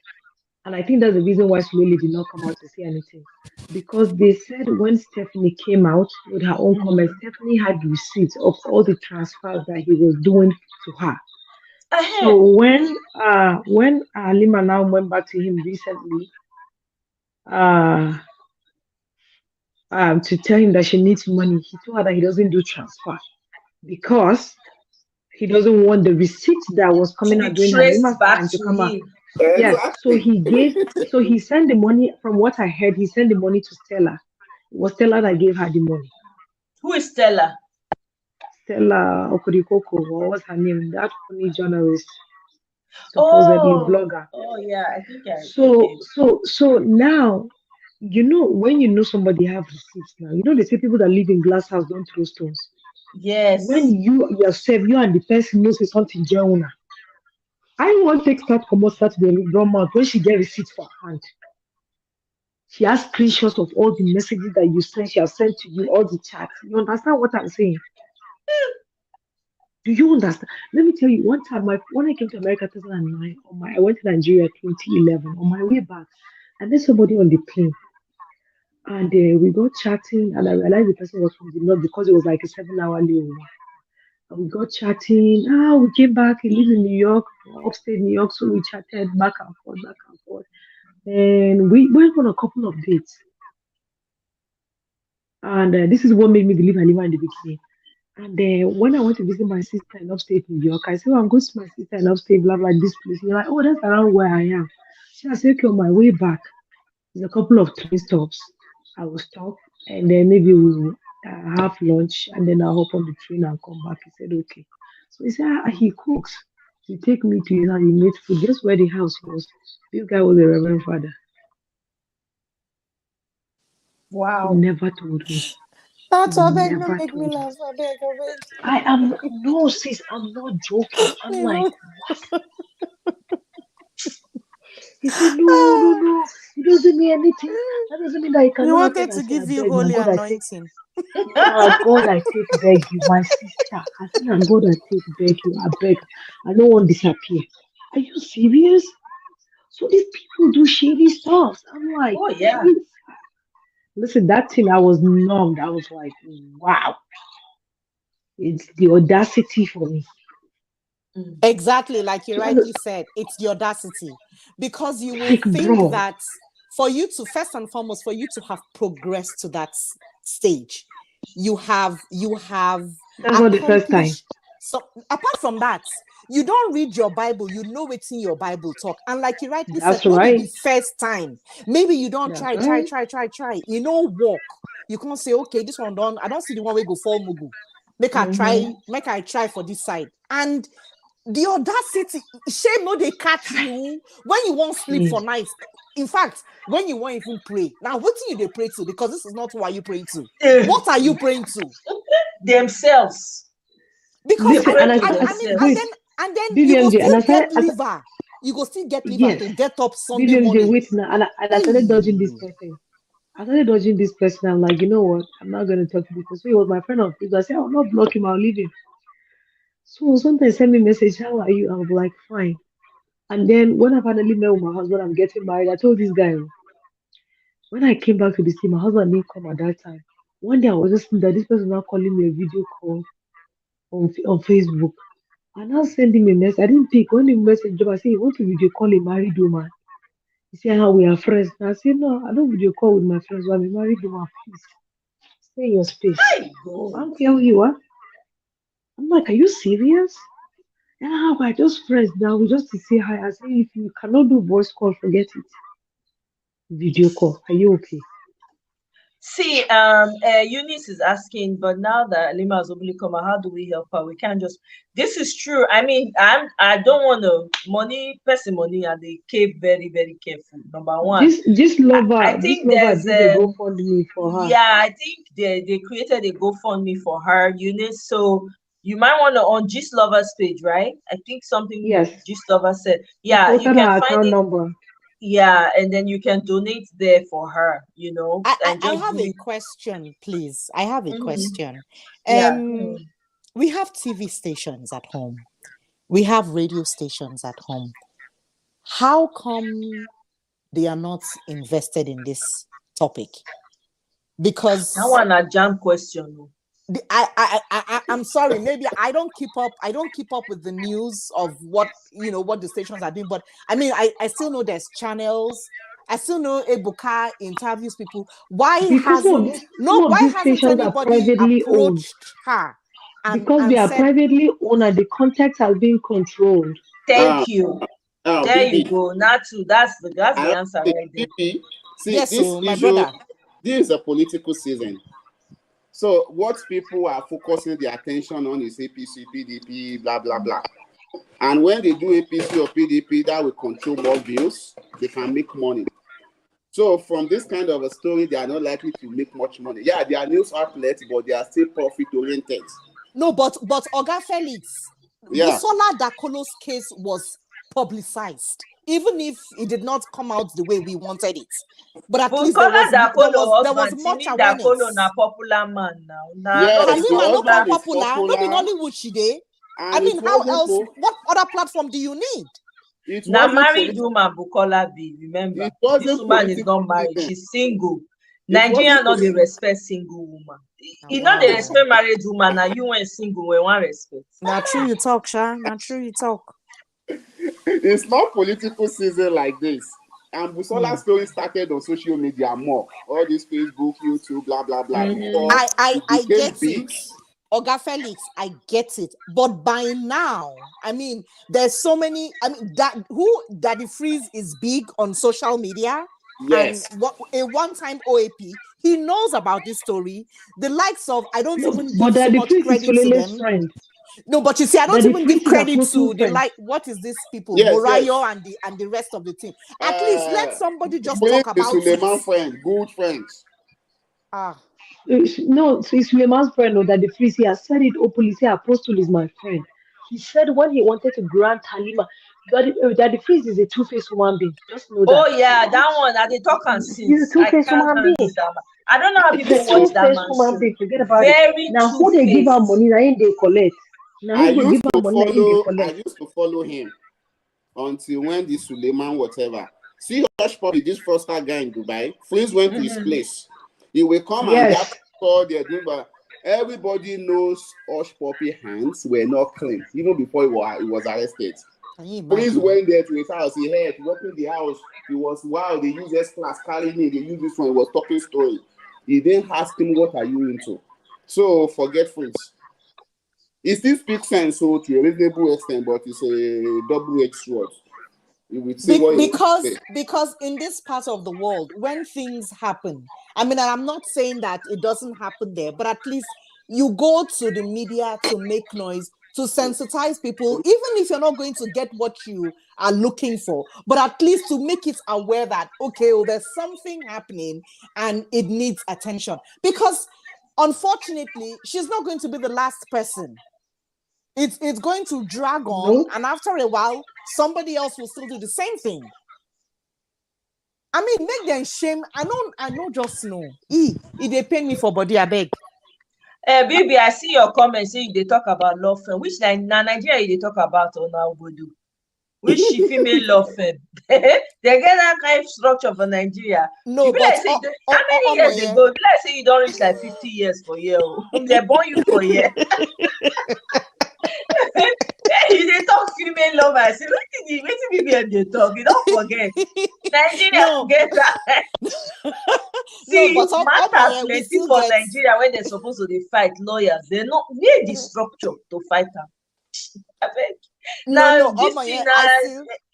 And I think that's the reason why Sule did not come out to say anything. Because they said when Stephanie came out with her own comments, Stephanie had receipts of all the transfers that he was doing to her. So when Halima now went back to him recently to tell him that she needs money, he told her that he doesn't do transfer because he doesn't want the receipt that was coming out during Halima's time to come out. Yes, so he sent the money. From what I heard, he sent the money to Stella. It was Stella that gave her the money. Who is Stella? Stella Okurikoko, what was her name? That funny journalist, supposedly blogger. Oh yeah, I think So now, when you know somebody have receipts now, they say people that live in glass house don't throw stones. Yes. When you yourself, you and the person knows it's something genuine. I want to start the drum out when she get receipts for her hand. She has screenshots of all the messages that you sent. She has sent to you, all the chats. You understand what I'm saying? Do you understand? Let me tell you, one time, when I came to America 2009, I went to Nigeria 2011, on my way back, I met somebody on the plane, and we got chatting, and I realized the person was from the north because it was like a 7 hour layover. And we got chatting. We came back. He lives in New York, upstate New York, so we chatted back and forth, back and forth. And we went on a couple of dates. And this is what made me believe Halima in the beginning. And when I went to visit my sister in upstate New York, I said, I'm going to my sister in upstate, blah, blah, this place. You're like, oh, that's around where I am. So I said, okay, on my way back, there's a couple of train stops. I will stop, and then maybe we'll have lunch, and then I'll hop on the train and come back. He said, okay. So he said, he cooks. He take me to his house, he made food. Just where the house was, this guy was a reverend father. He Wow. never told me. That's He all. Beg, no never make me told me. laugh. I beg, I beg. I am no sis. I'm not joking. I'm You like, know? what? He said, no, no, no. It doesn't mean anything. That doesn't mean that it He cannot happen. wanted I to say, I give you beg. Now holy God, I take. anointing. Now God, I take beg you, my sister. I said, now God, I take beg you. I beg. I don't want to disappear. Are you serious? So these people do shady stuff. I'm like, Oh yeah. wait. Listen, that thing, I was numbed. I was like, wow. It's the audacity for me. Mm. Exactly, like you So, rightly said, it's the audacity. Because you will like, think bro, that for you to, first and foremost, for you to have progressed to that stage, you have that's not the first time. accomplished. So apart from that, you don't read your Bible, you know what's in your Bible talk. And like you rightly said, That's no be the right. first time. Maybe you don't That's try. right. You know, walk. You can't say, okay, this one done. I don't see the one way go fall mugu. Make I try for this side. And the audacity, shame no they catch you when you won't sleep See, for nights. In fact, when you won't even pray. Now, what do you pray to? Because this is not who are you praying to. What are you praying to? Themselves. Because They listen, pray and to I mean, wait, themselves. and then you go BBMJ, and still get liver. You go still get liver yes, to get up Sunday BBMJ, morning. wait now, and I started dodging this Hey. person. I started dodging this person. I'm like, you know what? I'm not going to talk to this person. So he was my friend on Facebook. I said, I'll not block him. I'll leave him. So sometimes send me a message, how are you? I'm like, fine. And then when I finally met with my husband, I'm getting married. I told this guy, when I came back to the city, my husband didn't come at that time. One day I was just that this person now calling me a video call on Facebook. I now send him a message. I didn't pick. When the message dropped, I said, you want to video call a married woman? He said, how we are friends. And I said, no, I don't video call with my friends. I'm a married woman. Please stay in your space. My I God. don't care who you are. I'm like, are you serious? Yeah, we're just friends now. We just to say hi. I say, if you cannot do voice call, forget it. Video call. Are you okay? See, Eunice is asking, but now that Lima has openly come out, how do we help her? We can't just. This is true. I mean, I don't want to money, and they keep very, very careful. Number one, This I lover, this think lover there's did a GoFundMe for her. yeah, I think they created a GoFundMe for her, Eunice. So you might want to on Gist Lovers page, right? I think something Yes, Gist Lover said. she Yeah, you posted can her find account it. number. Yeah, and then you can donate there for her, and I just have do a it. question, please. I have a Mhm. question. Yeah. We have TV stations at home. We have radio stations at home. How come they are not invested in this topic? That Because one a jam question. Oh. I'm sorry, maybe I don't keep up with the news of what what the stations are doing, but I mean I still know there's channels. I still know Ebuka interviews people. Because some of Why these hasn't stations are anybody privately owned. approached her Because they and are said, privately owned and the content has been controlled. Thank Uh, you. There you BB, go. Not to that's I the have answer to say, right there. BB, see yes, this so my issue. brother. This is a political season. So what people are focusing their attention on is APC, PDP, blah blah blah. And when they do APC or PDP, that will control more views. They can make money. So from this kind of a story, they are not likely to make much money. Yeah, they are news outlets, but they are still profit oriented. No, but Oga Felix, Yeah. Busola Dakolo's case was publicized. even if it did not come out the way we wanted it. But at But least there was husband, much Timi Dakolo awareness. na popular man now. Yes, Halima the no come husband is popular, no be popular, Nollywood she dey. I and mean, it how wasn't else? po- What other platform do you need? it Na wasn't married politi- woman Bukola be, remember. it This wasn't woman is political not married, reason. she's single. It Nigeria wasn't no dey political. respect single woman. You know Wow. they respect married woman, now you when single, we want respect. Na true you talk, Sha. Na true you talk. It's not political season like this. And Busola's story started on social media more. All this Facebook, YouTube, blah, blah, blah. Before I it became get big. it. Oga Felix, I get it. But by now, I mean, there's so many. I mean, Daddy Freeze is big on social media. Yes. And a one-time OAP, he knows about this story. The likes of, I don't even But give so Daddy much Freeze is credit to Sulele's them. friend. No, but you see, I don't Daddy even Freeze give is her credit closest to the friend. what is this people, Yes, Morayo and the rest of the team. At least let somebody just talk about Suleiman it. friend, good friends. No, so it's Suleiman's friend, no, Daddy Freeze. He has said it openly. Say Apostle is my friend. He said when he wanted to grant Halima, Daddy Freeze is a two-faced human being. Just know that. Oh yeah, that one that they talk and He's since. a two-faced I can't human being. handle that man. I don't know how He's people a watch that two-faced man human show. being. Forget about Very it. Now who they give her two-faced. money? Now they collect. Now I who go used give her to money? Now they follow. I collect. used to follow him until when the Suleiman whatever. See Hush Puppy, this fraudster guy in Dubai. Friends went to his place. He will come and Yes. gather all their doing, but everybody knows Hush Puppy hands were not clean even before he was arrested. Prince went there to his house. He heard walking the house. He was wow. They use S-Class carrying me. They use this one. He was talking story. He didn't ask him what are you into. So forget Prince. He still speaks sense so to a reasonable extent, but it's a double-edged sword. You will see what because in this part of the world, when things happen, I mean, I'm not saying that it doesn't happen there, but at least you go to the media to make noise, to sensitize people, even if you're not going to get what you are looking for, but at least to make it aware that, okay, well, there's something happening and it needs attention. Because unfortunately, she's not going to be the last person. It's going to drag on, and after a while, somebody else will still do the same thing. I mean, make them shame. I know just know. If they pay me for body, I beg. Baby, I see your comments saying they talk about law firm. Which Nigeria they talk about on Obodo? Which female law firm? They get that kind of structure for Nigeria. No, but like how many years ago? Let's say you don't reach like 50 years for year. They born you for year. They talk female love. I say, wait till they talk. You don't forget. Nigeria forget that. See, no, but matters plenty for Nigeria when they're supposed to fight lawyers. They're not near the structure to fight them. I beg. Now,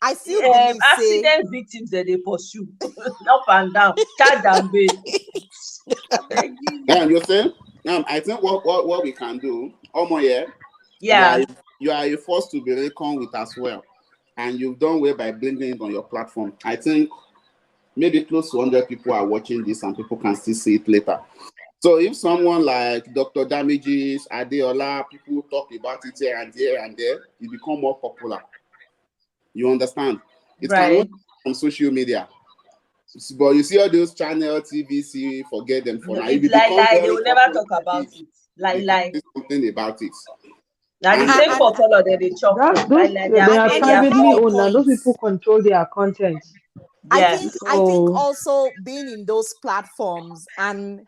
I still accident victims that they pursue up and down, charge and bail. Yeah, you see? I think what we can do, yeah. You are a force to be reckoned with as well. And you've done well by bringing it on your platform. I think maybe close to 100 people are watching this and people can still see it later. So if someone like Dr. Damages, Adeola, people talk about it here and there, it become more popular. You understand? It can work on social media. But you see all those channel, TVC, forget them for now. It's they will never talk about it. Like something about it. Now the same portal that they chop. They are privately owned, and those people control their content. Yes. I think also being in those platforms and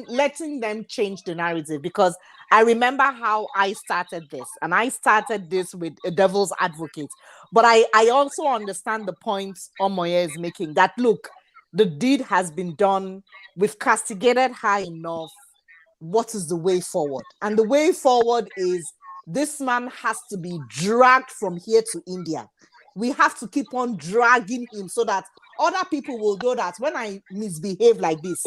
letting them change the narrative, because I remember how I started this, and I started this with a devil's advocate. But I also understand the points Omoye is making, that look, the deed has been done, we've castigated her enough. What is the way forward? And the way forward is this man has to be dragged from here to India. We have to keep on dragging him so that other people will know that when I misbehave like this,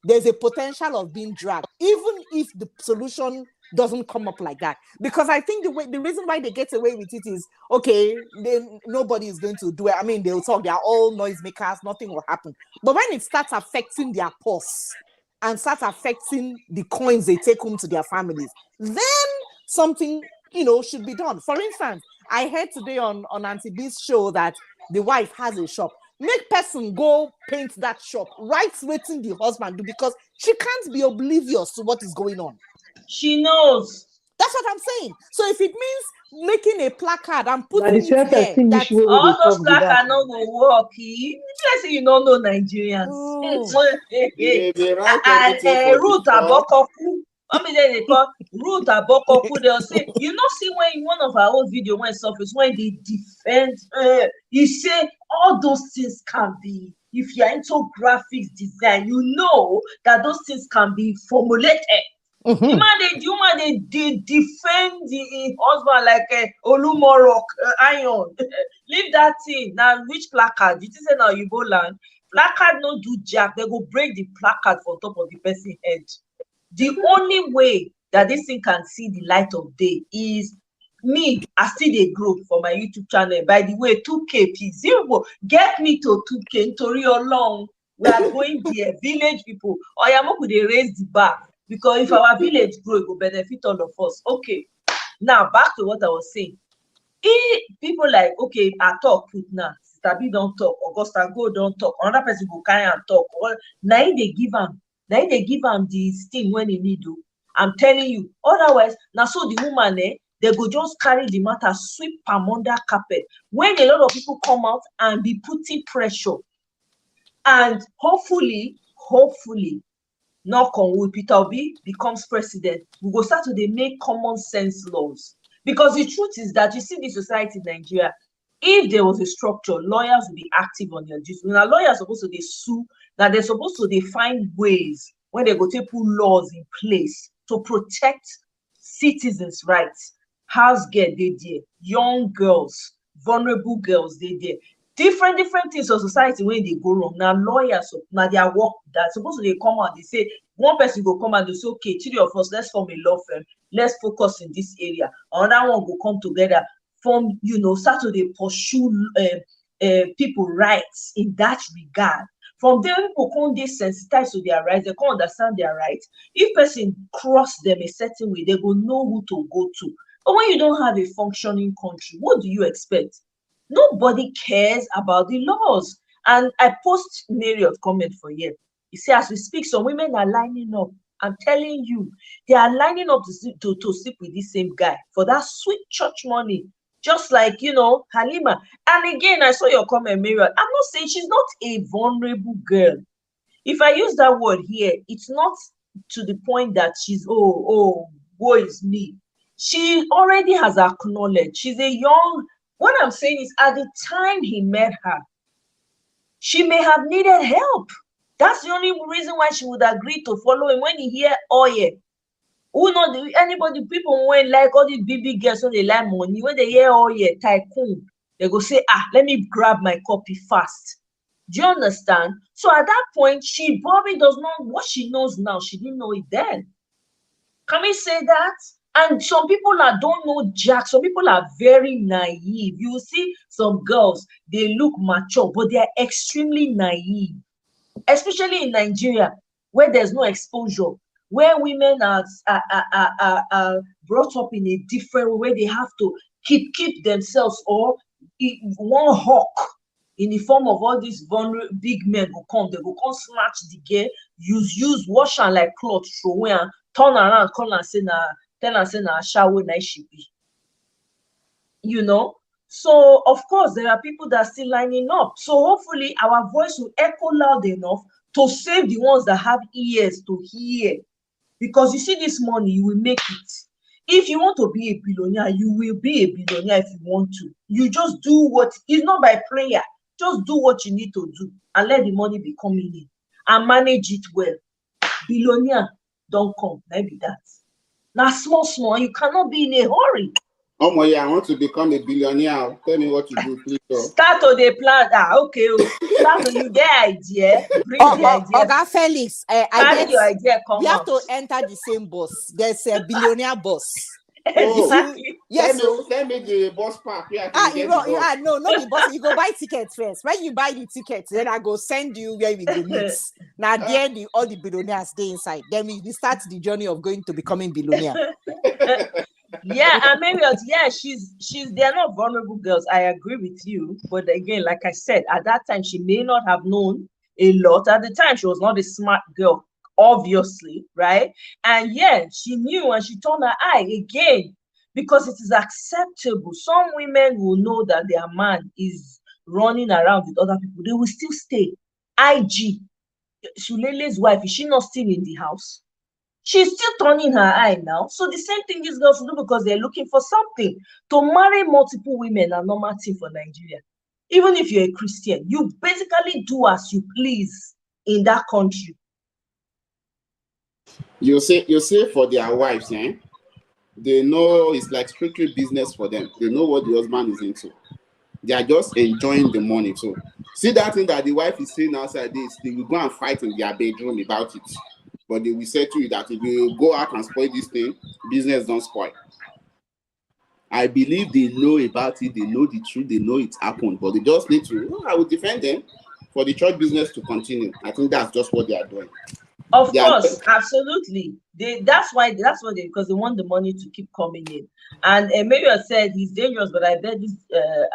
there's a potential of being dragged, even if the solution doesn't come up like that. Because I think the reason why they get away with it is, okay, then nobody is going to do it. I mean, they'll talk, they're all noisemakers, nothing will happen. But when it starts affecting their purse and starts affecting the coins they take home to their families, then something, should be done. For instance, I heard today on Auntie B's show that the wife has a shop. Make person go paint that shop, right? Waiting the husband do, because she can't be oblivious to what is going on. She knows. That's what I'm saying. So if it means making a placard and That putting is it self there, esteem that's issue where All they those talk be that. placards no go work. Let's say you don't know Nigerians. They write And everything for the Ruth shop. Abokoku. How many days they call Ruth Abokoku? They'll say, you know, see when one of our old video went surface, when they defend, you say all those things can be, if you're into graphics design, you know that those things can be formulated. The man they defend the husband like a Olumorok iron. Leave that thing. Now, which placard? You say now you go land. Placard no do jack. They go break the placard for top of the person's head. The only way that this thing can see the light of day is me. I still dey grow for my YouTube channel. By the way, 2K please. Zero. Get me to 2K. Nítorí Ọlọ́run. We are going there. Village people. Oyamoku they raise the bar. Because if our village grow, it will benefit all of us. Okay. Now back to what I was saying. If people like, okay, I talk put now. Sister B don't talk. Augusta go don't talk. Another person go carry and talk. Now they give them. Now they give them the steam when they need to. I'm telling you. Otherwise, now so the woman they go just carry the matter, sweep them under carpet. When a lot of people come out and be putting pressure, and hopefully, knock on wood, Peter Obi becomes president, we go start to make common sense laws. Because the truth is that you see the society in Nigeria, if there was a structure, lawyers would be active on their duty. Now lawyers are supposed to sue, that they're supposed to find ways when they go to put laws in place to protect citizens' rights. House girl, they there, young girls, vulnerable girls, they there. Different things of society when they go wrong. Now lawyers, now their work that's supposed to they come out, they say one person go come and they say, okay, 3 of us, let's form a law firm, let's focus in this area. Another one go come together, form, start to pursue people rights in that regard. From there, people can't they sensitize to their rights, they can't understand their rights. If person cross them a certain way, they will know who to go to. But when you don't have a functioning country, what do you expect? Nobody cares about the laws. And I post Marriott comment for you. You see, as we speak, some women are lining up. I'm telling you, they are lining up to sleep with this same guy for that sweet church money. Just like, Halima. And again, I saw your comment, Marriott. I'm not saying she's not a vulnerable girl. If I use that word here, it's not to the point that she's, woe is me. She already has acknowledged. She's a young. What I'm saying is, at the time he met her, she may have needed help. That's the only reason why she would agree to follow him. When he hear, oh yeah, who know anybody, people when like all these big girls, when they like money, when they hear, oh yeah, tycoon, they go say, let me grab my copy fast. Do you understand? So at that point, she probably does not, what she knows now, she didn't know it then. Can we say that? And some people don't know jack. Some people are very naive. You see some girls, they look mature, but they are extremely naive. Especially in Nigeria, where there's no exposure, where women are brought up in a different way. They have to keep themselves, or one hawk in the form of all these vulnerable big men who come. They will come snatch the girl, use wash her like cloth, throw away, and turn around, call and say, tell and say na shower na she be. So of course there are people that are still lining up. So hopefully our voice will echo loud enough to save the ones that have ears to hear. Because you see this money, you will make it. If you want to be a billionaire, you will be a billionaire if you want to. You just do it's not by prayer. Just do what you need to do and let the money be coming in and manage it well. Billionaire don't come, maybe that. Now small, you cannot be in a hurry. Oh my, I want to become a billionaire. Tell me what to do, please. Start to the plan. Okay. Start to you get idea. Bring the idea. Oga Felix, I guess your idea come we have out. to enter the same bus. There's a billionaire bus. Exactly. Yes. Send me the bus park. No, not the bus. You go buy tickets first. When you buy the tickets, then I go send you where we go meet. Now there all the billionaires stay inside. Then we start the journey of going to becoming billionaire. Yeah, and Marriott, yeah, they're not vulnerable girls. I agree with you. But again, like I said, at that time, she may not have known a lot. At the time, she was not a smart girl, obviously, right? And yeah, she knew and she turned her eye again because it is acceptable. Some women will know that their man is running around with other people. They will still stay. IG, Shulele's wife, is she not still in the house? She's still turning her eye now. So the same thing these girls do because they're looking for something. To marry multiple women are normal thing for Nigeria. Even if you're a Christian, you basically do as you please in that country. You say for their wives, they know it's like strictly business for them. They know what the husband is into. They are just enjoying the money too. See that thing that the wife is saying outside this, they will go and fight in their bedroom about it. But they will say to you that if you go out and spoil this thing, business don't spoil. I believe they know about it, they know the truth, they know it happened, but they just need to, I will defend them for the church business to continue. I think that's just what they are doing. Of course, absolutely. That's why because they want the money to keep coming in. And maybe I said he's dangerous, but I bet this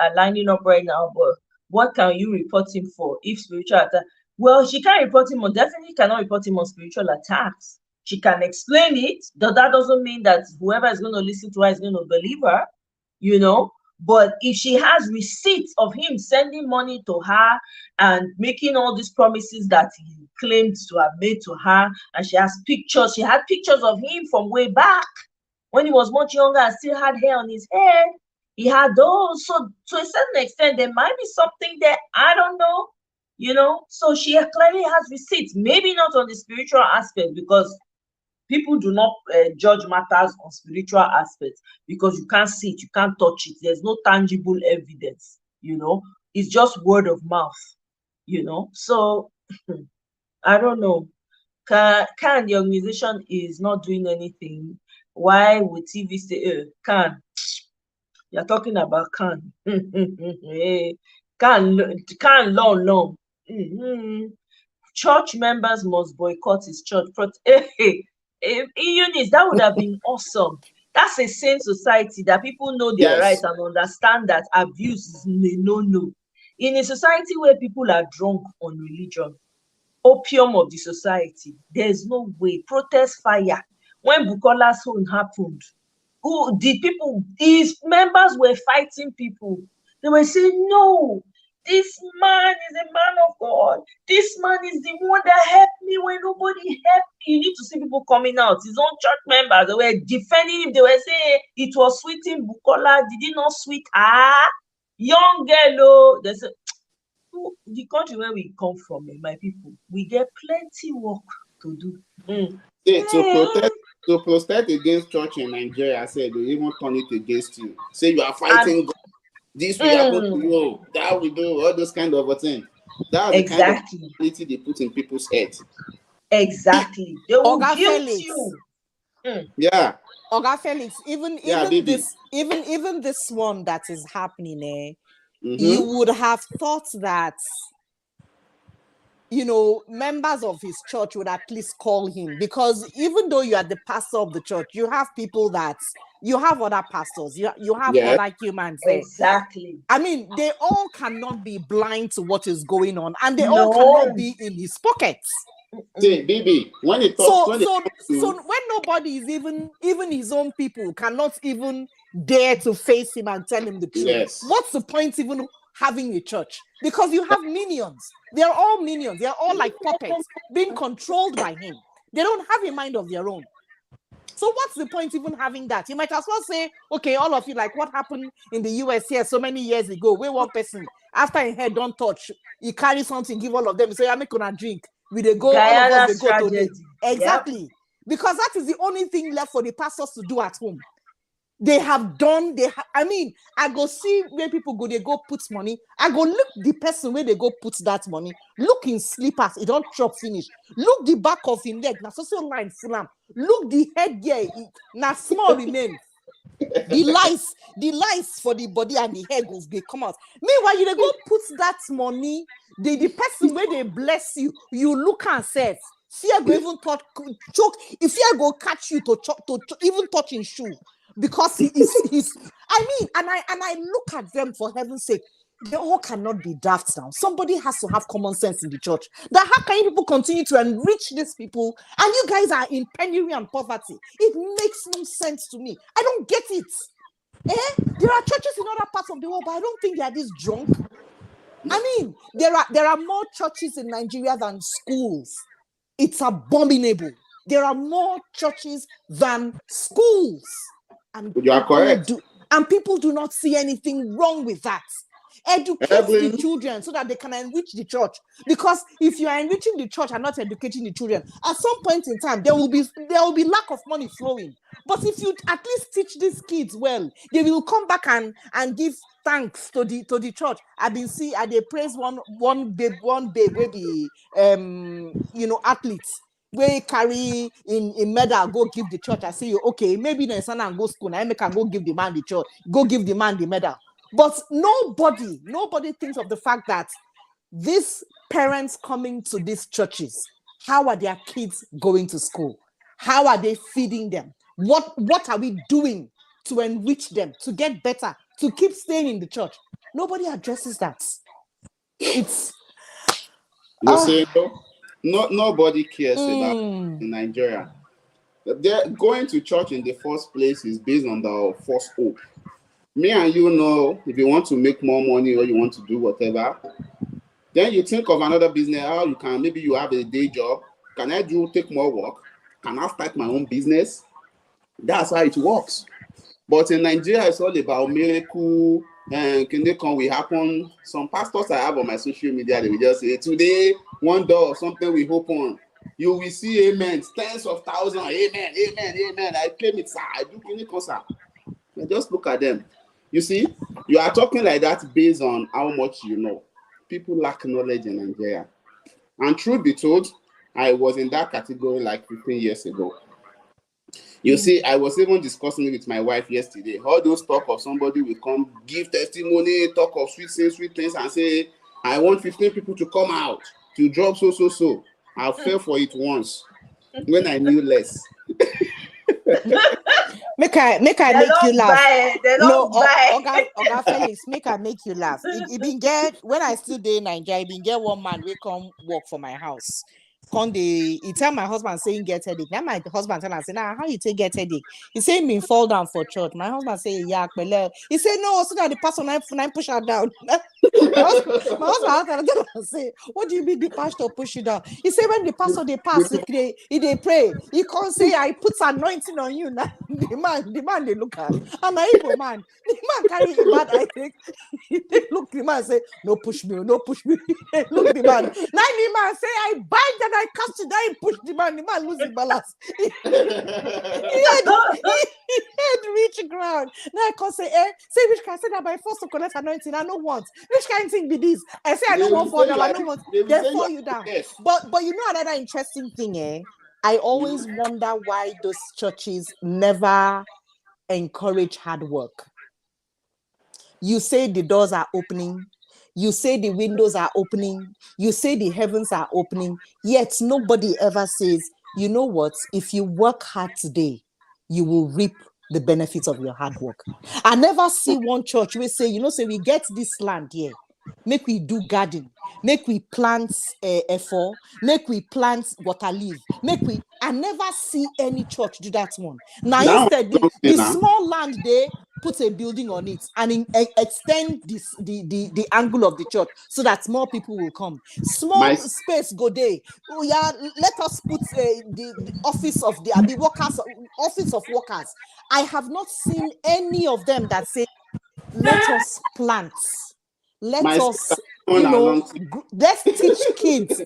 are lining up right now. But what can you report him for if spiritual attack? Well, she can't report him on, definitely cannot report him on spiritual attacks. She can explain it. That doesn't mean that whoever is going to listen to her is going to believe her, But if she has receipts of him sending money to her and making all these promises that he claimed to have made to her, and she had pictures of him from way back when he was much younger and still had hair on his head. He had those. So to a certain extent, there might be something there. I don't know. So she clearly has receipts, maybe not on the spiritual aspect, because people do not judge matters on spiritual aspects because you can't see it, you can't touch it. There's no tangible evidence, It's just word of mouth, So I don't know. Can the organization is not doing anything? Why would TV say, Can? You're talking about Can. Can long. Church members must boycott his church. In Eunice, that would have been awesome. That's a sane society that people know their rights and understand that abuse is no. In a society where people are drunk on religion, opium of the society, there's no way. Protest fire. When Bukola's own happened, his members were fighting people. They were saying, no, this man is a man of God. This man is the one that helped me when nobody helped me. You need to see people coming out. His own church members, they were defending him. They were saying it was sweeting Bukola. Did it not sweet? Young girl. They said, the country where we come from, my people, we get plenty work to do. To protest against church in Nigeria, I said they even turn it against you. Say you are fighting God. This will happen to you. That will do all those kind of things. That's the kind of mentality they put in people's heads. Exactly. They will guilt you. Yeah. Oga Felix, even this one that is happening, you would have thought that members of his church would at least call him, because even though you are the pastor of the church, you have people that you have other pastors, you have other humans there. Exactly. I mean, they all cannot be blind to what is going on, and they all cannot be in his pockets. See, baby, when it talks, so when nobody is even his own people cannot even dare to face him and tell him the truth. What's the point even having a church? Because you have minions. They're all minions. They're all like puppets being controlled by him. They don't have a mind of their own. So what's the point even having that? You might as well say, okay, all of you, like what happened in the US here so many years ago, where one person, after he head don't touch, he carry something, give all of them, say, I'm gonna drink. We they go, all of us, they go today. Exactly. Yep. Because that is the only thing left for the pastors to do at home. I mean, I go see where people go, they go put money. I go look the person where they go put that money. Look in slippers, it don't chop finish. Look the back of his neck, na social line full am. Look the headgear, na small remain. The lice for the body and the hair goes, they come out. Meanwhile, you go put that money, the person where they bless you, you look and say, fear go even choke. If fear go catch you to even touch in shoe. because he's I mean, and I look at them, for heaven's sake, they all cannot be daft now. Somebody has to have common sense in the church. That how can you people continue to enrich these people and you guys are in penury and poverty? It makes no sense to me. I don't get it. There are churches in other parts of the world, but I don't think they are this drunk. I mean, there are more churches in Nigeria than schools. It's abominable. There are more churches than schools. And you are correct. People do not see anything wrong with that. Educate the children so that they can enrich the church. Because if you are enriching the church and not educating the children, at some point in time there will be lack of money flowing. But if you at least teach these kids well, they will come back and give thanks to the church. They praise one babe will be athletes. Where carry in medal, go give the church. I say, okay, maybe the son and go school. I can go give the man the church, go give the man the medal. But nobody thinks of the fact that these parents coming to these churches, how are their kids going to school? How are they feeding them? What are we doing to enrich them, to get better, to keep staying in the church? Nobody addresses that. It's nobody cares about in Nigeria. They're going to church in the first place is based on the false hope. Me and you know, if you want to make more money or you want to do whatever, then you think of another business. How you can, maybe you have a day job. Can I take more work? Can I start my own business? That's how it works. But in Nigeria, it's all about miracle and can they come will happen. Some pastors I have on my social media, they will just say, today, one door, something will open. You will see amen, tens of thousands, amen, amen, amen. I claim it, sir. I do clinical, sir. Just look at them. You see, you are talking like that based on how much you know. People lack knowledge in Nigeria. And truth be told, I was in that category like 15 years ago. You see, I was even discussing it with my wife yesterday. All those talk of somebody will come, give testimony, talk of sweet things, and say, I want 15 people to come out to drop so. I fell for it once when I knew less. Make I make you laugh. No, Oga Felix, make I make you laugh. It been get when I still there in Nigeria, been get one man we come work for my house. He tell my husband saying get headache. Now my husband tell him, say, nah, how you take get headache? He say me fall down for church. My husband say, yeah, he say no, so that the pastor nine push her down. My husband say, what do you mean the pastor push you down? He say when the pastor they pass, they pray. He can't say I put anointing on you. Now the man they look at. I'm an evil man. The man carry a bad I think. They look the man say, no push me. Look the man. Now the man say I bind and I cast it down, push the man lose the balance. he had reach ground. Now I can say, say which can say that by force to collect anointing, I don't want. Which kind of thing be this? I say I don't want for them, I don't want. They fall you down. Yes. But you know another interesting thing, I always wonder why those churches never encourage hard work. You say the doors are opening. You say the windows are opening. You say the heavens are opening. Yet nobody ever says, you know what? If you work hard today, you will reap the benefits of your hard work. I never see one church where say, say we get this land here. Make we do garden. Make we plant efo. Make we plant water leaf. I never see any church do that one. Now instead, the small land there, put a building on it and extend the angle of the church so that more people will come. Small space go there. Oh, yeah, let us put the office of the workers, office of workers. I have not seen any of them that say, let us plant. Let us, let's teach kids.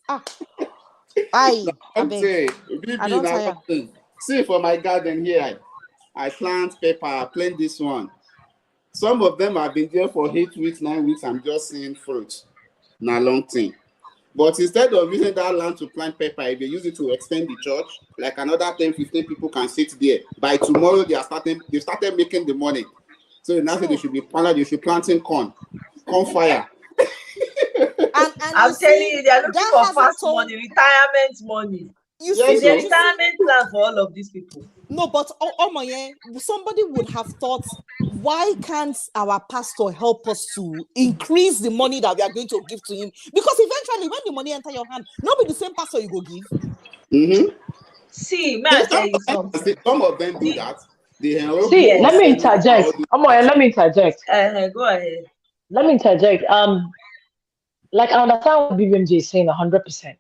I don't tire. See, for my garden here, I plant pepper, plant this one. Some of them have been there for 8 weeks, 9 weeks. I'm just seeing fruit. Not a long thing. But instead of using that land to plant pepper, if they use it to extend the church, like another 10, 15 people can sit there. By tomorrow, they started making the money. So now they should be planting corn fire. and I'm telling you, they're looking for fast money, retirement money. You see the retirement plan for all of these people. No, but somebody would have thought, why can't our pastor help us to increase the money that we are going to give to him? Because eventually, when the money enter your hand, not be the same pastor you go give. Mm-hmm. See, may I tell you something? Some of them do that. They See, let me interject. Let me interject. Go ahead. Let me interject. Like I understand what BBMJ is saying 100%.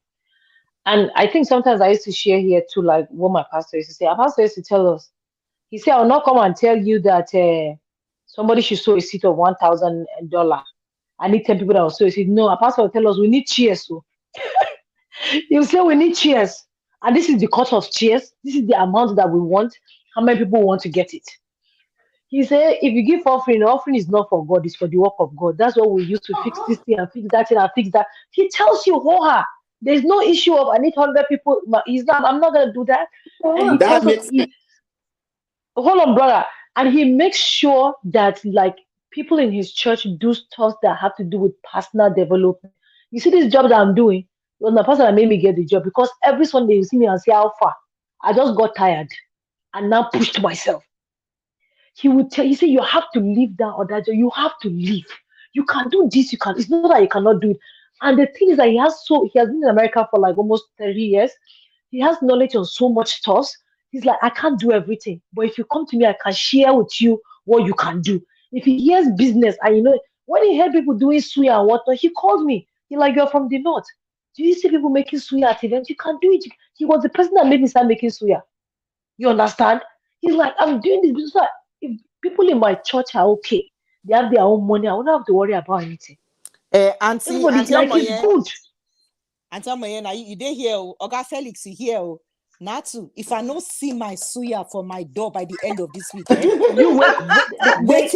And I think sometimes I used to share here too, like what my pastor used to say. Our pastor used to tell us, he said, I'll not come and tell you that somebody should sow a seed of $1,000. I need 10 people that will sow a seed. No, our pastor will tell us we need cheers. So he'll say we need cheers. And this is the cost of cheers. This is the amount that we want. How many people want to get it? He said, if you give offering is not for God, it's for the work of God. That's what we use to fix this thing and fix that thing and fix that. He tells you, there's no issue of I need 100 people. I'm not going to do that. And that makes sense. Hold on, brother. And he makes sure that like people in his church do stuff that have to do with personal development. You see this job that I'm doing? It was my pastor that made me get the job, because every Sunday you see me and say how far. I just got tired and now pushed myself. He would tell you, say you have to leave that other job. You have to leave. You can do this. You can. It's not that you cannot do it. And the thing is that he has been in America for like almost 30 years. He has knowledge on so much stuff. He's like, I can't do everything, but if you come to me, I can share with you what you can do. If he hears business, and when he heard people doing suya and whatnot, he called me. He's like, you're from the north. Do you see people making suya at events? You can do it. He was the person that made me start making suya. You understand? He's like, I'm doing this business. If people in my church are okay, they have their own money, I won't have to worry about anything. Auntie, it's good. And tell me, you did hear, Oga Felix, you hear, Natu, if I don't see my suya for my door by the end of this week, you wait.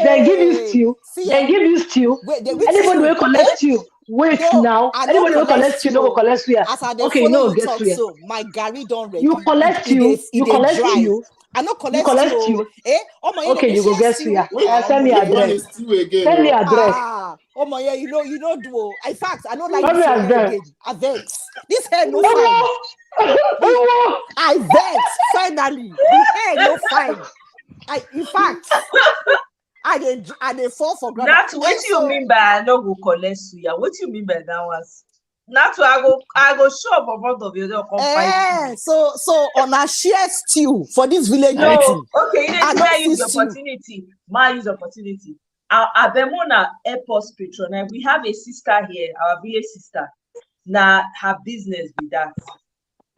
Then give you stew. Anybody will collect you. Wait now. Anybody will collect you. No will collect suya. Okay, no, get suya. So my Gary don't ready. You collect you. You collect you. I not collect you. Okay, you go get suya. Send me address. Send me address. Oh my, you know do. In fact, I don't like this again. I vex. This hair no fine. I vex. Finally, the hair no fine. In fact, I dey fall for granted. That's what you mean by I no go collect suya. What you mean by that was? Not to I go show up in front of you. So on a share stew for this village meeting. Okay, you use the opportunity. Use opportunity. Our Bemona Airport patron. We have a sister here, our village sister. Now her business with that.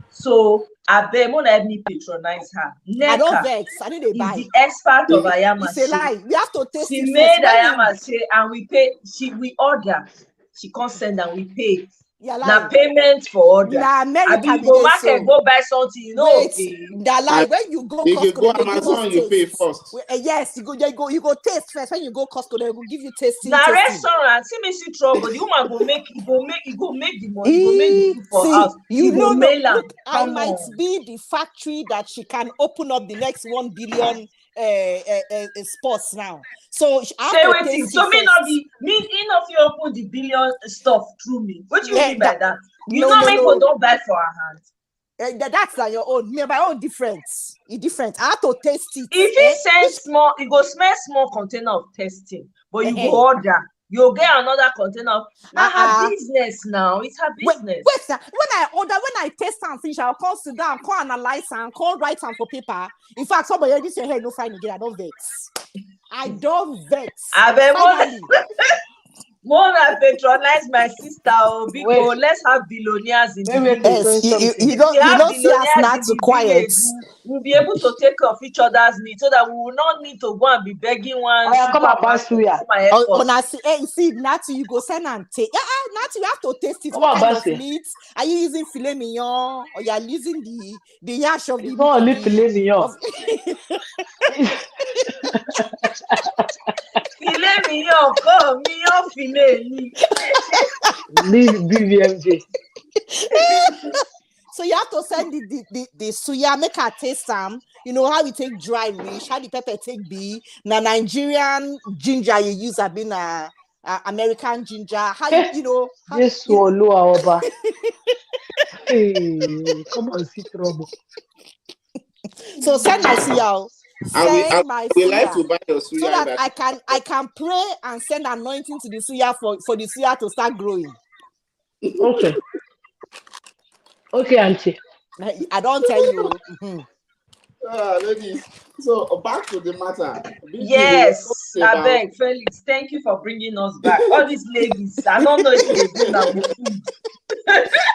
So our Bemona help me patronize her. Neka, I don't vex. I need to buy. The expert of Ayama. It's a lie. We have to taste. She made Ayama and we pay. We order. She can't send and we pay. Now payment for order. Go back and go buy something. When you go Costco, Amazon, you pay first. Yes, you go taste first. When you go Costco, they will give you tasting. Now restaurant, see me see trouble. The woman go make the money. He go make the for us. Look, I might be the factory that she can open up the next 1 billion sports now. So me not be enough you open the billion stuff through me. What do you mean by that? People don't buy for our hands. That's like your own. My own difference. It's different. I have to taste it. If it sends small, it go smell small container of testing, but you go order. You'll get another container. Her business now. It's her business. Wait, when I taste and finish, I'll come sit down, call analyze and call write some for paper. In fact, somebody this your hair no fine again. I don't vex. Mona patronize my sister. Because let's have billionaires in the village. You don't see us not too quiet. We'll be able to take care of each other's needs so that we will not need to go and be begging one. Come and pass through here. See, Natu, you go send and take. Natu, you have to taste it. What kind of meat? Are you using filet mignon or you are using the yash of the? It's not only filet mignon. Filet mignon, come mignon filet. Leave BBMJ. So you have to send the suya, make her taste some. You know how we take dry rich, how the pepper take be. Now Nigerian ginger you use have been American ginger. How you know? Yes, swallow our Hey, come on, see trouble. So send my suya. Send my I will like suya. to buy your suya So that if I can pray and send anointing to the suya for the suya to start growing. Okay. Okay, auntie. I don't tell you. Mhm. ladies. So back to the matter. Big deal. We were Yes, talking I about beg, Felix. Thank you for bringing us back. All these ladies, I don't know if they do now with food.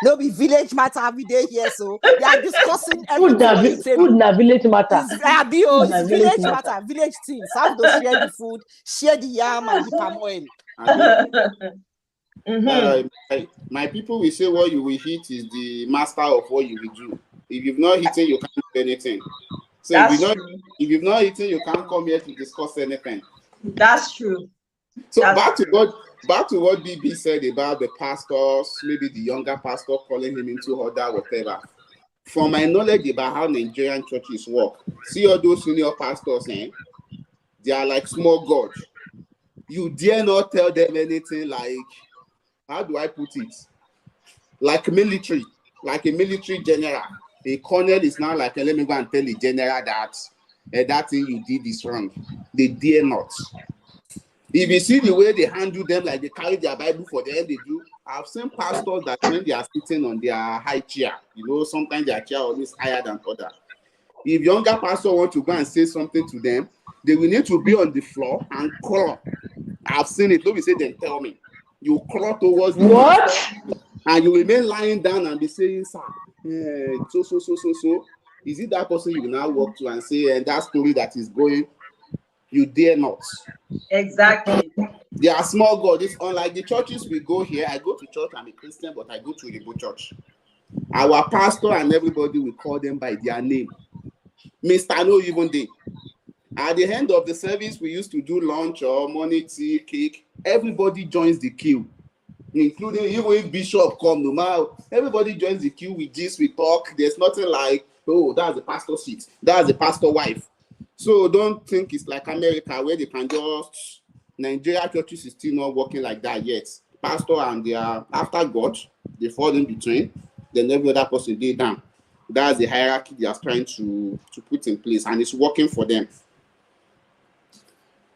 No be village matter every day here, so we are discussing everything on the Food table. na village matter. Food It's na village village matter. matter, village things. Have to share the food, share the yam and the palm oil. Abi, Mhm. my people will say what you will hit is the master of what you will do. If you've not eaten, you can't do anything. So That's true. if you've not eaten, you can't come here to discuss anything. That's true. So That's true. back to what BB said about the pastors, maybe the younger pastor calling him into order, whatever. From my knowledge about how Nigerian churches work, see all those senior pastors, they are like small gods. You dare not tell them anything like, how do I put it? Like military, like a military general. A colonel is now like, let me go and tell a general that that thing you did is wrong. They dare not. If you see the way they handle them, like they carry their Bible for them, they do. I've seen pastors that when they are sitting on their high chair, sometimes their chair always higher than other. If younger pastor want to go and say something to them, they will need to be on the floor and crawl. I've seen it. Don't be say then tell me. You crawl towards the What? pastor and you remain lying down and be saying, sir, so. Is it that person you will now walk to and say, and that story that is going, you dare not. Exactly. They are small God. It's unlike the churches we go here. I go to church, I'm a Christian, but I go to Igbo church. Our pastor and everybody will call them by their name. Mr. No, even they. At the end of the service, we used to do lunch or morning tea, cake. Everybody joins the queue, including even if Bishop come, no matter, everybody joins the queue. We gist, we talk. There's nothing like, oh, that's the pastor seat. That's the pastor wife. So don't think it's like America where they can just, Nigeria churches is still not working like that yet. Pastor and they are after God, they fall in between, then every other person they down. That's the hierarchy they are trying to put in place, and it's working for them.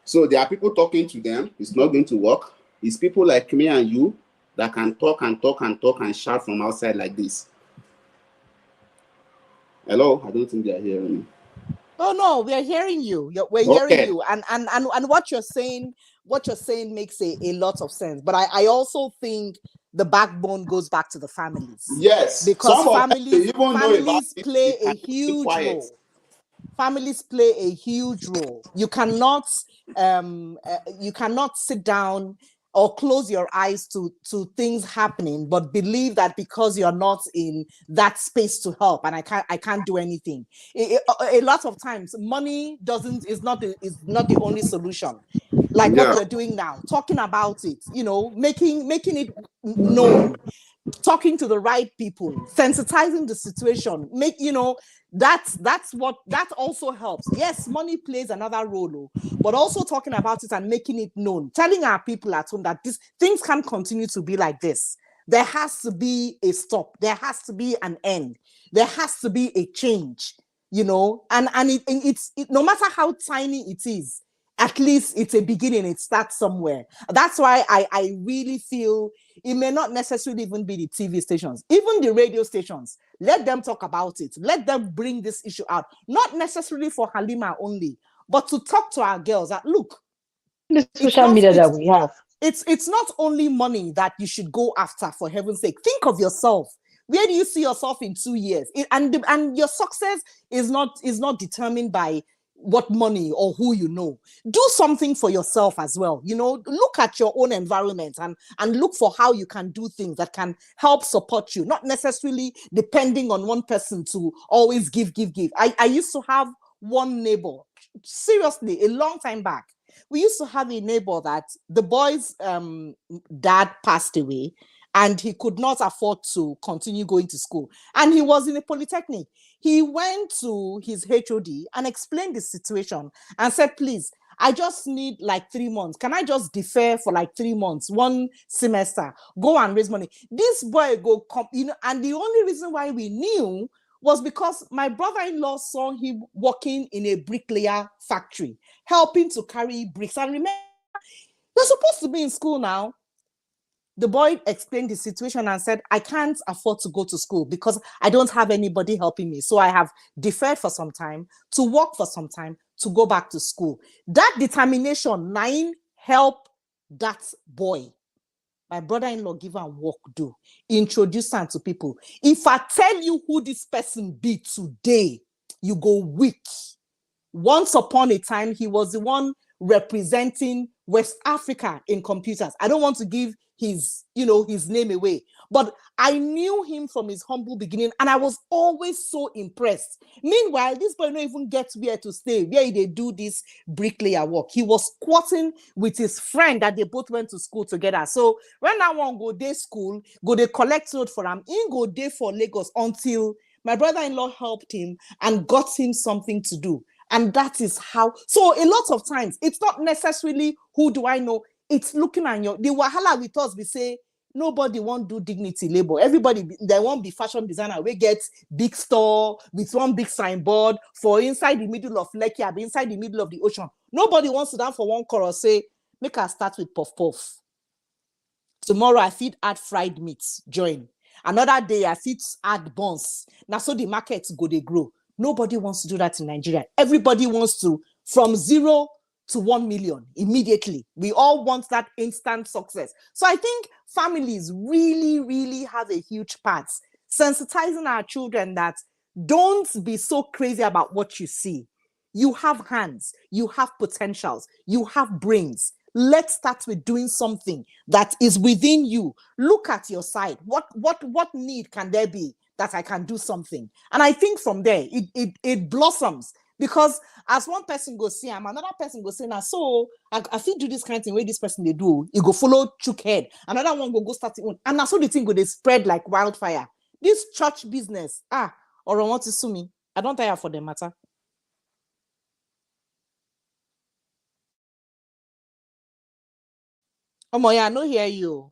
So there are people talking to them, it's not going to work. It's people like me and you that can talk and shout from outside like this. Hello, I don't think they are hearing me. Oh no, we're hearing you. We're hearing you, and what you're saying makes a lot of sense. But I also think the backbone goes back to the families. Yes, because some of them they even know about families play a and keep huge quiet. role. Families play a huge role. You cannot sit down or close your eyes to things happening, but believe that because you're not in that space to help, and I can't do anything. A lot of times, money is not the only solution. Like what we're doing now, talking about it, making it known, talking to the right people, sensitizing the situation, that also helps. Yes, money plays another role, but also talking about it and making it known, telling our people at home that these things can't continue to be like this. There has to be a stop. There has to be an end. There has to be a change, and it's no matter how tiny it is, at least it's a beginning. It starts somewhere. That's why I really feel it may not necessarily even be the TV stations, even the radio stations. Let them talk about it. Let them bring this issue out. Not necessarily for Halima only, but to talk to our girls that, look, The social media that we have. It's not only money that you should go after, for heaven's sake. Think of yourself. Where do you see yourself in 2 years? And your success is not determined by what money or who you know. Do something for yourself as well. Look at your own environment and look for how you can do things that can help support you, not necessarily depending on one person to always give. I used to have one neighbor, seriously, a long time back. We used to have a neighbor that the boy's dad passed away, and he could not afford to continue going to school. And he was in a polytechnic. He went to his HOD and explained the situation and said, please, I just need like 3 months. Can I just defer for like 3 months, 1 semester, go and raise money? This boy go come, and the only reason why we knew was because my brother-in-law saw him working in a bricklayer factory, helping to carry bricks. And remember, you're supposed to be in school now. The boy explained the situation and said, I can't afford to go to school because I don't have anybody helping me. So I have deferred for some time, to work for some time, to go back to school. That determination, 9, help that boy. My brother-in-law give am work do, introduce am to people. If I tell you who this person be today, you go weak. Once upon a time, he was the one representing West Africa in computers. I don't want to give his name away, but I knew him from his humble beginning, and I was always so impressed. Meanwhile, this boy don't even get where to stay, where they do this bricklayer work. He was squatting with his friend that they both went to school together. So when that one go day school, go they collect note for him, in go day for Lagos until my brother-in-law helped him and got him something to do. And that is how. So a lot of times, it's not necessarily who do I know. It's looking at the wahala with us. We say nobody won't do dignity labor. Everybody, they won't be fashion designer. We get big store with one big signboard for inside the middle of Lekki, inside the middle of the ocean. Nobody wants to down for one chorus say, make us start with puff puff. Tomorrow I feed add fried meat, join. Another day I feed add buns. Now so the markets go they grow. Nobody wants to do that in Nigeria. Everybody wants to, from 0 to 1 million immediately. We all want that instant success. So I think families really, really have a huge part. Sensitizing our children that don't be so crazy about what you see. You have hands, you have potentials, you have brains. Let's start with doing something that is within you. Look at your side. What need can there be that I can do something? And I think from there, it blossoms. Because as one person go see him, another person go say, now, so I feel do this kind of thing where this person they do, you go follow chook head. Another one go start it. And now so the thing go they spread like wildfire. This church business, or I want to sue me. I don't tire for the matter. Oh my, I no hear you.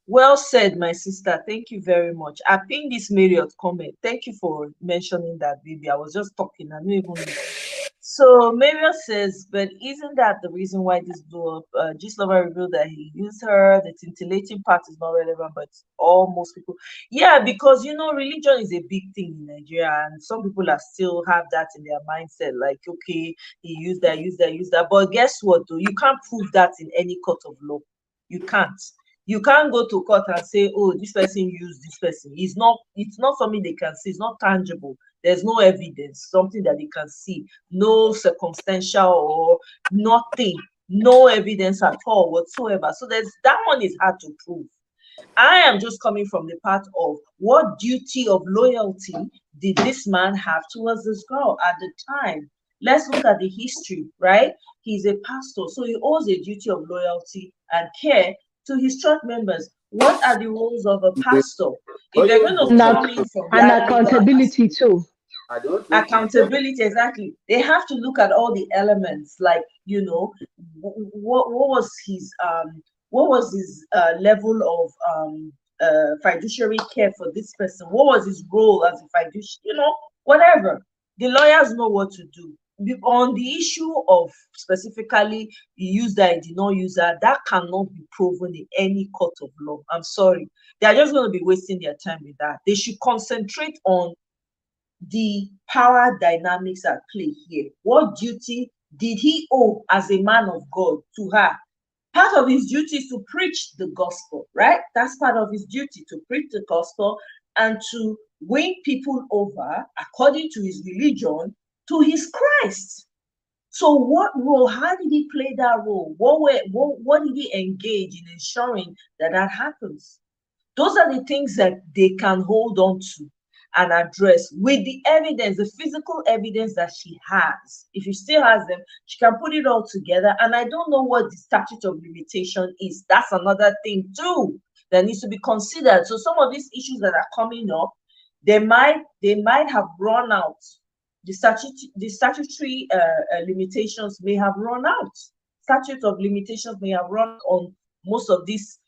Well said, my sister. Thank you very much. I think this Marriott comment. Thank you for mentioning that, baby. I was just talking. I don't even know. So Marriott says, but isn't that the reason why this blew up? Lover revealed that he used her. The scintillating part is not relevant, but most people, yeah, because religion is a big thing in Nigeria, and some people are still have that in their mindset, like, okay, he used that. But guess what? Though you can't prove that in any court of law. You can't. You can't go to court and say, oh, this person used this person. It's not something they can see. It's not tangible. There's no evidence, something that they can see. No circumstantial or nothing. No evidence at all whatsoever. So that one is hard to prove. I am just coming from the part of what duty of loyalty did this man have towards this girl at the time? Let's look at the history, right? He's a pastor, so he owes a duty of loyalty and care to his church members. What are the roles of a pastor? If they're going to come in from that accountability too. Accountability, exactly. They have to look at all the elements, like what was his level of fiduciary care for this person? What was his role as a fiduciary? Whatever. The lawyers know what to do. On the issue of specifically the user and the non-user, that cannot be proven in any court of law. I'm sorry. They are just going to be wasting their time with that. They should concentrate on the power dynamics at play here. What duty did he owe as a man of God to her? Part of his duty is to preach the gospel, right? That's part of his duty, to preach the gospel and to win people over according to his religion to his Christ. So what role, how did he play that role? What did he engage in ensuring that happens? Those are the things that they can hold on to and address with the evidence, the physical evidence that she has. If she still has them, she can put it all together. And I don't know what the statute of limitation is. That's another thing too that needs to be considered. So some of these issues that are coming up, they might have run out the statutory limitations may have run out. Statute of limitations may have run on most of these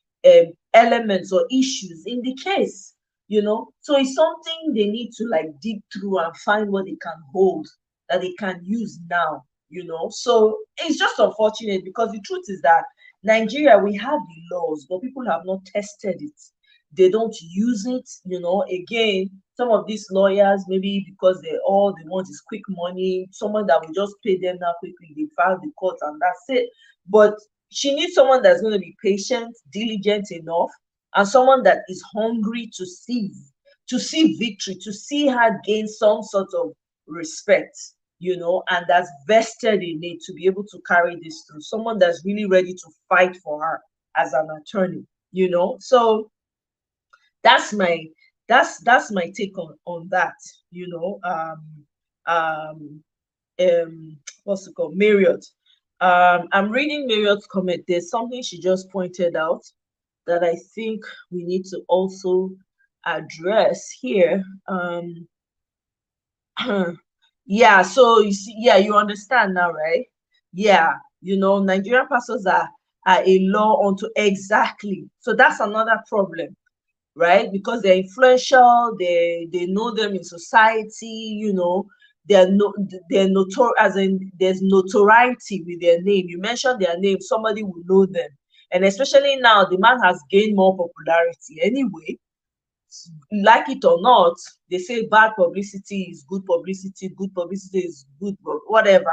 elements or issues in the case, so it's something they need to like dig through and find what they can hold that they can use now, so it's just unfortunate because the truth is that Nigeria, we have the laws, but people have not tested it. They don't use it, again, some of these lawyers, maybe because all they want is quick money, someone that will just pay them now quickly, they file the court and that's it. But she needs someone that's going to be patient, diligent enough, and someone that is hungry to see victory, to see her gain some sort of respect, and that's vested in it to be able to carry this through. Someone that's really ready to fight for her as an attorney, so that's my take on that, what's it called, Marriott. I'm reading Marriott's comment. There's something she just pointed out that I think we need to also address here. Yeah, so you see, yeah, you understand now, right? Yeah, Nigerian pastors are a law unto exactly. So that's another problem, right? Because they're influential, they know them in society, they're as in there's notoriety with their name. You mention their name, somebody will know them. And especially now, the man has gained more popularity anyway. Like it or not, they say bad publicity is good publicity is good, whatever,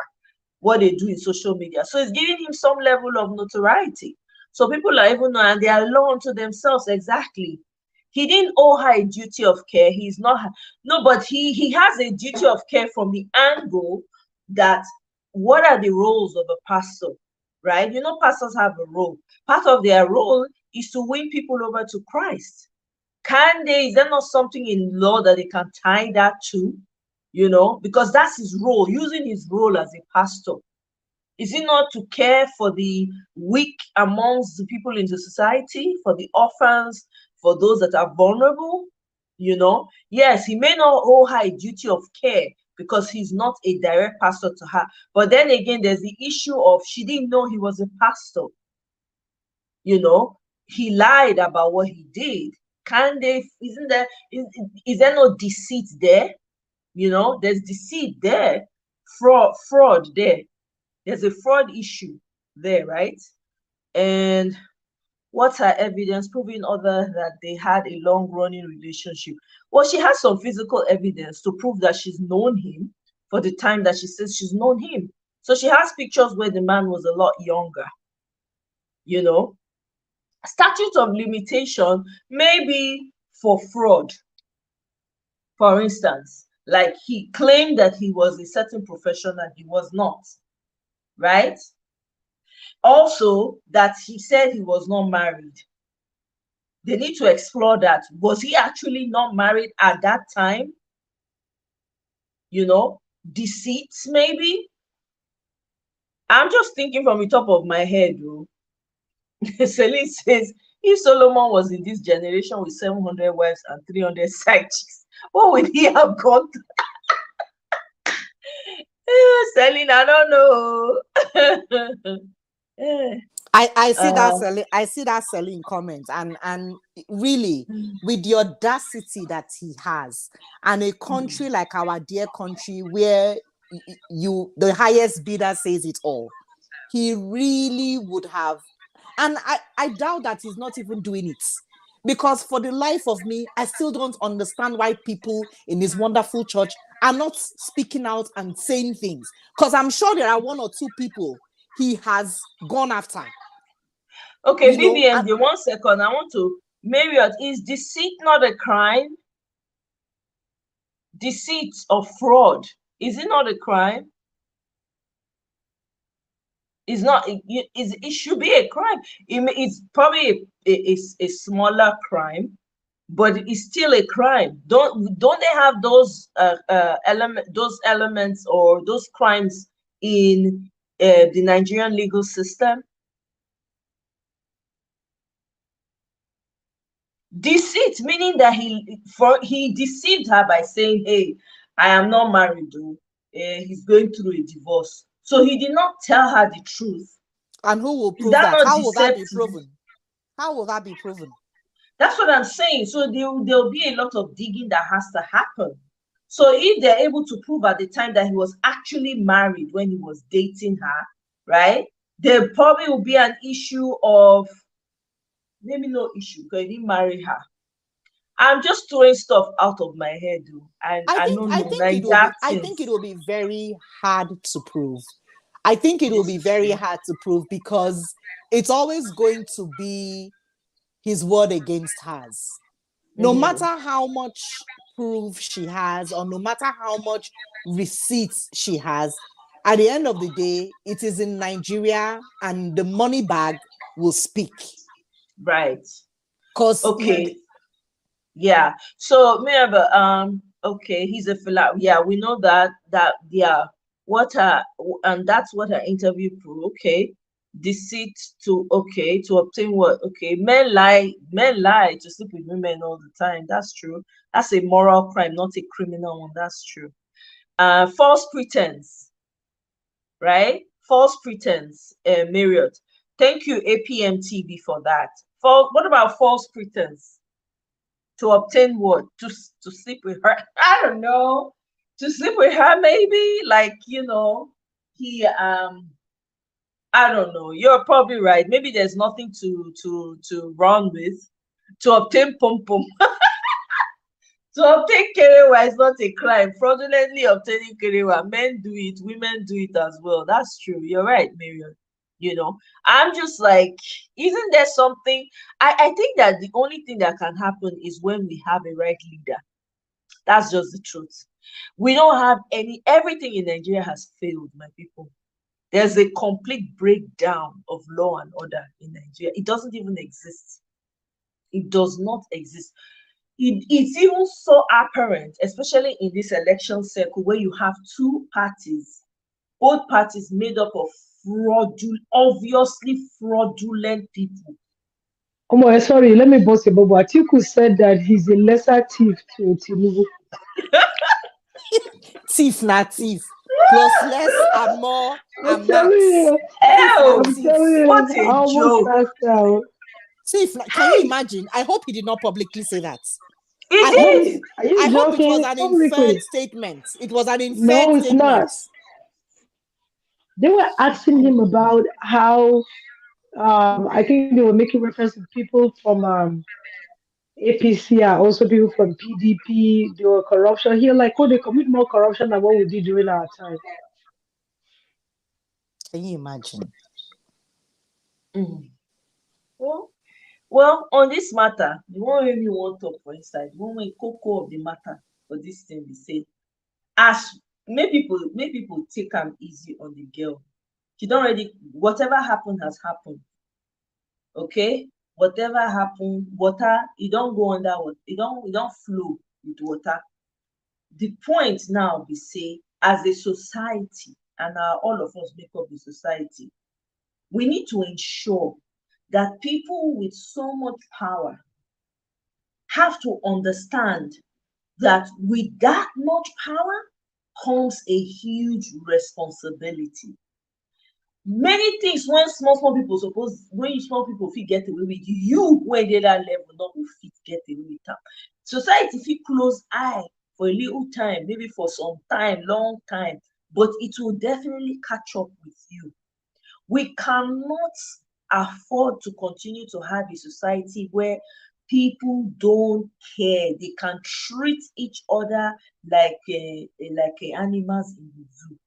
what they do in social media. So it's giving him some level of notoriety. So people are even and they are alone to themselves. Exactly. He didn't owe her a duty of care. He's not no, but he has a duty of care from the angle that what are the roles of a pastor, right? Pastors have a role. Part of their role is to win people over to Christ. Is there not something in law that they can tie that to? Because that's his role, using his role as a pastor. Is it not to care for the weak amongst the people in the society, for the orphans, for those that are vulnerable? Yes, he may not owe her a duty of care because he's not a direct pastor to her. But then again, there's the issue of she didn't know he was a pastor. He lied about what he did. Is there no deceit there? There's deceit there, fraud there. There's a fraud issue there, right? And what's her evidence proving other that they had a long-running relationship? Well, she has some physical evidence to prove that she's known him for the time that she says she's known him. So she has pictures where the man was a lot younger. Statute of limitation may be for fraud. For instance, like he claimed that he was a certain profession and he was not, right? Also, that he said he was not married. They need to explore that. Was he actually not married at that time? Deceit maybe? I'm just thinking from the top of my head, though. Celine says, if Solomon was in this generation with 700 wives and 300 side chicks, what would he have gone through? Celine, I don't know. I see that Celine, I see that Celine comment, and really with the audacity that he has, and a country like our dear country where the highest bidder says it all, he really would have. And I doubt that he's not even doing it, because for the life of me, I still don't understand why people in this wonderful church are not speaking out and saying things, because I'm sure there are one or two people he has gone after. Okay, Vivian, the 1 second, I want to, Marriott, is deceit not a crime? Deceit or fraud, is it not a crime? It's not. It should be a crime. It's probably a smaller crime, but it's still a crime. Don't they have those elements or those crimes in the Nigerian legal system? Deceit, meaning that he deceived her by saying, "Hey, I am not married, though. he's going through a divorce. So he did not tell her the truth. And who will Is prove that that? not How will that be deceptive? proven? How will that be proven? That's what I'm saying. So there'll be a lot of digging that has to happen. So if they're able to prove at the time that he was actually married when he was dating her, right? There probably will be an issue of, maybe no issue because he didn't marry her. I'm just throwing stuff out of my head, though. And I don't know. I think it will be very hard to prove. I think it will be very hard to prove because it's always going to be his word against hers. No matter how much proof she has, or no matter how much receipts she has, at the end of the day, it is in Nigeria and the money bag will speak. Right. Because okay. Yeah. So remember, okay, he's a fella. Yeah, we know that yeah, and that's what her interview proved. Okay. Deceit to obtain what? Okay, men lie to sleep with women all the time. That's true. That's a moral crime, not a criminal one. That's true. False pretense, right? False pretense, Marriott. Thank you, APM TV, for that. What about false pretense? To obtain what? To sleep with her? I don't know. To sleep with her, maybe? Like, he I don't know. You're probably right. Maybe there's nothing to run with. To obtain pom pom. To obtain kerewa is not a crime. Fraudulently obtaining kerewa, men do it, women do it as well. That's true. You're right, Miriam. I'm just like, isn't there something? I think that the only thing that can happen is when we have a right leader. That's just the truth. We don't have everything in Nigeria has failed, my people. There's a complete breakdown of law and order in Nigeria. It doesn't even exist. It does not exist. It's even so apparent, especially in this election circle where you have two parties, both parties made up of obviously fraudulent people. Oh, sorry, let me bust a bubble. Atiku said that he's a lesser thief to Tinubu. Thief, not thief. Plus less and more and max. I'm telling you, What a joke. Thief, can you imagine? I hope he did not publicly say that. I hope it was an inferred statement. It was an inferred statement. No, it's not. They were asking him about how I think they were making reference to people from APC, also people from PDP. There were corruption here. Like, they commit more corruption than what we did during our time. Can you imagine? Well, on this matter, the one way we want to talk for inside, the one way cocoa of the matter for this thing, we say, as make people take them easy on the girl. She don't already, whatever happened has happened. Okay, whatever happened, water, it don't go under water, it don't flow with water. The point now we say, as a society, and all of us make up the society, we need to ensure that people with so much power have to understand that with that much power comes a huge responsibility. Many things when small people fit get away with, you when they that level not will fit get away with them. Society fit close eye for a little time, maybe for some time, long time, but it will definitely catch up with you. We cannot afford to continue to have a society where people don't care. They can treat each other like animals in the zoo.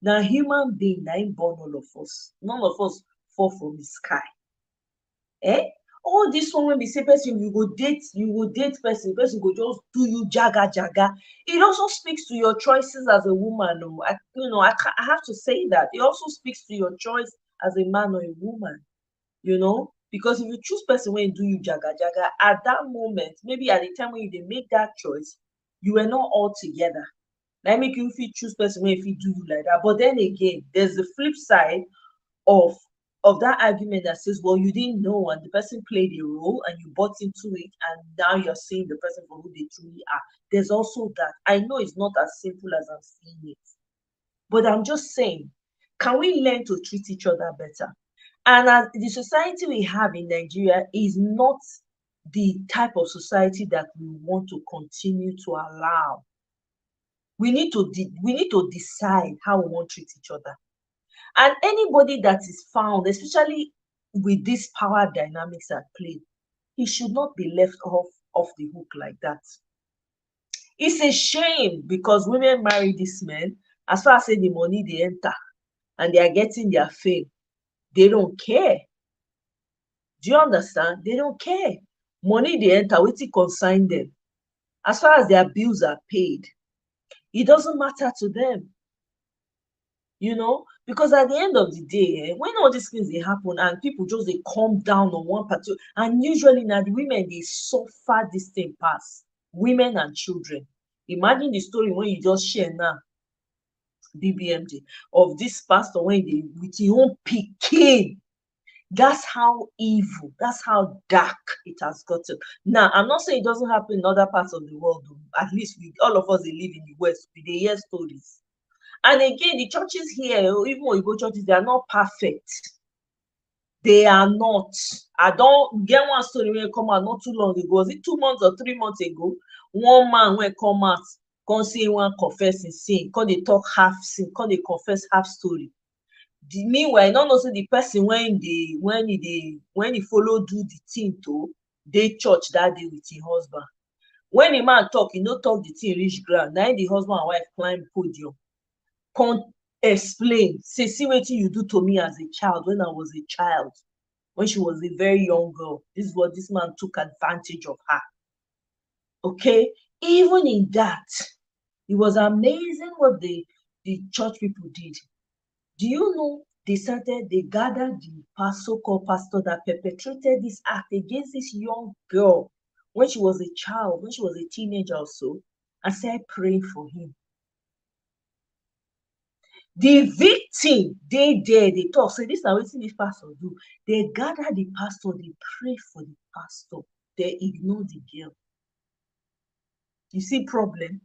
Now, human being, na im born all of us. None of us fall from the sky. All this one when we say person, you go date person go just do you jaga. It also speaks to your choices as a woman. I have to say that. It also speaks to your choice as a man or a woman. Because if you choose person when do you jaga, at that moment, maybe at the time when you make that choice, you were not all together. That make you choose person when if you do you like that. But then again, there's the flip side of of that argument that says, well, you didn't know and the person played a role and you bought into it and now you're seeing the person for who they truly are. There's also that. I know it's not as simple as I'm seeing it, but I'm just saying, can we learn to treat each other better? And the society we have in Nigeria is not the type of society that we want to continue to allow. We need to decide how we want to treat each other. And anybody that is found, especially with these power dynamics at play, he should not be left off the hook like that. It's a shame because women marry these men, as far as say the money they enter and they are getting their fame, they don't care. Do you understand? They don't care. Money they enter, wetin concern them. As far as their bills are paid, it doesn't matter to them. You know, because at the end of the day, when all these things they happen and people just they calm down on one particular, and usually now the women they suffer this thing pass, women and children. Imagine the story when you just share now, BBMD, of this pastor when they with his own pikin. That's how evil, that's how dark it has gotten. Now, I'm not saying it doesn't happen in other parts of the world. At least all of us they live in the West, we they hear stories. And again, the churches here, even Oyibo churches, they are not perfect. They are not. I don't get one story when it come out not too long ago. Was it 2 months or 3 months ago? One man when come out, come say one confess in sin, come they talk half sin, come they confess half story. Meanwhile, not also the person when he follow do the thing to they church that day with his husband. When the man talk, he no talk the thing reach ground. Now the husband and wife climb podium. Can't explain, say, see what you do to me as a child when I was a child, when she was a very young girl. This is what this man took advantage of her. Okay, even in that, it was amazing what the church people did. Do you know they gathered the so-called pastor that perpetrated this act against this young girl when she was a child, when she was a teenager or so, and started praying for him. The victim, they talk. So this is what this pastor do. They gather the pastor, they pray for the pastor, they ignore the girl. You see problem?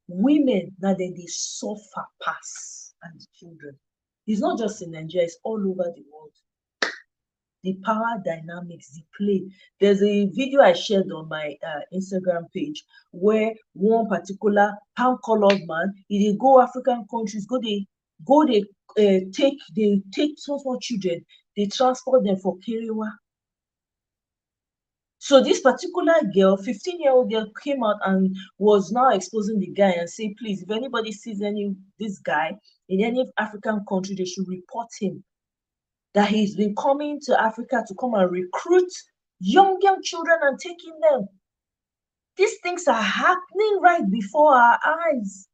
Women now then they suffer pass and the children. It's not just in Nigeria, it's all over the world. The power dynamics, the play. There's a video I shared on my Instagram page where one particular palm-colored man, he go African countries, take small children, they transport them for Kiriwa. So this particular girl, 15-year-old girl, came out and was now exposing the guy and say, please, if anybody sees this guy in any African country, they should report him. That he's been coming to Africa to come and recruit young children and taking them. These things are happening right before our eyes.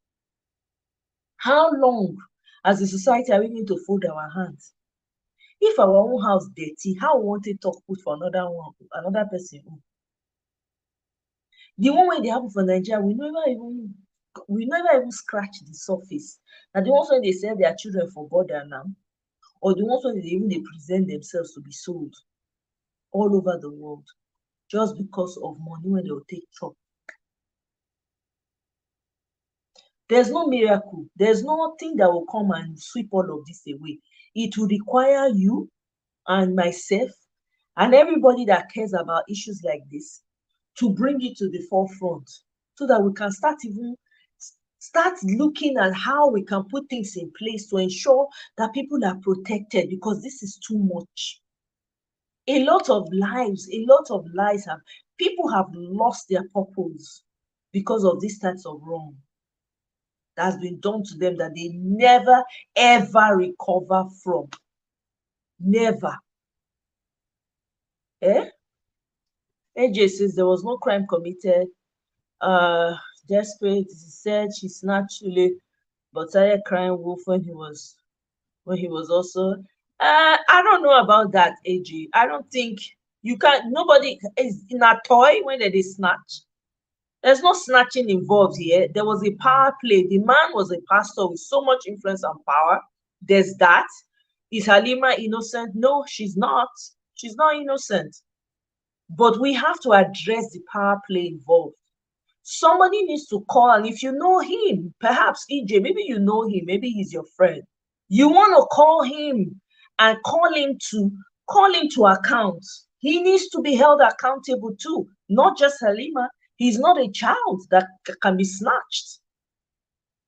How long as a society are we going to fold our hands? If our own house dirty, how we want to talk put for another person? The one way they happen for Nigeria, we never even scratch the surface. And the ones when they sell their children for border now, or the ones when they present themselves to be sold all over the world just because of money when they'll take chop. There's no miracle. There's nothing that will come and sweep all of this away. It will require you and myself and everybody that cares about issues like this to bring it to the forefront so that we can start looking at how we can put things in place to ensure that people are protected, because this is too much. A lot of lives people have lost their purpose because of these types of wrong that's been done to them that they never ever recover from. Never. AJ says there was no crime committed. Desperate, he said she snatched Sule, but started crying wolf when he was also. I don't know about that, AJ. I don't think you can. Nobody is in a toy when they snatch. There's no snatching involved here. There was a power play. The man was a pastor with so much influence and power. There's that. Is Halima innocent? No, she's not. She's not innocent. But we have to address the power play involved. Somebody needs to call, and if you know him, perhaps EJ, maybe you know him, maybe he's your friend. You want to call him and call him to account. He needs to be held accountable too, not just Halima. He's not a child that can be snatched.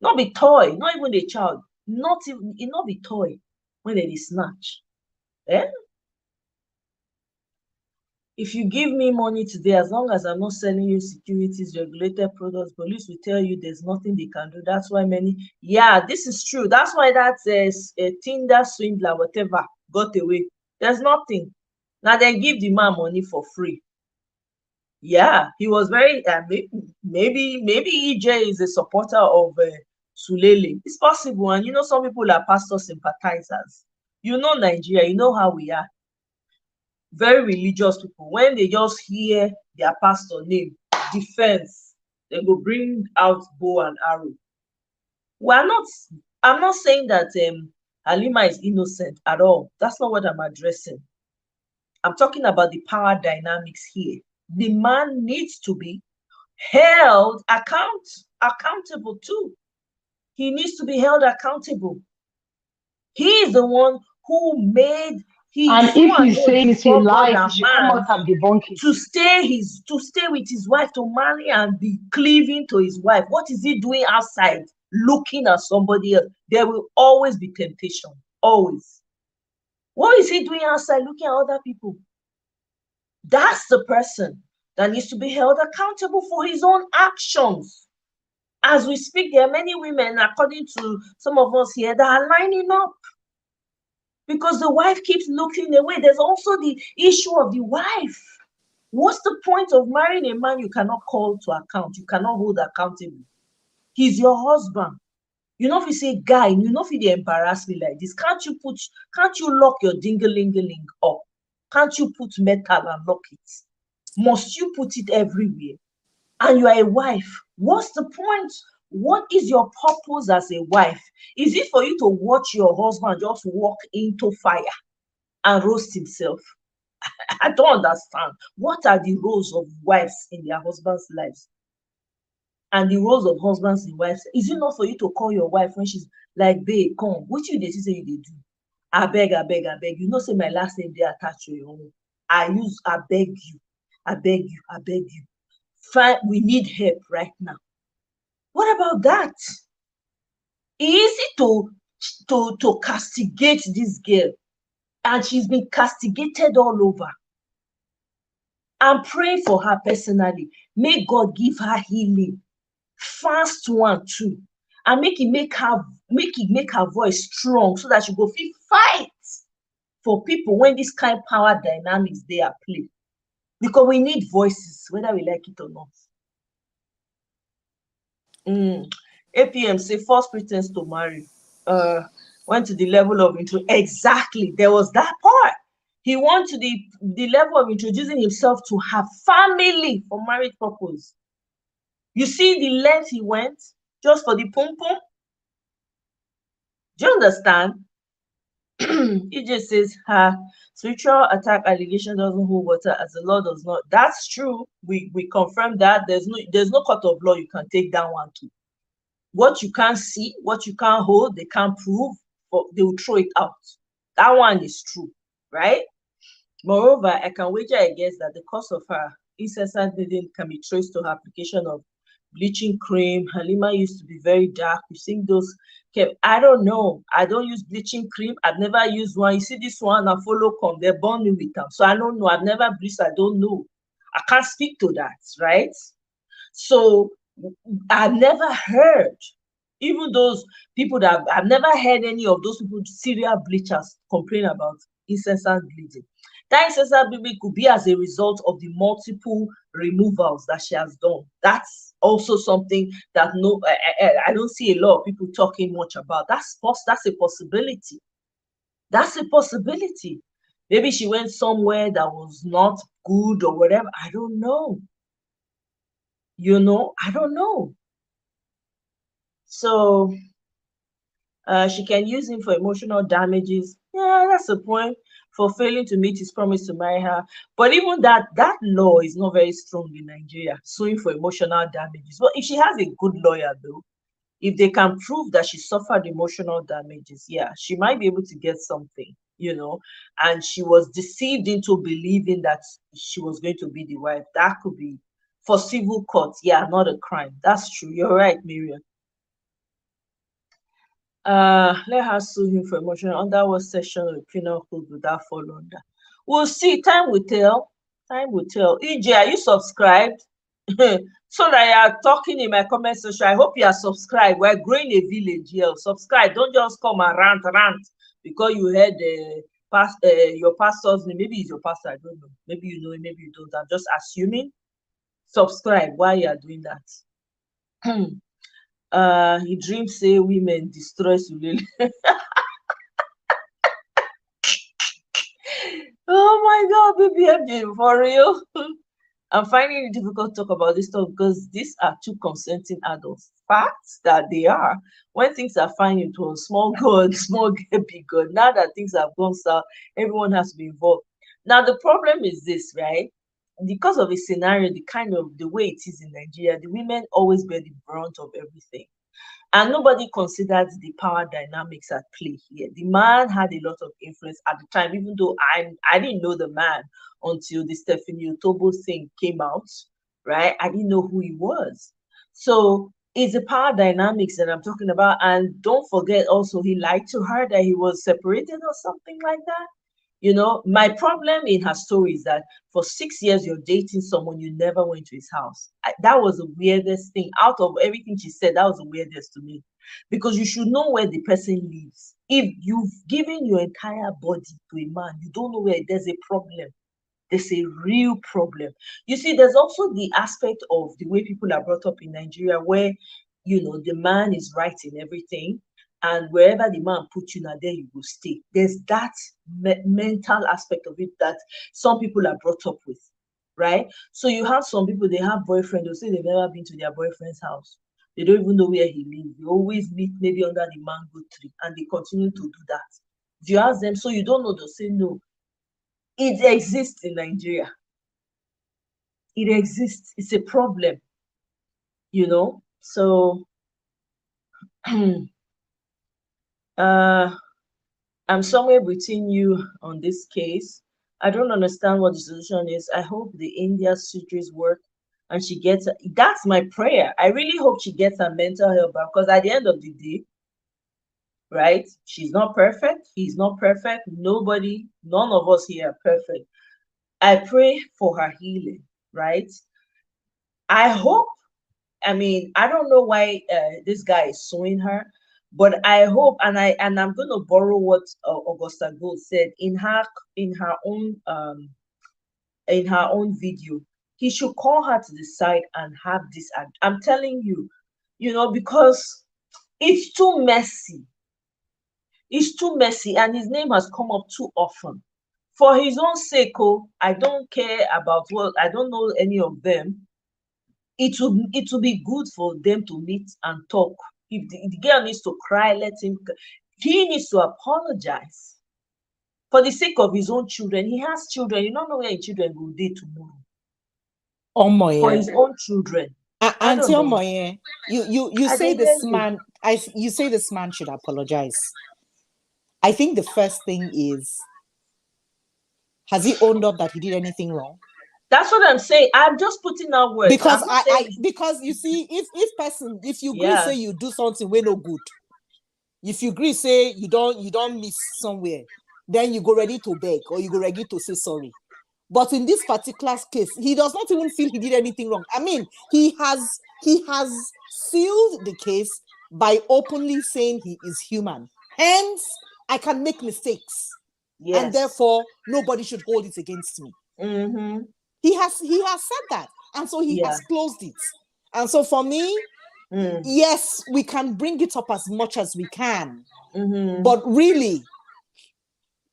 Not be toy, not even a child, not be toy when they snatch. Eh? If you give me money today, as long as I'm not selling you securities, regulated products, police will tell you there's nothing they can do. That's why this is true. That's why that's a Tinder swindler, whatever, got away. There's nothing. Now they give the man money for free. Yeah, he was very, maybe EJ is a supporter of Sule. It's possible. And some people are pastor sympathizers. Nigeria, you know how we are. Very religious people. When they just hear their pastor name, defense, they go bring out bow and arrow. I'm not saying that Halima is innocent at all. That's not what I'm addressing. I'm talking about the power dynamics here. The man needs to be held accountable too. He needs to be held accountable. He is the one who made And if he's saying it's a lie, he should come out and debunk it. to stay with his wife, to marry and be cleaving to his wife. What is he doing outside looking at somebody else? There will always be temptation. Always. What is he doing outside looking at other people? That's the person that needs to be held accountable for his own actions. As we speak, there are many women, according to some of us here, that are lining up because the wife keeps looking away. There's also the issue of the wife. What's the point of marrying a man you cannot call to account? You cannot hold accountable. He's your husband. You know, if you say, guy, you know, if you embarrass me like this, can't you lock your dingalingaling up? Can't you put metal and lock it? Must you put it everywhere? And you are a wife. What's the point? What is your purpose as a wife? Is it for you to watch your husband just walk into fire and roast himself? I don't understand. What are the roles of wives in their husbands' lives? And the roles of husbands and wives? Is it not for you to call your wife when she's like, babe, come, what you dey say you dey do? I beg. You know, say my last name they attached to your own. I beg you. Fine, we need help right now. What about that? Easy to castigate this girl, and she's been castigated all over. I'm praying for her personally. May God give her healing, fast one too, and make her voice strong so that she go fit fight for people when this kind of power dynamics they are play. Because we need voices, whether we like it or not. APM say false pretense to marry. Went to the level of exactly. There was that part. He went to the level of introducing himself to her family for marriage purpose. You see the length he went just for the pum pum. Do you understand? It just says her spiritual attack allegation doesn't hold water as the law does not. That's true. We confirm that there's no court of law you can take down one to. What you can't see, what you can't hold, they can't prove, but they will throw it out. That one is true, right? Moreover, I can wager against that the cause of her incessant bleeding can be traced to her application of bleaching cream. Halima used to be very dark. You think those I don't know. I don't use bleaching cream. I've never used one. You see this one, I follow come. They're born me with them. So I don't know. I've never bleached. I don't know. I can't speak to that, right? So I've never heard, even those people that I've never heard any of those people, serial bleachers, complain about incessant bleeding. That incessant bleeding could be as a result of the multiple removals that she has done. That's also something that I don't see a lot of people talking much about. That's a possibility. That's a possibility. Maybe she went somewhere that was not good or whatever. I don't know. I don't know. So She can use him for emotional damages. Yeah, that's the point. For failing to meet his promise to marry her. But even that law is not very strong in Nigeria, suing for emotional damages. Well, if she has a good lawyer though, if they can prove that she suffered emotional damages, yeah, she might be able to get something, and she was deceived into believing that she was going to be the wife. That could be for civil court, yeah, not a crime. That's true. You're right, Miriam. Let her sue him for emotional. Under what section of the penal code would that fall under? We'll see. Time will tell. Time will tell. EJ, are you subscribed? So that you are talking in my comment section. I hope you are subscribed. We're growing a village here. Subscribe. Don't just come and rant because you heard your pastor's name. Maybe it's your pastor. I don't know. Maybe you know it. Maybe you don't. I'm just assuming. Subscribe while you are doing that. He dreams say women destroy Sule. Oh my God, baby, for real. I'm finding it difficult to talk about this stuff because these are two consenting adults. Facts that they are. When things are fine, it was small God, small get big God. Now that things have gone south, everyone has to be involved. Now the problem is this, right? Because of the scenario, the way it is in Nigeria, the women always bear the brunt of everything. And nobody considered the power dynamics at play here. The man had a lot of influence at the time, even though I didn't know the man until the Stephanie Otobo thing came out, right? I didn't know who he was. So it's the power dynamics that I'm talking about. And don't forget also, he lied to her that he was separated or something like that. My problem in her story is that for 6 years you're dating someone, you never went to his house. That was the weirdest thing. Out of everything she said, that was the weirdest to me. Because you should know where the person lives. If you've given your entire body to a man, you don't know where, there's a problem. There's a real problem. You see, there's also the aspect of the way people are brought up in Nigeria where, the man is right in everything. And wherever the man puts you, now there you will stay. There's that mental aspect of it that some people are brought up with, right? So you have some people, they have boyfriends, they'll say they've never been to their boyfriend's house. They don't even know where he lives. They always meet maybe under the mango tree, and they continue to do that. If you ask them, so you don't know, they'll say no. It exists in Nigeria. It exists. It's a problem, So I'm somewhere between you on this case. I don't understand what the solution is. I hope the India sutras work and she gets, that's my prayer. I really hope she gets her mental health back, because at the end of the day, right, she's not perfect. He's not perfect. None of us here are perfect. I pray for her healing, right? I hope, I don't know why this guy is suing her, but I hope, and I'm going to borrow what Augusta Gold said in her own video. He should call her to the side and have this. I'm telling you, because it's too messy. It's too messy, and his name has come up too often. For his own sake, I don't care about I don't know any of them. It will be good for them to meet and talk. If the girl needs to cry, he needs to apologize for the sake of his own children. He has children. You don't know where his children will be tomorrow. For his own children. Auntie Omoye, you say this man should apologize. I think the first thing is, has he owned up that he did anything wrong? That's what I'm saying. I'm just putting out words. Because you see, if you agree say you do something way no good, if you agree say you don't miss somewhere, then you go ready to beg or you go ready to say sorry. But in this particular case, he does not even feel he did anything wrong. He has sealed the case by openly saying he is human. Hence, I can make mistakes, and therefore nobody should hold it against me. Mm-hmm. He has said that, and so he has closed it. And so for me, yes, we can bring it up as much as we can, but really,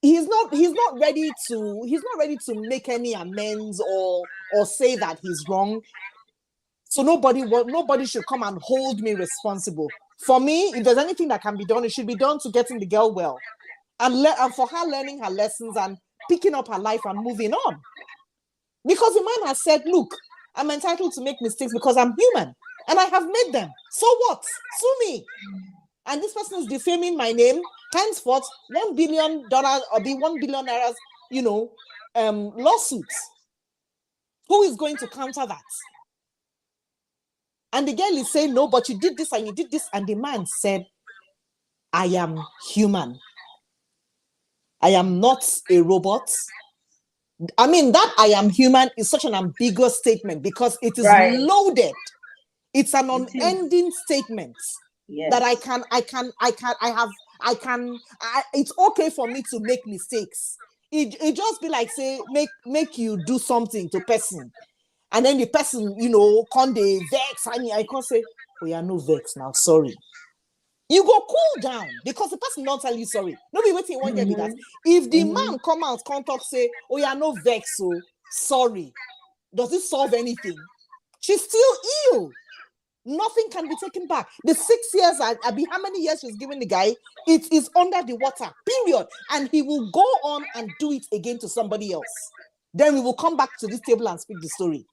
he's not ready to make any amends or say that he's wrong. So nobody should come and hold me responsible For me, if there's anything that can be done, it should be done to getting the girl well, and for her learning her lessons and picking up her life and moving on. Because the man has said, look, I'm entitled to make mistakes because I'm human and I have made them. So what? Sue me. And this person is defaming my name. Henceforth, $1 billion or be $1 billion, lawsuits. Who is going to counter that? And the girl is saying, no, but you did this and you did this. And the man said, I am human. I am not a robot. I mean, that I am human is such an ambiguous statement because it is loaded. It's an unending statement that it's okay for me to make mistakes. It just be like, say, make you do something to person. And then the person, can they vex. I can't say, oh, yeah, no vex now, sorry. You go cool down because the person don't tell you sorry. Nobody waiting one year with that. If the man come out, come talk, say, oh, yeah, no vex, so sorry. Does it solve anything? She's still ill. Nothing can be taken back. The 6 years, how many years she's giving the guy, it is under the water, period. And he will go on and do it again to somebody else. Then we will come back to this table and speak the story.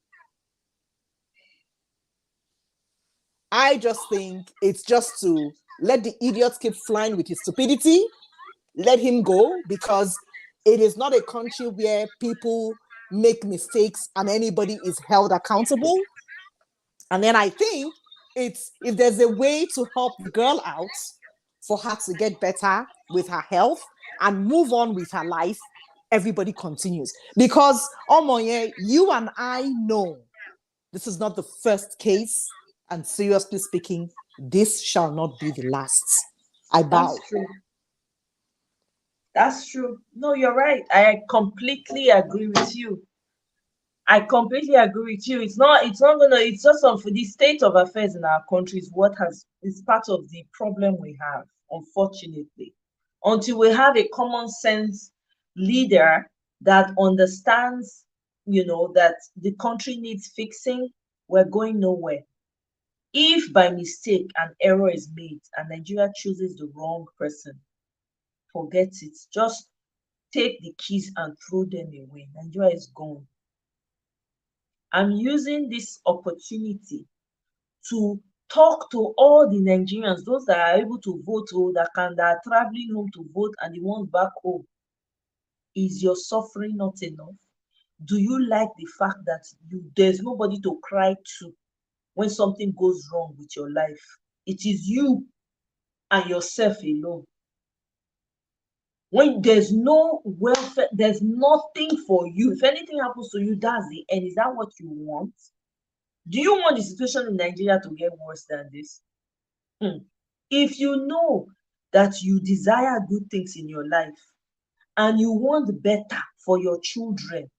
I just think it's just to let the idiots keep flying with his stupidity. Let him go, because it is not a country where people make mistakes and anybody is held accountable. And then I think if there's a way to help the girl out for her to get better with her health and move on with her life, everybody continues. Because, you and I know this is not the first case, and seriously speaking, this shall not be the last. I bow. That's true. That's true. No, you're right. I completely agree with you. It's just for the state of affairs in our country is part of the problem we have, unfortunately. Until we have a common sense leader that understands, that the country needs fixing, we're going nowhere. If by mistake an error is made and Nigeria chooses the wrong person, forget it. Just take the keys and throw them away. Nigeria is gone. I'm using this opportunity to talk to all the Nigerians, those that are able to vote, that are traveling home to vote, and the ones back home. Is your suffering not enough? Do you like the fact that there's nobody to cry to when something goes wrong with your life? It is you and yourself alone. When there's no welfare, there's nothing for you. If anything happens to you, that's the end. Is that what you want? Do you want the situation in Nigeria to get worse than this? If you know that you desire good things in your life and you want better for your children,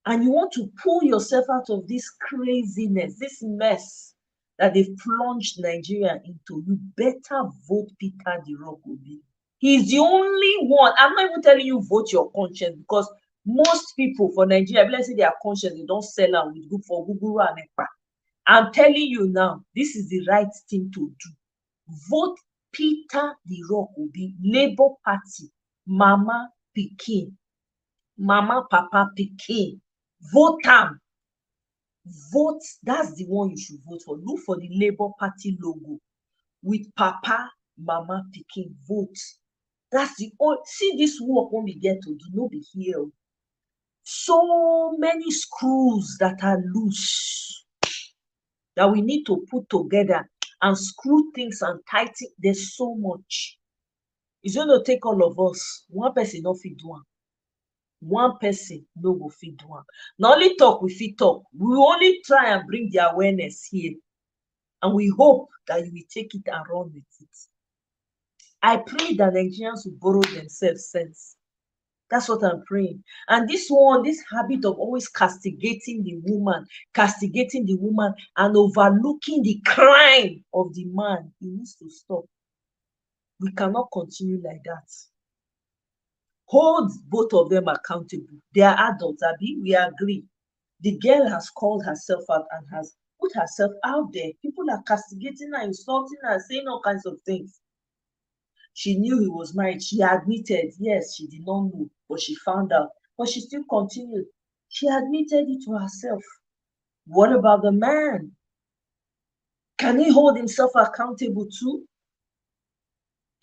and you want to pull yourself out of this craziness, this mess that they've plunged Nigeria into, you better vote Peter the Rock Obi. He's the only one. I'm not even telling you vote your conscience, because most people for Nigeria, let's say their conscience, they don't sell out with good for Google and Ekpa. I'm telling you now, this is the right thing to do. Vote Peter the Rock Obi, Labour Party, Mama Pikin, Mama Papa Pikin. Vote him. Vote, that's the one you should vote for. Look for the Labour Party logo with Papa, Mama Pikin. Vote. That's the only. See, this work when we get to do, no be here. So many screws that are loose that we need to put together and screw things and tighten. There's so much. It's going to take all of us. One person no fit do am. One person no go fit do am. Not only talk, we fit talk. We will only try and bring the awareness here. And we hope that you will take it and run with it. I pray that Nigerians will borrow themselves sense. That's what I'm praying. And this habit of always castigating the woman and overlooking the crime of the man, it needs to stop. We cannot continue like that. Hold both of them accountable. They are adults, Abi. We agree. The girl has called herself out and has. What put herself out there. People are castigating her, insulting her, saying all kinds of things. She knew he was married. She admitted, yes, she did not know, but she found out. But she still continued. She admitted it to herself. What about the man? Can he hold himself accountable too?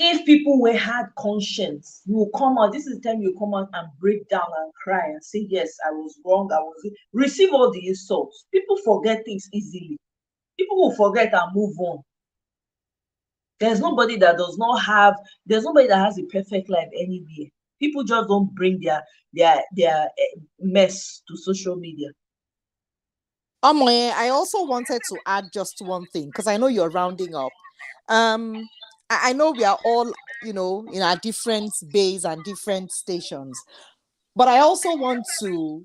If people were had conscience, you will come out. This is the time you come out and break down and cry and say, yes, I was wrong. I was receive all the insults. People forget things easily. People will forget and move on. There's nobody that has a perfect life anywhere. People just don't bring their mess to social media. I also wanted to add just one thing, because I know you're rounding up. I know we are all, in our different bays and different stations, but I also want to,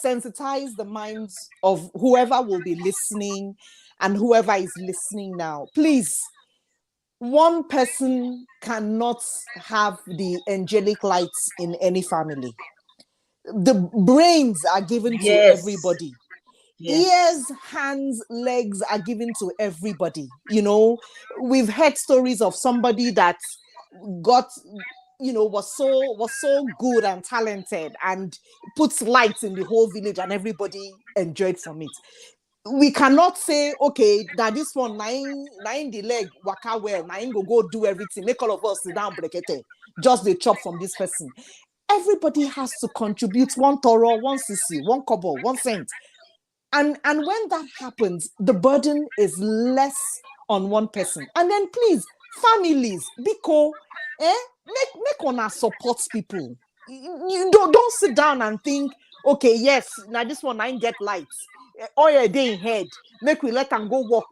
sensitize the minds of whoever will be listening and whoever is listening now. Please, one person cannot have the angelic lights in any family. The brains are given to everybody. Yes. Ears, hands, legs are given to everybody. We've heard stories of somebody that got, was so good and talented and puts lights in the whole village and everybody enjoyed from it. We cannot say, okay, that this one nine the leg waka well, nine go do everything, make all of us sit down, brekete, just the chop from this person. Everybody has to contribute one toro, one sissy, one kobo, 1 cent. And when that happens, the burden is less on one person. And then please, families, biko, make una support people. You don't sit down and think, okay, yes, now this one I get lights. Oil day in head, make we let them go walk.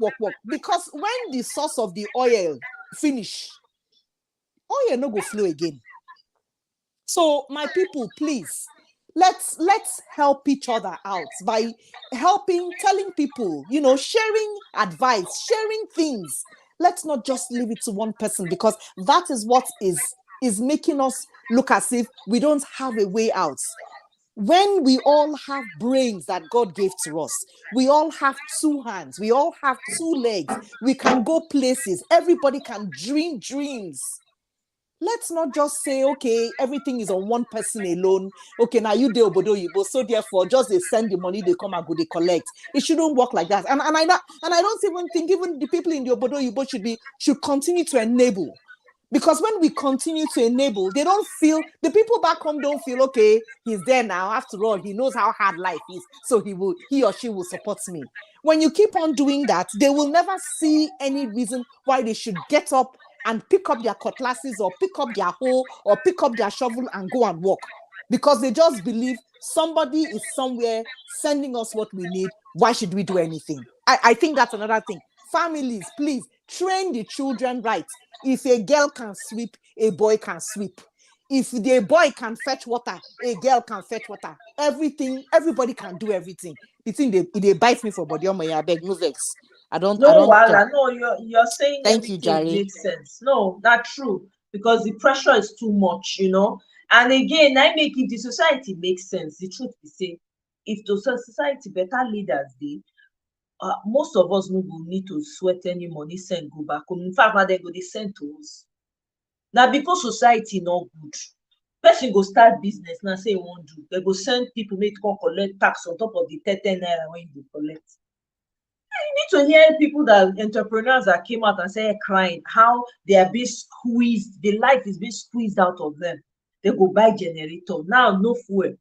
Because when the source of the oil finish, oil no go flow again. So my people, please, let's help each other out by telling people, sharing advice, sharing things. Let's not just leave it to one person, because that is what is making us look as if we don't have a way out. When we all have brains that God gave to us, we all have 2 hands, we all have 2 legs, we can go places, everybody can dream dreams. Let's not just say, okay, everything is on one person alone. Okay, now you do obodo yibo, so therefore just they send the money, they come and go, they collect. It shouldn't work like that. And I don't even think even the people in the obodo yibo should continue to enable. Because when we continue to enable, they don't feel, the people back home don't feel, okay, he's there now. After all, he knows how hard life is. So he or she will support me. When you keep on doing that, they will never see any reason why they should get up and pick up their cutlasses or pick up their hoe or pick up their shovel and go and work. Because they just believe somebody is somewhere sending us what we need. Why should we do anything? I think that's another thing. Families, please train the children right. If a girl can sweep, a boy can sweep. If the boy can fetch water, a girl can fetch water. Everybody can do everything. The thing they bite me for body on my beg, no vex. I don't Wala, no, you're saying Thank you, everything Jare. makes sense. No, not true, because the pressure is too much, And again, I make if the society makes sense. The truth is, say, if the society better leaders, most of us no go need to sweat any money, send go back home. In fact, now they go they send to us. Now because society not good, person go start business now say won't do. They go send people make come collect tax on top of the 30 naira when you collect. You need to hear people entrepreneurs that came out and say crying how they are being squeezed, the life is being squeezed out of them. They go buy generator now, no fuel,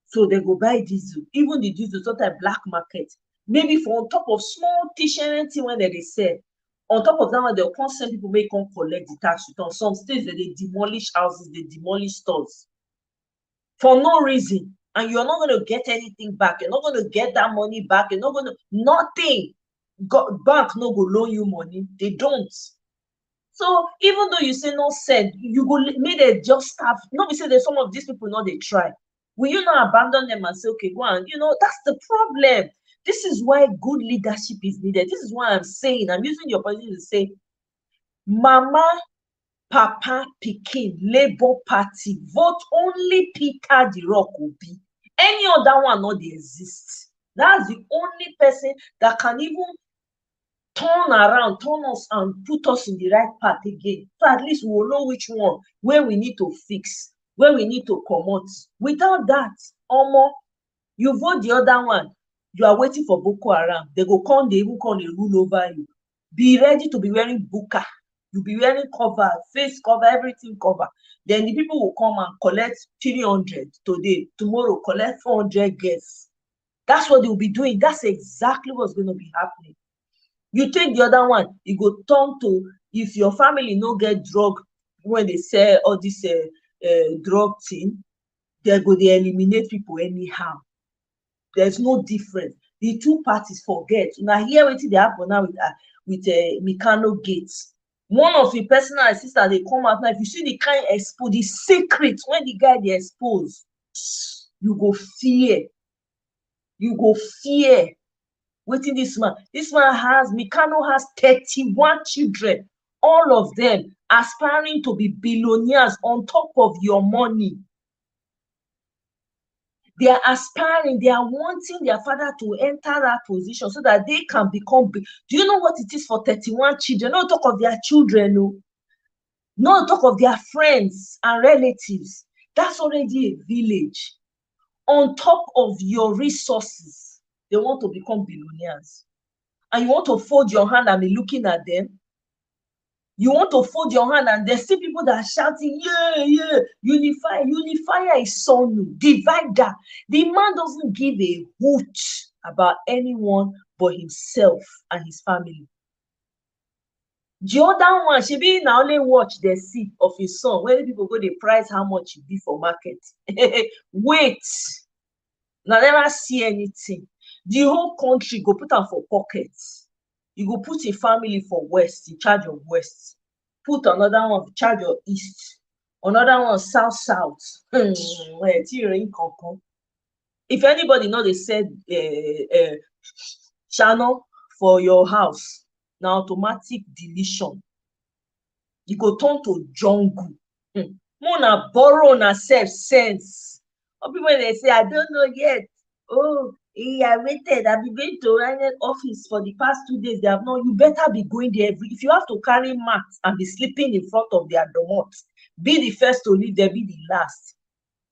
so they go buy diesel. Even the diesel sometimes black market, maybe for on top of small t-shirt when they sell. On top of that one, they'll come send people make come collect the tax return. Some states that they demolish houses, they demolish stores for no reason, and you're not going to get anything back. You're not going to get that money back. You're not going to nothing. Bank no go loan you money. They don't. So even though you say no send, you go make they just have. Not be say that some of these people not they try. Will you not abandon them and say, okay, go on? That's the problem. This is why good leadership is needed. This is why I'm saying, I'm using your position to say, Mama, Papa, Pikin, Labour Party, vote only Peter the Rock Obi. Any other one not they exist. That's the only person that can even turn around, turn us and put us in the right path again. So at least we will know which one, where we need to fix, where we need to promote. Without that, Omo, you vote the other one, you are waiting for Boko Haram. They go come, they even come, they rule over you. Be ready to be wearing burqa. You be wearing cover, face cover, everything cover. Then the people will come and collect 300 today. Tomorrow, collect 400 guests. That's what they will be doing. That's exactly what's going to be happening. You take the other one, you go turn to, if your family no get drug, when they sell all this drug thing, they go dey eliminate people anyhow. There's no difference. The two parties forget. Now hear wetin dey happen now with Mikano Gates. One of the personal assistant they come out now. If you see the kind expose, the secret when the guy dey expose, you go fear. You go fear. Wetin this man has, Mikano has 31 children, all of them aspiring to be billionaires on top of your money. They are aspiring, they are wanting their father to enter that position so that they can become big. Do you know what it is for 31 children? No talk of their children, no talk of their friends and relatives. That's already a village. On top of your resources, they want to become billionaires. And you want to fold your hand and be looking at them. You want to fold your hand and there's still people that are shouting, yeah, yeah, unify. Unifier is Sonu, divider. The man doesn't give a hoot about anyone but himself and his family. The other one, she be now only watch the seed of his son. When people go, they price how much it be for market. Wait, now never see anything. The whole country go put am for pockets. You go put a family for west, in charge of west. Put another one in charge of east. Another one south. If anybody know they said channel for your house, now automatic deletion. You go turn to jungle. Mona borrow na self sense. Or people they say, I don't know yet. Oh, I waited. I've been going to INEC office for the past 2 days. They have not. You better be going there. If you have to carry mats and be sleeping in front of their domot, be the first to leave there, be the last.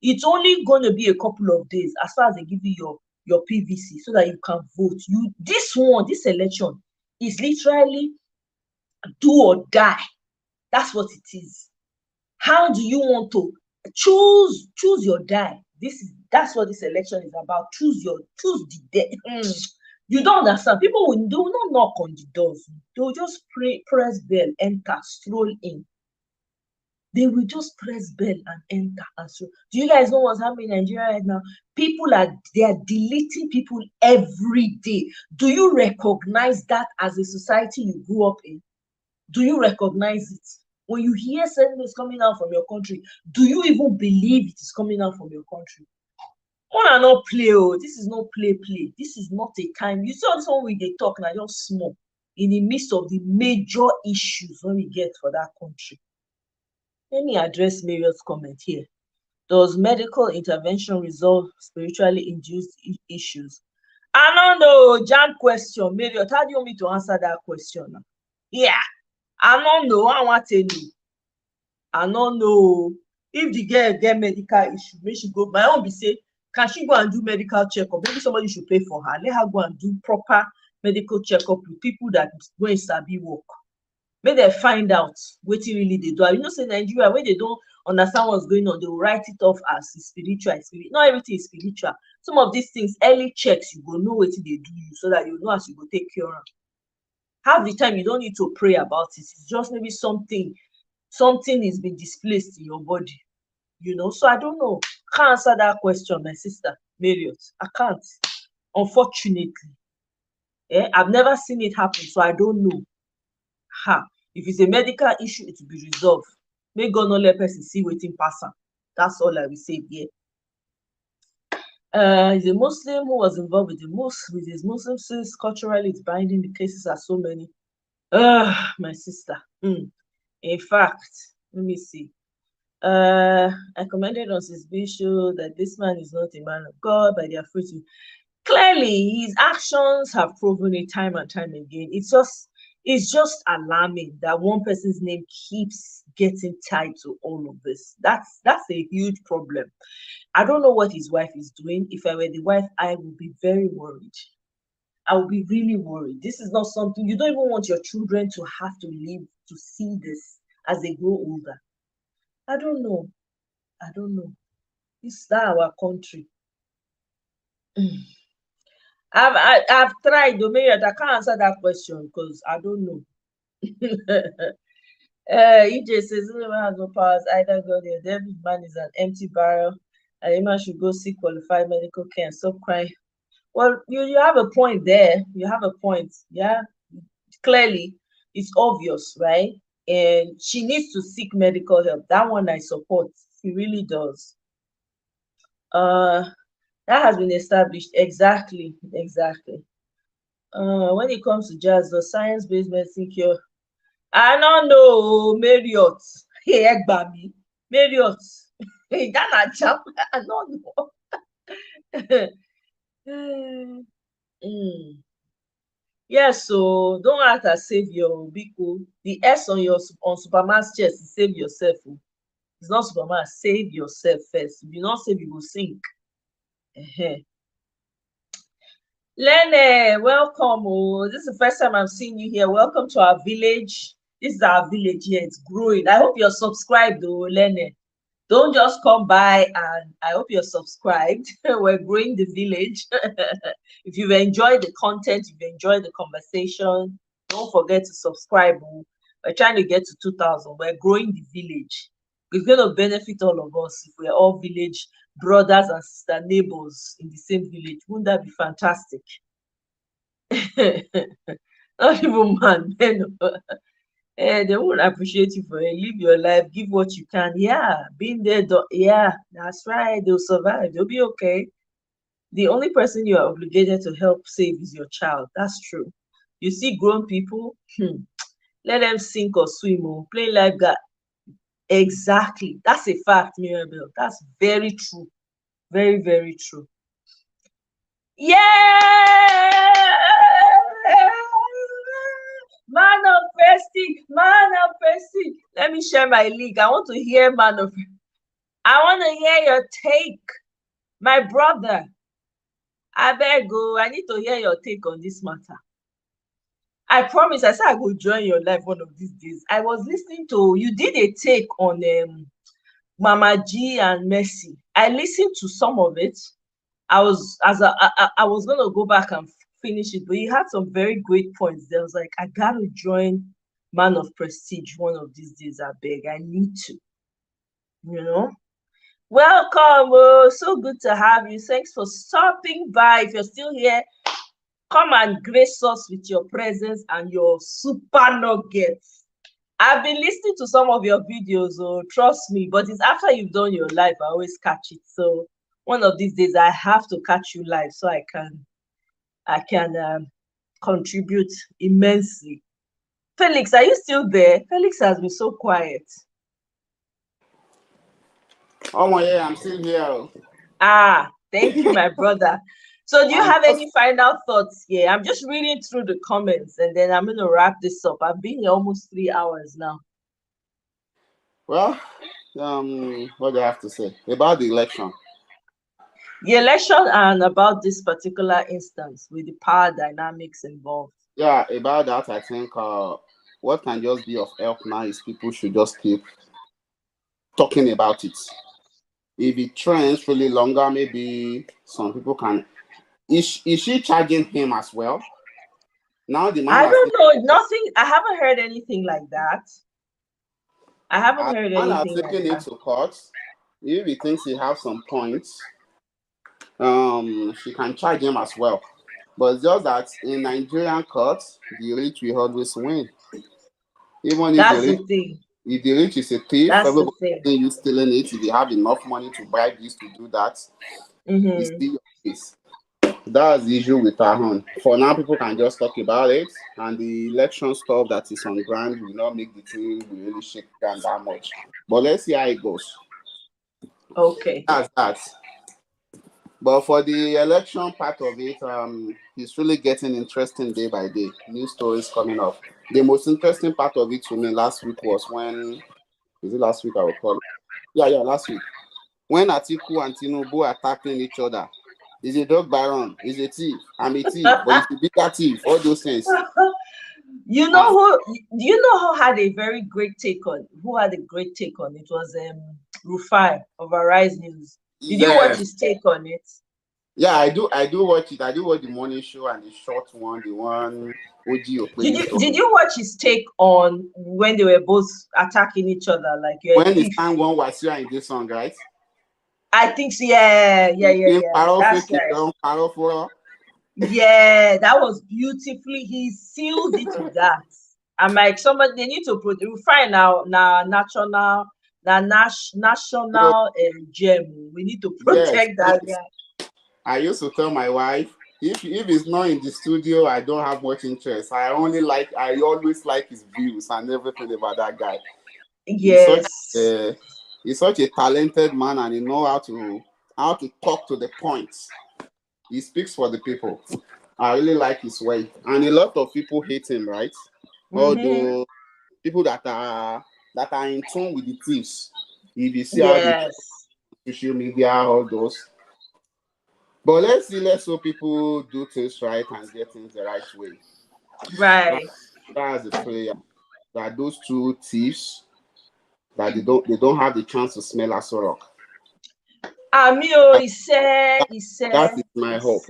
It's only going to be a couple of days as far as they give you your PVC so that you can vote. This election is literally do or die. That's what it is. How do you want to choose your die? That's what this election is about. Choose the day. You don't understand. People will not knock on the doors. They'll just press bell, enter, stroll in. They will just press bell and enter and stroll. Do you guys know what's happening in Nigeria right now? They are deleting people every day. Do you recognize that as a society you grew up in? Do you recognize it? When you hear something is coming out from your country, do you even believe it is coming out from your country? One not play. This is not play. This is not a time. You see all this one we they talk now just small in the midst of the major issues when we get for that country. Let me address Mario's comment here. Does medical intervention resolve spiritually induced issues? I don't know. Jam question, Marriott. How do you want me to answer that question? Yeah. I don't know. I want to know. I don't know. If the girl get medical issue, maybe she go. My own be say, can she go and do medical checkup? Maybe somebody should pay for her. Let her go and do proper medical checkup with people that go in sabi work. May they find out what really they do. You know, say Nigeria, when they don't understand what's going on, they will write it off as spiritual. Not everything is spiritual. Some of these things, early checks, you go know what they do you so that you know as you go take care of. Half the time you don't need to pray about it. It's just maybe something is being displaced in your body, you know. So I don't know. Can't answer that question, my sister Marriott. I can't, unfortunately. I've never seen it happen, so I don't know. If it's a medical issue, it will be resolved. May God not let person see waiting person. That's all I will say here. Is a Muslim who was involved with his Muslim sis. Culturally, it's binding. The cases are so many. My sister. In fact, let me see. I commented on his bishop that this man is not a man of God by their fruit. Clearly, his actions have proven it time and time again. It's just alarming that one person's name keeps getting tied to all of this. That's a huge problem. I don't know what his wife is doing. If I were the wife, I would be very worried. I would be really worried. This is not something you don't even want your children to have to live to see this as they grow older. I don't know. I don't know. This is our country. I've tried, Dominion. I can't answer that question because I don't know. EJ says anyone has no powers, either God or devil. Man is an empty barrel. And a man should go seek qualified medical care and stop crying. Well, you have a point there. You have a point. Yeah. Clearly, it's obvious, right? And she needs to seek medical help. That one I support. He really does. That has been established. Exactly. When it comes to jazz, the science-based medicine cure. I don't know, Marriott. Hey, Egbami. Marriott. Hey, that jump. I don't know. Yeah, so don't act as savior, Biko. The S on Superman's chest is save yourself. It's not Superman. Save yourself first. If you not save, you will sink. Lene, welcome. This is the first time I'm seeing you here. Welcome to our village. This is our village here. It's growing. I hope you're subscribed, Lene. Don't just come by, and I hope you're subscribed. We're growing the village. If you've enjoyed the content, you've enjoyed the conversation, don't forget to subscribe. We're trying to get to 2,000. We're growing the village. It's going to benefit all of us if we're all village brothers and sister neighbors in the same village. Wouldn't that be fantastic? Not even man, they won't appreciate you for it. Live your life, give what you can. Yeah, being there, yeah, that's right. They'll survive, they'll be okay. The only person you are obligated to help save is your child. That's true. You see grown people, let them sink or swim, play lifeguard. Exactly. That's a fact, Mirabel. That's very true. Very, very true. Yeah! Man of Prestige. Let me share my league. I want to hear I want to hear your take. My brother. I need to hear your take on this matter. I promise, I said I will join your live one of these days. I was listening to, you did a take on Mama G and Messi. I listened to some of it. I was gonna go back and finish it, but you had some very great points. There was like, I gotta join Man of Prestige one of these days. I beg, I need to. Welcome. So good to have you. Thanks for stopping by. If you're still here, come and grace us with your presence and your super nuggets. I've been listening to some of your videos, trust me, but it's after you've done your live, I always catch it. So one of these days I have to catch you live so I can contribute immensely. Felix, are you still there? Felix has been so quiet. Oh yeah, I'm still here. Thank you, my brother. So do you have any final thoughts here? I'm just reading through the comments and then I'm going to wrap this up. I've been here almost 3 hours now. Well, what do I have to say about the election? The election and about this particular instance with the power dynamics involved. Yeah, about that, I think what can just be of help now is people should just keep talking about it. If it trends really longer, maybe some people can. Is she charging him as well? Now the man. I don't know. Nothing. I haven't heard anything like that. I haven't heard anything like that. Taking it to court. If he thinks he has some points, she can charge him as well. But it's just that in Nigerian courts, the rich will always win. Even if the rich is a thief, everybody you stealing it. If you have enough money to buy this to do that, it's still your case. That's the issue with our own. For now, people can just talk about it, and the election stuff that is on ground will not make the thing really shake down that much. But let's see how it goes. Okay. That's that. But for the election part of it, it's really getting interesting day by day. New stories coming up. The most interesting part of it to me last week was when, is it last week I will call it? Yeah, last week. When Atiku and Tinubu are tackling each other. He's a drug baron, he's a thief, I'm a thief, but he's a bigger thief, all those things. You know who had a very great take on it was Rufai of Arise News. Did you watch his take on it? Yeah, I do watch it. I do watch the morning show and the short one, the one OG. Did you watch his take on when they were both attacking each other? Like when the sang one was in this song, right? I think so. Yeah. That's right. Yeah, that was beautifully. He sealed it with that. I'm like, somebody they need to find now national gem. We need to protect that guy. I used to tell my wife, if it's not in the studio, I don't have much interest. I always like his views and everything about that guy. Yes. He's such a talented man, and he knows how to talk to the point. He speaks for the people. I really like his way, and a lot of people hate him, right? Although people that are in tune with the thieves, if you see how the social media, all those. But let's hope people do things right and get things the right way. Right. That's the prayer. That those two thieves, that they don't have the chance to smell a sorok. Amio, he said. That is my hope.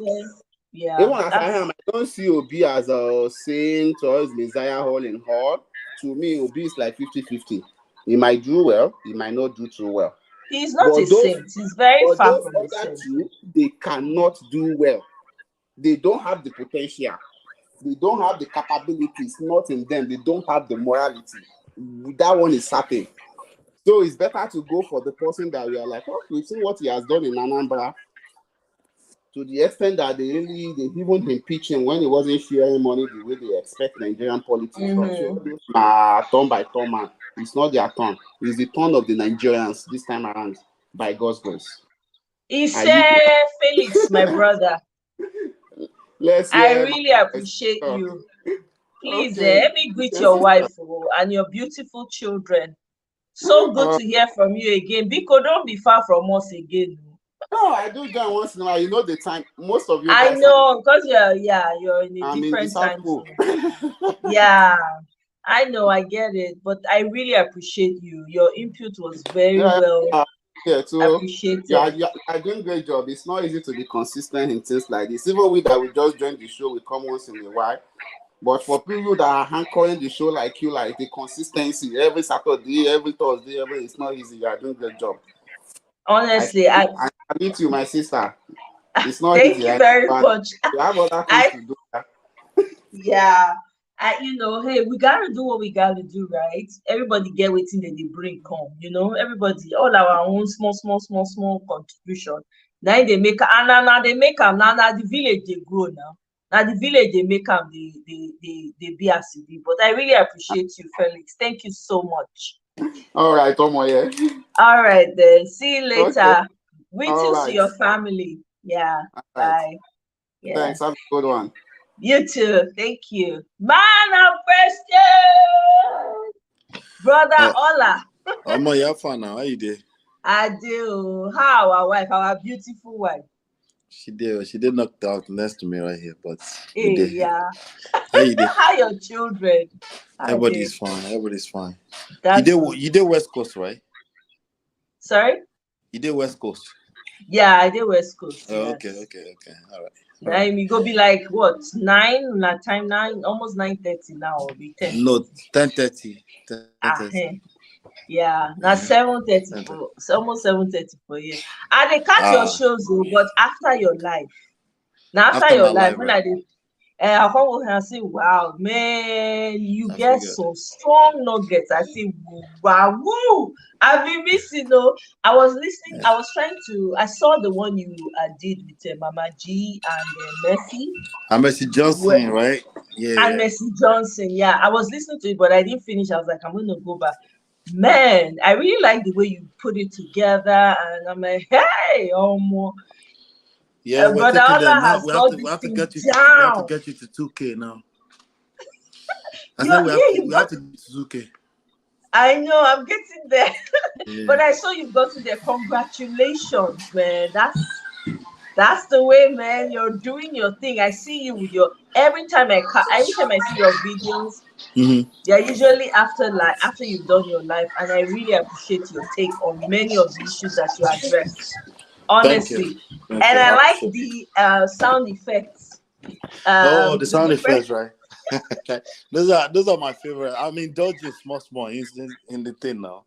Yeah. Even as I am, I don't see Obi as a saint or as Messiah all in all. To me, Obi is like 50-50. He might do well, he might not do too well. He's not a saint. He's very far from the saint. They cannot do well. They don't have the potential. They don't have the capabilities. Not in them. They don't have the morality. That one is certain. So it's better to go for the person that we are like, oh, we've seen what he has done in Anambra. To the extent that they even impeached him when he wasn't sharing money the way they expect Nigerian politics. Turn by turn, man. It's not their turn. It's the turn of the Nigerians this time around, by God's grace. He said, Felix, my brother. I really appreciate you. Please, let me greet your wife and your beautiful children. So good to hear from you again. Biko, don't be far from us again. No, I do join once in a while. You know the time. Most of you. I know, because you're in a different time zone. Yeah, I know, I get it, but I really appreciate you. Your input was very well. So appreciated. You're doing a great job. It's not easy to be consistent in things like this. Even we that we just joined the show, we come once in a while. But for people that are anchoring the show like you, like the consistency every Saturday, every Thursday, it's not easy. You are doing a great job. Honestly, I meet you, my sister. It's not thank easy. You very much. You have other things to do. Yeah. Hey, we gotta do what we gotta do, right? Everybody get waiting that they bring come, everybody, all our own small contribution. Now they make now the village they grow now. Now the village they make them they be as it be. But I really appreciate you, Felix. Thank you so much. All right, Tomoye. All right then. See you later. Greetings to your family. Yeah. Bye. Yeah. Thanks. Have a good one. You too. Thank you. Man of question. Brother Ola. Omo, you're fine now. How you doing? I do. How our wife, our beautiful wife? She did knocked out next to me right here, but yeah. How you doing? How your children? Everybody's fine. Everybody's fine. You did West Coast, right? Sorry? You did West Coast. Yeah, I did West Coast. Oh, yes. Okay. All right. We go be like what 9? Like time 9, almost 9:30 now. Or be 10. No, 10:30. 10:30. Yeah, now 7:30. Almost 7:30 for you. And they catch your shows, but after your life. Now after your life, when I did, I come over and say, "Wow, man, you get some strong nuggets." I say, "Wow, woo! I've been missing." Though I was listening. I was trying to. I saw the one you did with Mama G and Mercy. And Mercy Johnson, right? Yeah. And Mercy Johnson, yeah. I was listening to it, but I didn't finish. I was like, I'm going to go back. Man, I really like the way you put it together, and I'm like, hey, Yeah, we're Brother taking Allah that now. has We got have this to thing get you. We have to down. get you to 2K now. I said we have to get to 2K. I know, I'm getting there. Yeah. But I saw you've gotten there. Congratulations, man. That's the way, man. You're doing your thing. I see you with your anytime I see your videos, they're usually after you've done your life, and I really appreciate your take on many of the issues that you address. Thank Honestly. you. Thank And you. I like the sound effects. The The sound different effects, right? Those are my favorite. I mean, indulging small in the thing now.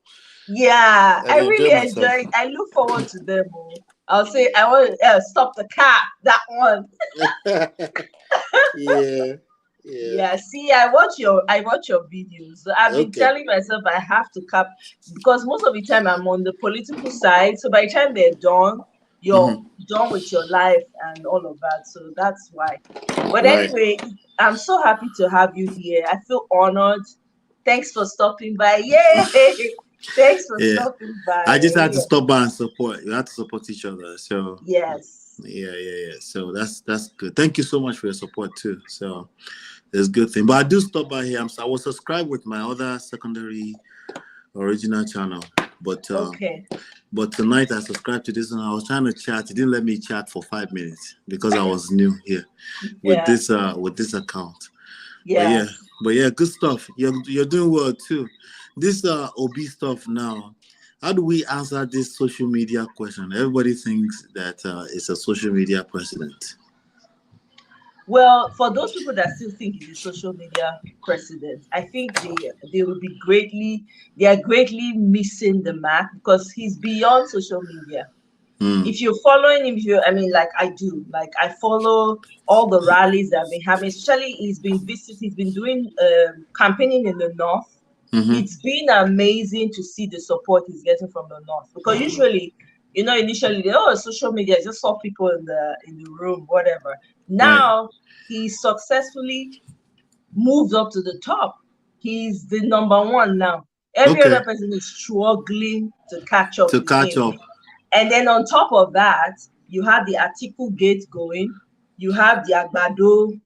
Yeah, And I I enjoy really myself. enjoy it. I look forward to them. I'll say I want to stop the car. That one. Yeah. Yeah. See, I watch your videos. So I've been telling myself I have to cap because most of the time I'm on the political side. So by the time they're done, you're done with your life and all of that. So that's why. But anyway, I'm so happy to have you here. I feel honored. Thanks for stopping by. Yay! Thanks for stopping by. I just had to stop by and support. You have to support each other. So yes. Yeah. So that's good. Thank you so much for your support too. So it's a good thing. But I do stop by here. I was subscribed with my other secondary original channel. But but tonight I subscribed to this one. I was trying to chat. It didn't let me chat for 5 minutes because I was new here with this account. Yeah. But yeah, good stuff. You're doing well too. This OB stuff now. How do we answer this social media question? Everybody thinks that it's a social media president. Well, for those people that still think he's a social media president, I think they will be they are greatly missing the mark because he's beyond social media. If you're following him, like I do, like I follow all the rallies that we have, especially he's been doing campaigning in the north. It's been amazing to see the support he's getting from the north because usually, initially, social media just saw people in the room, whatever. Now he successfully moved up to the top. He's the number one now. Every other person is struggling to catch up with him. And then on top of that, you have the Article Gate going. You have the Agbado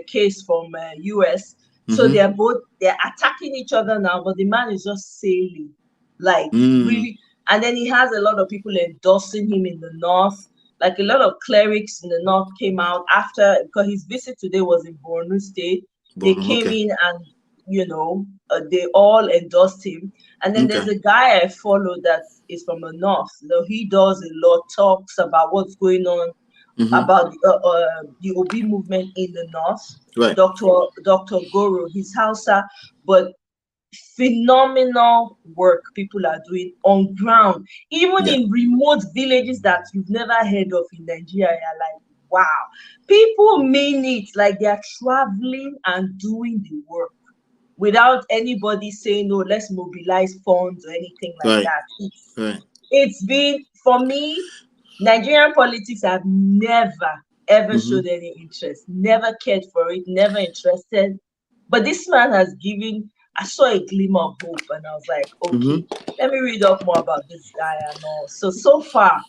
case from US. So they're attacking each other now, but the man is just sailing, like really. And then he has a lot of people endorsing him in the north. Like a lot of clerics in the north came out after, because his visit today was in Borno State. They came in and, they all endorsed him. And then there's a guy I follow that is from the north. So he does a lot, talks about what's going on about the OB movement in the north. Dr. Goro, his Hausa, but phenomenal work people are doing on ground, even in remote villages that you've never heard of in Nigeria. You're like, wow, people mean it, like they're traveling and doing the work without anybody saying, no, let's mobilize funds or anything like that. It's been, for me, Nigerian politics have never ever showed any interest, never cared for it, never interested. But this man has given, I saw a glimmer of hope and I was like, okay, let me read up more about this guy and all. So far,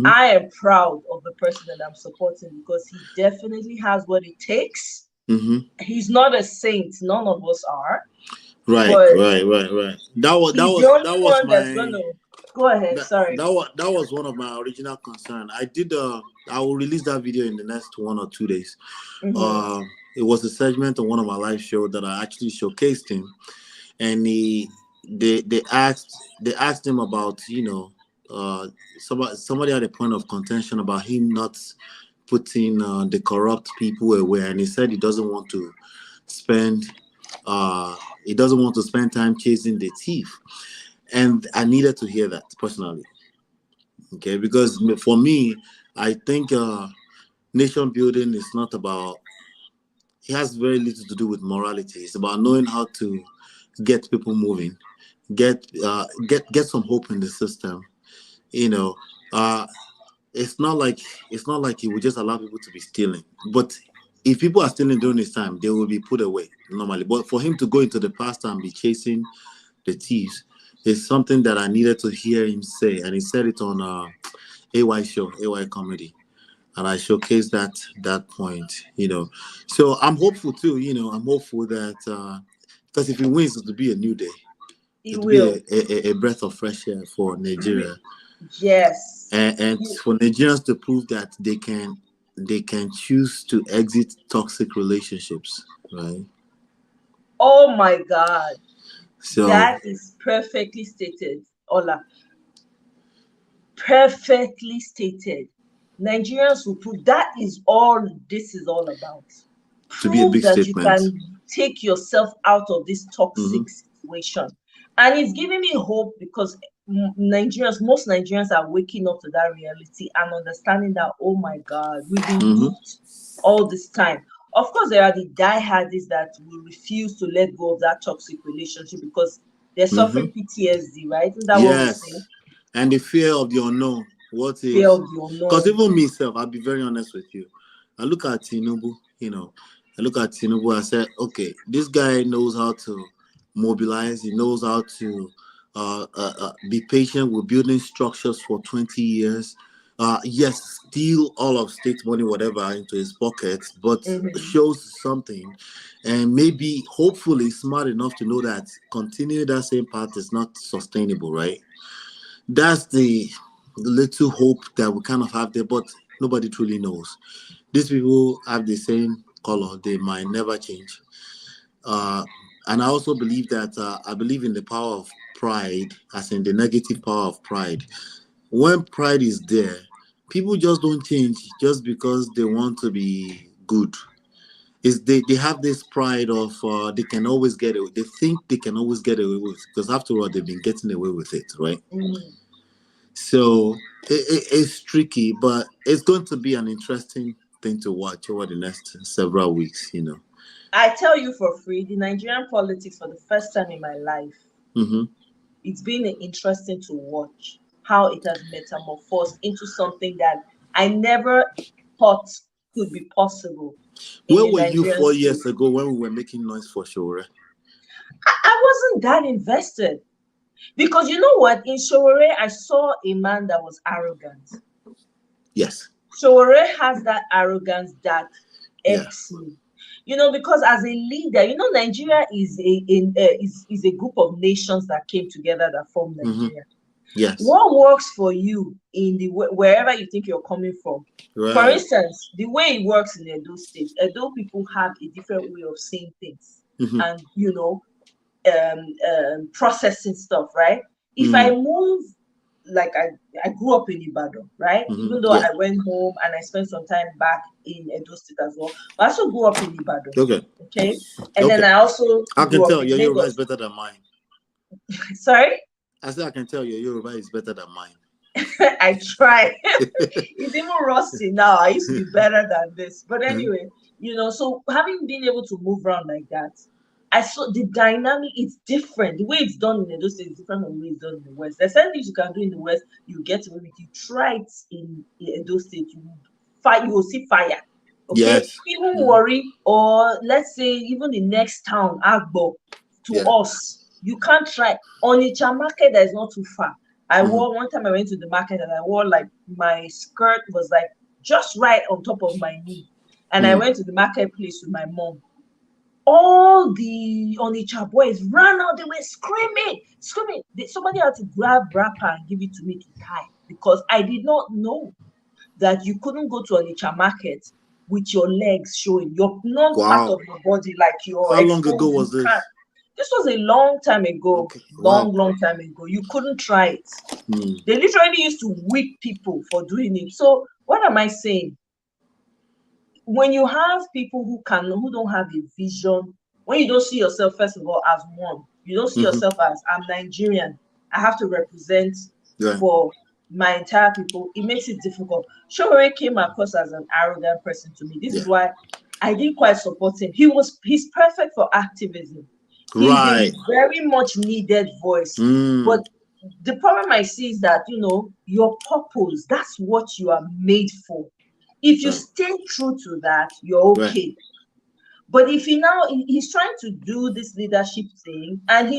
I am proud of the person that I'm supporting because he definitely has what it takes. He's not a saint. None of us are. Right. That was my. Go ahead. Sorry. That was one of my original concerns. I will release that video in the next 1 or 2 days. It was a segment on one of my live shows that I actually showcased him, and they asked him about somebody had a point of contention about him not putting the corrupt people away, and he said he doesn't want to spend time chasing the thief. And I needed to hear that personally, okay? Because for me, I think nation building is not about. It has very little to do with morality. It's about knowing how to get people moving, get some hope in the system. It's not like he would just allow people to be stealing. But if people are stealing during this time, they will be put away normally. But for him to go into the past and be chasing the thieves, it's something that I needed to hear him say, and he said it on AY show, AY comedy. and I showcase that point, you know. So I'm hopeful too, you know. I'm hopeful that because if he wins, it'll be a new day. It It'll be will. a breath of fresh air for Nigeria, Yes. and for Nigerians to prove that they can choose to exit toxic relationships, right? Oh my God. So That is perfectly stated, Ola. Perfectly stated. Nigerians will prove that is all this is all about. to be a Prove big that you statement. can take yourself out of this toxic Mhm. situation. And it's giving me hope because most Nigerians are waking up to that reality and understanding that, oh my God, we've been Mhm. duped all this time. Of course, there are the diehards that will refuse to let go of that toxic relationship because they're suffering Mhm. PTSD, right? Isn't that what we say? Yes, and the fear of the unknown. What Fear if? of the Because unknown. even myself, I'll be very honest with you. I look at Tinubu, you know, I look at Tinubu. I said, okay, this guy knows how to mobilize. He knows how to be patient with building structures for 20 years. Yes, steal all of state money, whatever, into his pockets, but Mhm. shows something, and maybe, hopefully, smart enough to know that continuing that same path is not sustainable, right? That's the little hope that we kind of have there, but nobody truly knows. These people have the same color; they might never change. Uh, and I also believe that I believe in the power of pride, as in the negative power of pride. When pride is there, people just don't change just because they want to be good. Is they have this pride of they can always get away. They think they can always get away with, because after all they've been getting away with it, right? Mhm. So it's tricky, but it's going to be an interesting thing to watch over the next several weeks, you know. I tell you for free, the Nigerian politics for the first time in my life, Hmm. it's been interesting to watch how it has metamorphosed into something that I never thought could be possible in Where the were you Nigerian 4 years space. ago when we were making noise for sure? I wasn't that invested because you know what? In Showore, I saw a man that was arrogant. Yes. Showore has that arrogance that Yeah. irks me. You know, because as a leader, you know, Nigeria is a group of nations that came together that formed Hmm. Nigeria. Yes. What works for you in wherever you think you're coming from? For Right. instance, the way it works in Edo State, Edo people have a different way of seeing things Hmm. and processing stuff, right? If I Hmm. move, like I grew up in Ibadan, right? Hmm. Even though Yeah. I went home and I spent some time back in Edo State as well, but I also grew up in Ibadan, Okay. okay? And then Okay. I also I can grew up tell in your Yoruba is Lagos. better than mine. Sorry, I said I can tell your Yoruba is better than mine. I try. It's even rusty now. I used to be better than this. But anyway, so having been able to move around like that, I saw the dynamic is different. The way it's done in Edo State is different from the way it's done in the West. There's certain things you can do in the West, you get away with. You try it in Edo State, you will see fire. Okay, Yes. even Hmm. worry, or let's say even the next town, Agbo, to Yeah. us, you can't try. Onitsha market that is not too far. I Hmm. wore one time I went to the market and I wore like my skirt was like just right on top of my knee. And I Hmm. went to the marketplace with my mom. All the Onitsha boys ran out, they were screaming, screaming. Somebody had to grab wrapper and give it to me to tie because I did not know that you couldn't go to Onitsha market with your legs showing, your non part Wow. of your body, like your How long ago exposed. You was can't. this? This was a long time ago, Okay. Wow. long time ago. You couldn't try it. Hmm. They literally used to whip people for doing it. So what am I saying? When you have people who don't have a vision, when you don't see yourself first of all as one, you don't see Hmm. yourself as I'm Nigerian, I have to represent Yeah. for my entire people, it makes it difficult. Showore came across as an arrogant person to me. This Yeah. is why I didn't quite support him. He's perfect for activism. He's a Right. very much needed voice. Hmm. But the problem I see is that your purpose, that's what you are made for. If you Right. stay true to that, you're Right. okay. But if he's trying to do this leadership thing and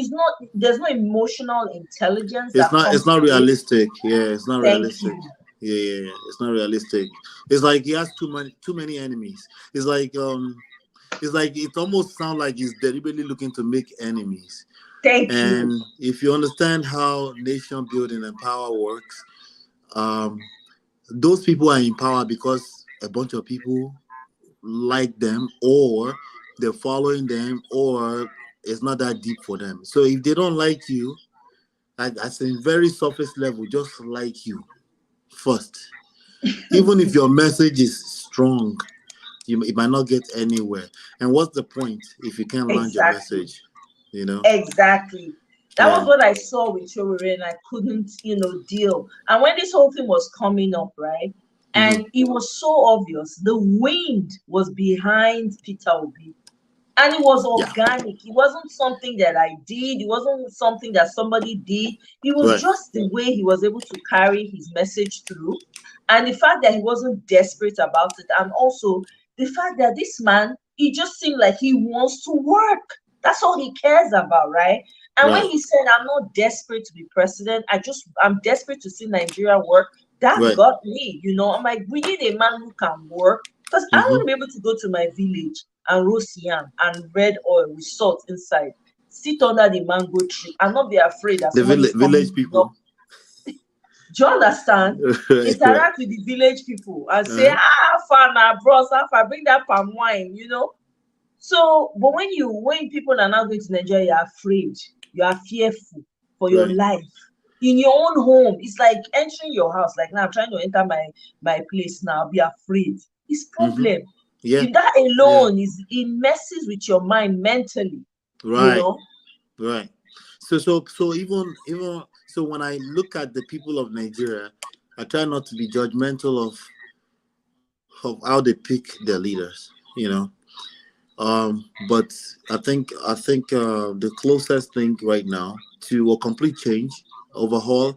there's no emotional intelligence It's that not. It's comes not with it. realistic. Yeah. It's not Thank realistic. you. Yeah. Yeah. Yeah. It's not realistic. It's like he has too many enemies. It's like it almost sounds like he's deliberately looking to make enemies. Thank you. And if you understand how nation building and power works, those people are in power because a bunch of people like them, or they're following them, or it's not that deep for them. So if they don't like you, at a very surface level, just like you first, even if your message is strong, it might not get anywhere. And what's the point if you can't land your Exactly. message? You know? Exactly. That Yeah. was what I saw with Chowere, and I couldn't, deal. And when this whole thing was coming up, right? And it was so obvious. The wind was behind Peter Obi. And it was Yeah. organic. It wasn't something that I did. It wasn't something that somebody did. It was Right. just the way he was able to carry his message through. And the fact that he wasn't desperate about it. And also the fact that this man, he just seemed like he wants to work. That's all he cares about, right? And when Right. he said, I'm not desperate to be president, I'm desperate to see Nigeria work, that Right. got me, I'm like, we need a man who can work. Because I want to be able to go to my village and roast yam and red oil with salt inside, sit under the mango tree and not be afraid that The somebody is coming village to people. knock. Do you understand? Right. Interact with the village people and say, fana, bros, bring that palm wine, So, but when people are now going to Nigeria, you're afraid, you are fearful for your Right. life. In your own home, it's like entering your house. Like now, I'm trying to enter my place now. I'll be afraid. It's problem. Yeah. If that alone it messes with your mind mentally. Right. Right. So even so when I look at the people of Nigeria, I try not to be judgmental of how they pick their leaders, But I think the closest thing right now to a complete change, overhaul,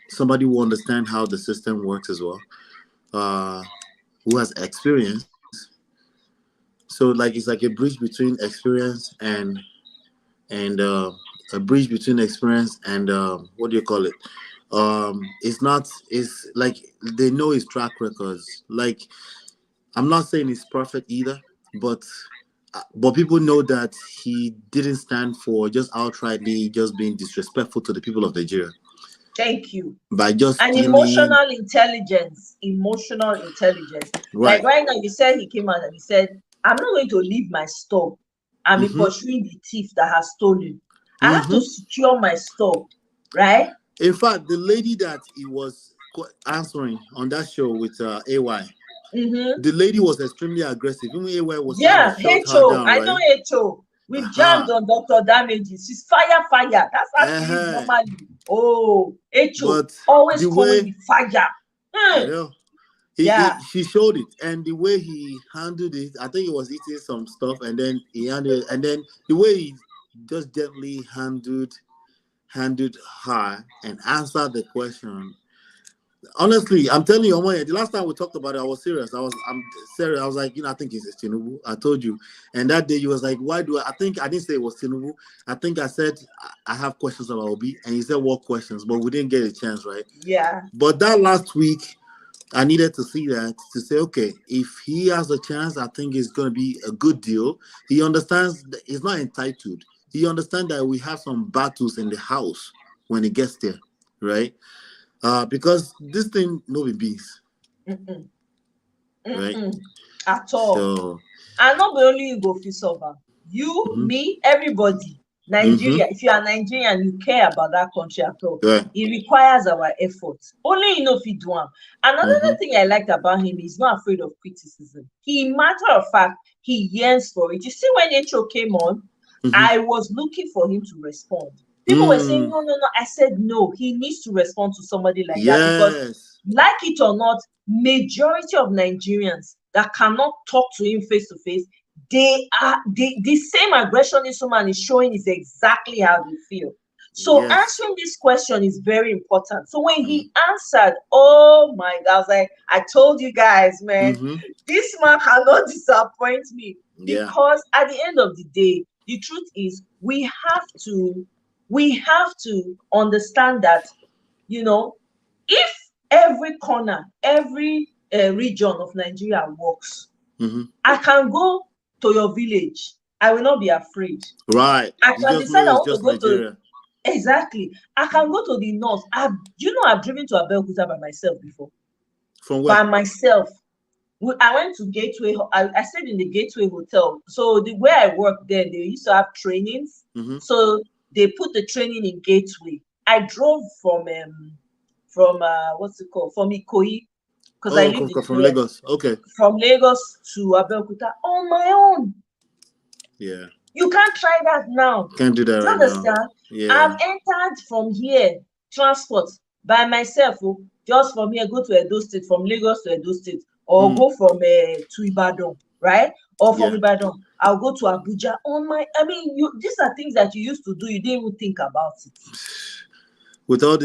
somebody who understand how the system works as well, who has experience. So like it's like a bridge between experience and a bridge between experience and what do you call it? It's like they know his track records. Like I'm not saying he's perfect either, but people know that he didn't stand for just outrightly just being disrespectful to the people of Nigeria. Thank you. By just And stealing. emotional intelligence. Right. Like right now, you said he came out and he said, I'm not going to leave my store and be pursuing the thief that has stolen. I have to secure my store, right? In fact, the lady that he was answering on that show with AY, the lady was extremely aggressive. Even AY was trying to shut her HO. down, I right? know HO. We've jammed on Dr. Damages. She's fire. That's how she is normally. Oh, HO. But Always the coming way with fire. I know. She showed it, and the way he handled it, I think he was eating some stuff, and then he handled it, and then the way he just gently handled her and answered the question. Honestly, I'm telling you, the last time we talked about it, I was serious. I'm serious. I was like, I think it's Tinubu. I told you. And that day, you was like, why do I think I didn't say it was Tinubu. I think I said, I have questions about Obi. And you said, what questions? But we didn't get a chance, right? Yeah. But that last week, I needed to see that to say, okay, if he has a chance, I think it's going to be a good deal. He understands that he's not entitled. He understands that we have some battles in the house when it gets there, right? Because this thing no be beans, right? At all. So, and not only you go feel over. You, me, everybody. Nigeria. If you are Nigerian, you care about that country at all. right. It requires our efforts. Only if you do them. Another thing I liked about him, he's not afraid of criticism. Matter of fact, he yearns for it. You see, when HO came on, I was looking for him to respond. People were saying, no. I said, no, he needs to respond to somebody like that because, like it or not, majority of Nigerians that cannot talk to him face to face, the same aggression this woman is showing is exactly how they feel. So answering this question is very important. So when he answered, oh my God, I was like, I told you guys, man, this man cannot disappoint me because at the end of the day, the truth is we have to understand that, if every corner, every region of Nigeria works. I can go to your village. I will not be afraid. Right. I You can just know decide I it's want to just go Nigeria. to exactly. I can go to the north. I've driven to Abeokuta by myself before. From where? By myself. I went to Gateway. I stayed in the Gateway Hotel. So the way I worked there, they used to have trainings. So they put the training in Gateway. I drove from what's it called? From Ikoyi, because I lived from Lagos. Okay. From Lagos to Abeokuta on my own. Yeah. You can't try that now. Can't do that right understand? now. Yeah. I've entered from here, transport by myself, just from here, go to Edo State, from Lagos to Edo State, or go from to Ibadan, right? Or from Ibadan, I'll go to Abuja on my. I mean, these are things that you used to do. You didn't even think about it. With all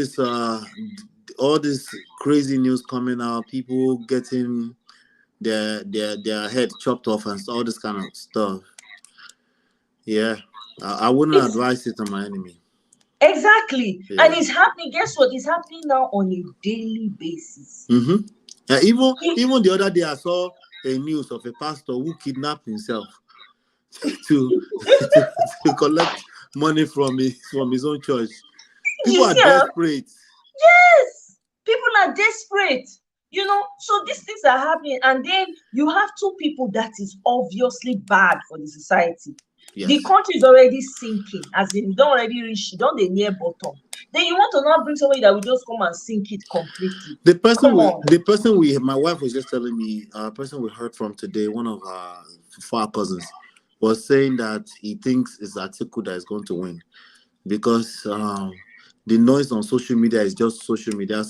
this crazy news coming out, people getting their head chopped off and all this kind of stuff. Yeah, I wouldn't advise it on my enemy. Exactly. Yeah. And it's happening. Guess what? It's happening now on a daily basis. Even the other day, I saw a news of a pastor who kidnapped himself to collect money from his own church. People are desperate. Yes, people are desperate. So these things are happening, and then you have two people that is obviously bad for the society. Yes. The country is already sinking, as in don't already reach, don't they near bottom. Then you want to not bring somebody that will just come and sink it completely. My wife was just telling me, a person we heard from today, one of our far cousins, was saying that he thinks it's Atiku that is going to win because the noise on social media is just social media.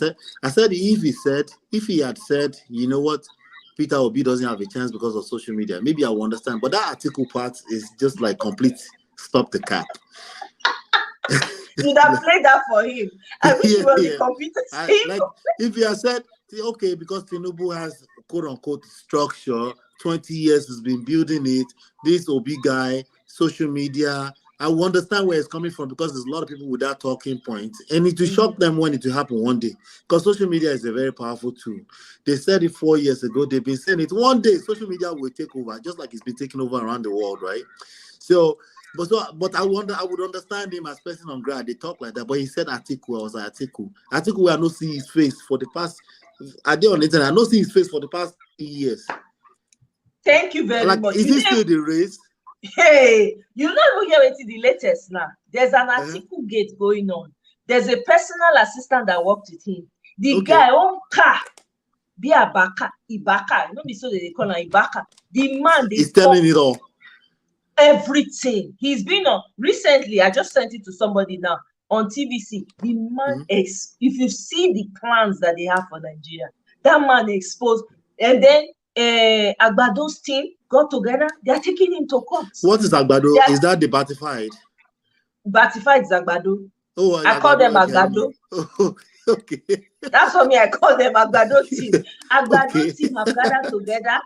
I said if he had said, you know what, Peter Obi doesn't have a chance because of social media, maybe I will understand. But that article part is just like complete stop the cap. You'd have played that for him. I wish he was the computer. Like if he had said, okay, because Tinubu has quote unquote structure, 20 years has been building it, this Obi guy, social media, I will understand where it's coming from because there's a lot of people with that talking point, and it will shock them when it will happen one day. Because social media is a very powerful tool. They said it 4 years ago. They've been saying it. One day, social media will take over, just like it's been taking over around the world, right? But I would understand him as person on ground. They talk like that. But he said Atiku. I was like Atiku. We have not seen his face for the past. I did on the internet. I not seen his face for the past 3 years. Thank you very much. Is he still the race? Hey, you don't even hear the latest now. There's an Atiku gate going on. There's a personal assistant that worked with him. The guy on car, be Ibaka. You know, so they call him Ibaka. The man, he's telling it all. Everything. He's been on recently. I just sent it to somebody now on TVC. The man if you see the plans that they have for Nigeria, that man exposed. And then Agbado's team got together. They are taking him to court. What is Agbado? Is that the Batified? Batified is Agbado. Oh, I call them Agbado. Okay. That's for me. I call them Agbado team. Agbado team have gathered together.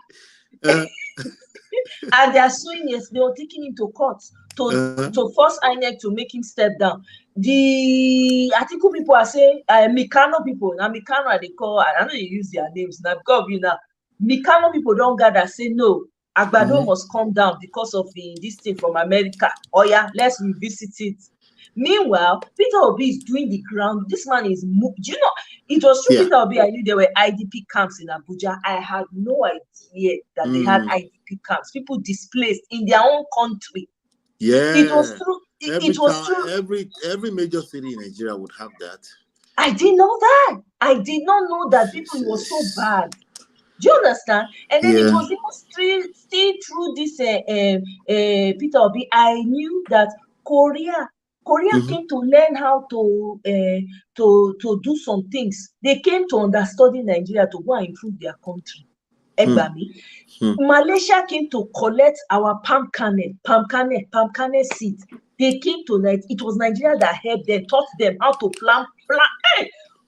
And they are suing. Yes, they were taking him to court to force INEC to make him step down. The Atiku people are saying Mikano people. Now Mikano they call. I don't know you use their names now because now Mikano people don't gather say no. Agbado must come down because of this thing from America. Oh yeah, let's revisit it. Meanwhile, Peter Obi is doing the ground. This man is moved. You know, it was true. Peter Obi, I knew there were IDP camps in Abuja. I had no idea that they had IDP camps. People displaced in their own country. Yeah, it was true. It was true. Every major city in Nigeria would have that. I didn't know that. I did not know that people was so bad. Do you understand? And then it was even still through this Peter Obi. I knew that Korea came to learn how to do some things. They came to understudy Nigeria to go and improve their country. Malaysia came to collect our palm kernel seeds. They came to it was Nigeria that helped them, taught them how to plant.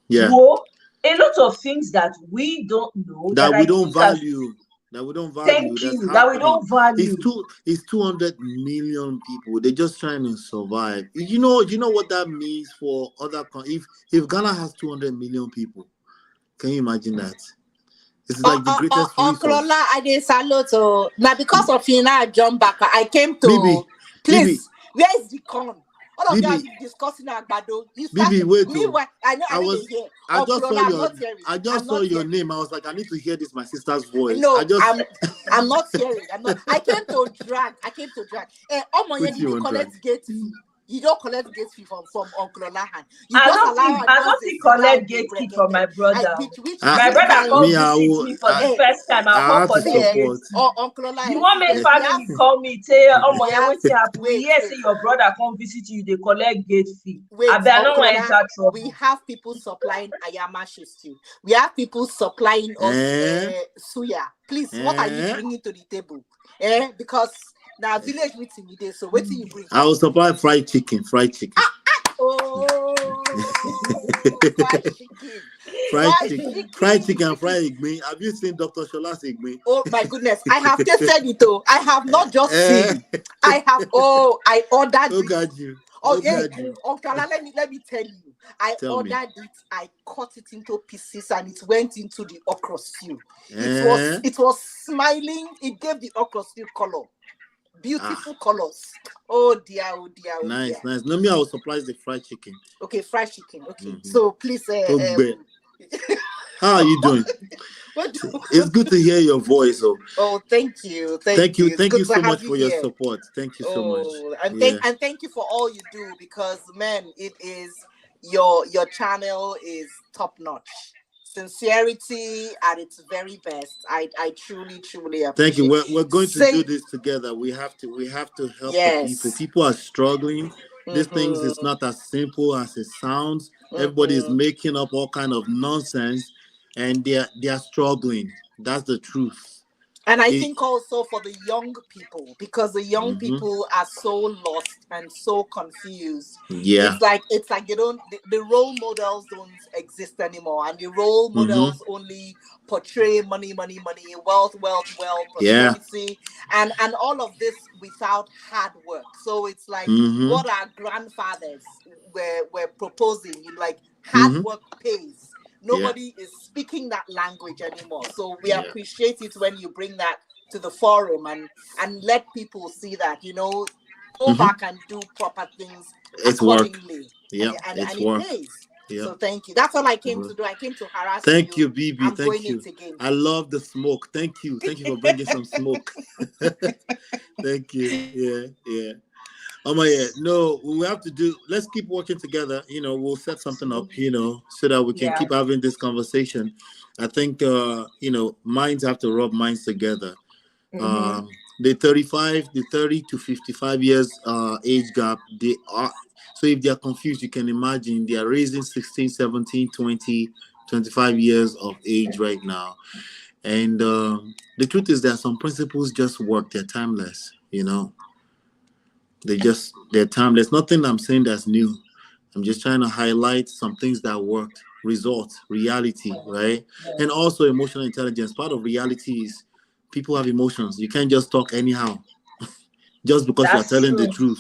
Whoa, a lot of things that we don't know that we don't value. That we don't value. Thank you. That we don't value. It's 200 million people. They're just trying to survive. You know what that means for other countries. If Ghana has 200 million people, can you imagine that? It's like the greatest Uncle resource. Ola, I did salute. Now because of you now, I jump back. I came to Bibi, please. Where is the corn? All of you are Bibi, discussing Agbado. You Bibi, started. wait. Meanwhile, I know they hear. I just Uncle saw Ola, I'm your, not hearing. I just saw your name. I was like, I need to hear this. My sister's voice. No, I just I'm not hearing. I'm not. I came to drag. Oh my, put you you on drag. collect gate fee. You don't collect gate fee from Uncle Olahan. You I just don't allow. think I don't think collect gate fee from my brother. My brother come visit me for the first time. I'll come collect gate fee. Oh, Uncle Ola. You want make family call me say, oh my, wetin happen? We hear say your brother come visit you, they collect gate fee. I bet I don't want to enter trouble. We have people supplying ayama stew. We have people supplying us suya. Please, what are you bringing to the table? Because now village meeting we did. So what do you bring? I will supply fried chicken. Oh, fried chicken and fried egg. Have you seen Dr. Shola's egg? Oh my goodness, I have tasted it though. I have not just seen. I have. I ordered it. Got you. Uncle, let me tell you. I ordered it. I cut it into pieces and it went into the okra stew. It was smiling. It gave the okra stew color. Beautiful colors. Oh dear. Nice. No, me, I will supply the fried chicken. Okay, fried chicken. Okay. So please how are you doing? It's good to hear your voice. Oh, thank you. Thank you so much for your support. Thank you so much. And thank you for all you do, because man, it is your channel is top notch. Sincerity at its very best. I truly appreciate. Thank you. We're going to do this together. We have to help the people. People are struggling. These things is not as simple as it sounds. Everybody is making up all kind of nonsense, and they are struggling. That's the truth. And I think also for the young people, because the young people are so lost and so confused. Yeah. It's like the role models don't exist anymore, and the role models only portray money, wealth, prosperity, and all of this without hard work. So it's like what our grandfathers were proposing, like hard work pays. Nobody is speaking that language anymore. So we appreciate it when you bring that to the forum and let people see that, go back and do proper things accordingly. And it pays. Yep. So thank you. That's all I came to do. I came to harass you. Thank you, Bibi. Thank you. I love the smoke. Thank you for bringing some smoke. Thank you. Yeah. No, we have to let's keep working together. We'll set something up, so that we can keep having this conversation. I think, minds have to rub minds together. The 30 to 55 years age gap, so if they are confused, you can imagine they are raising 16, 17, 20, 25 years of age right now. And the truth is that some principles just work. They're timeless, They're timeless. Nothing I'm saying that's new. I'm just trying to highlight some things that worked. Results, reality, right? And also emotional intelligence. Part of reality is people have emotions. You can't just talk anyhow. Just because you're telling the truth.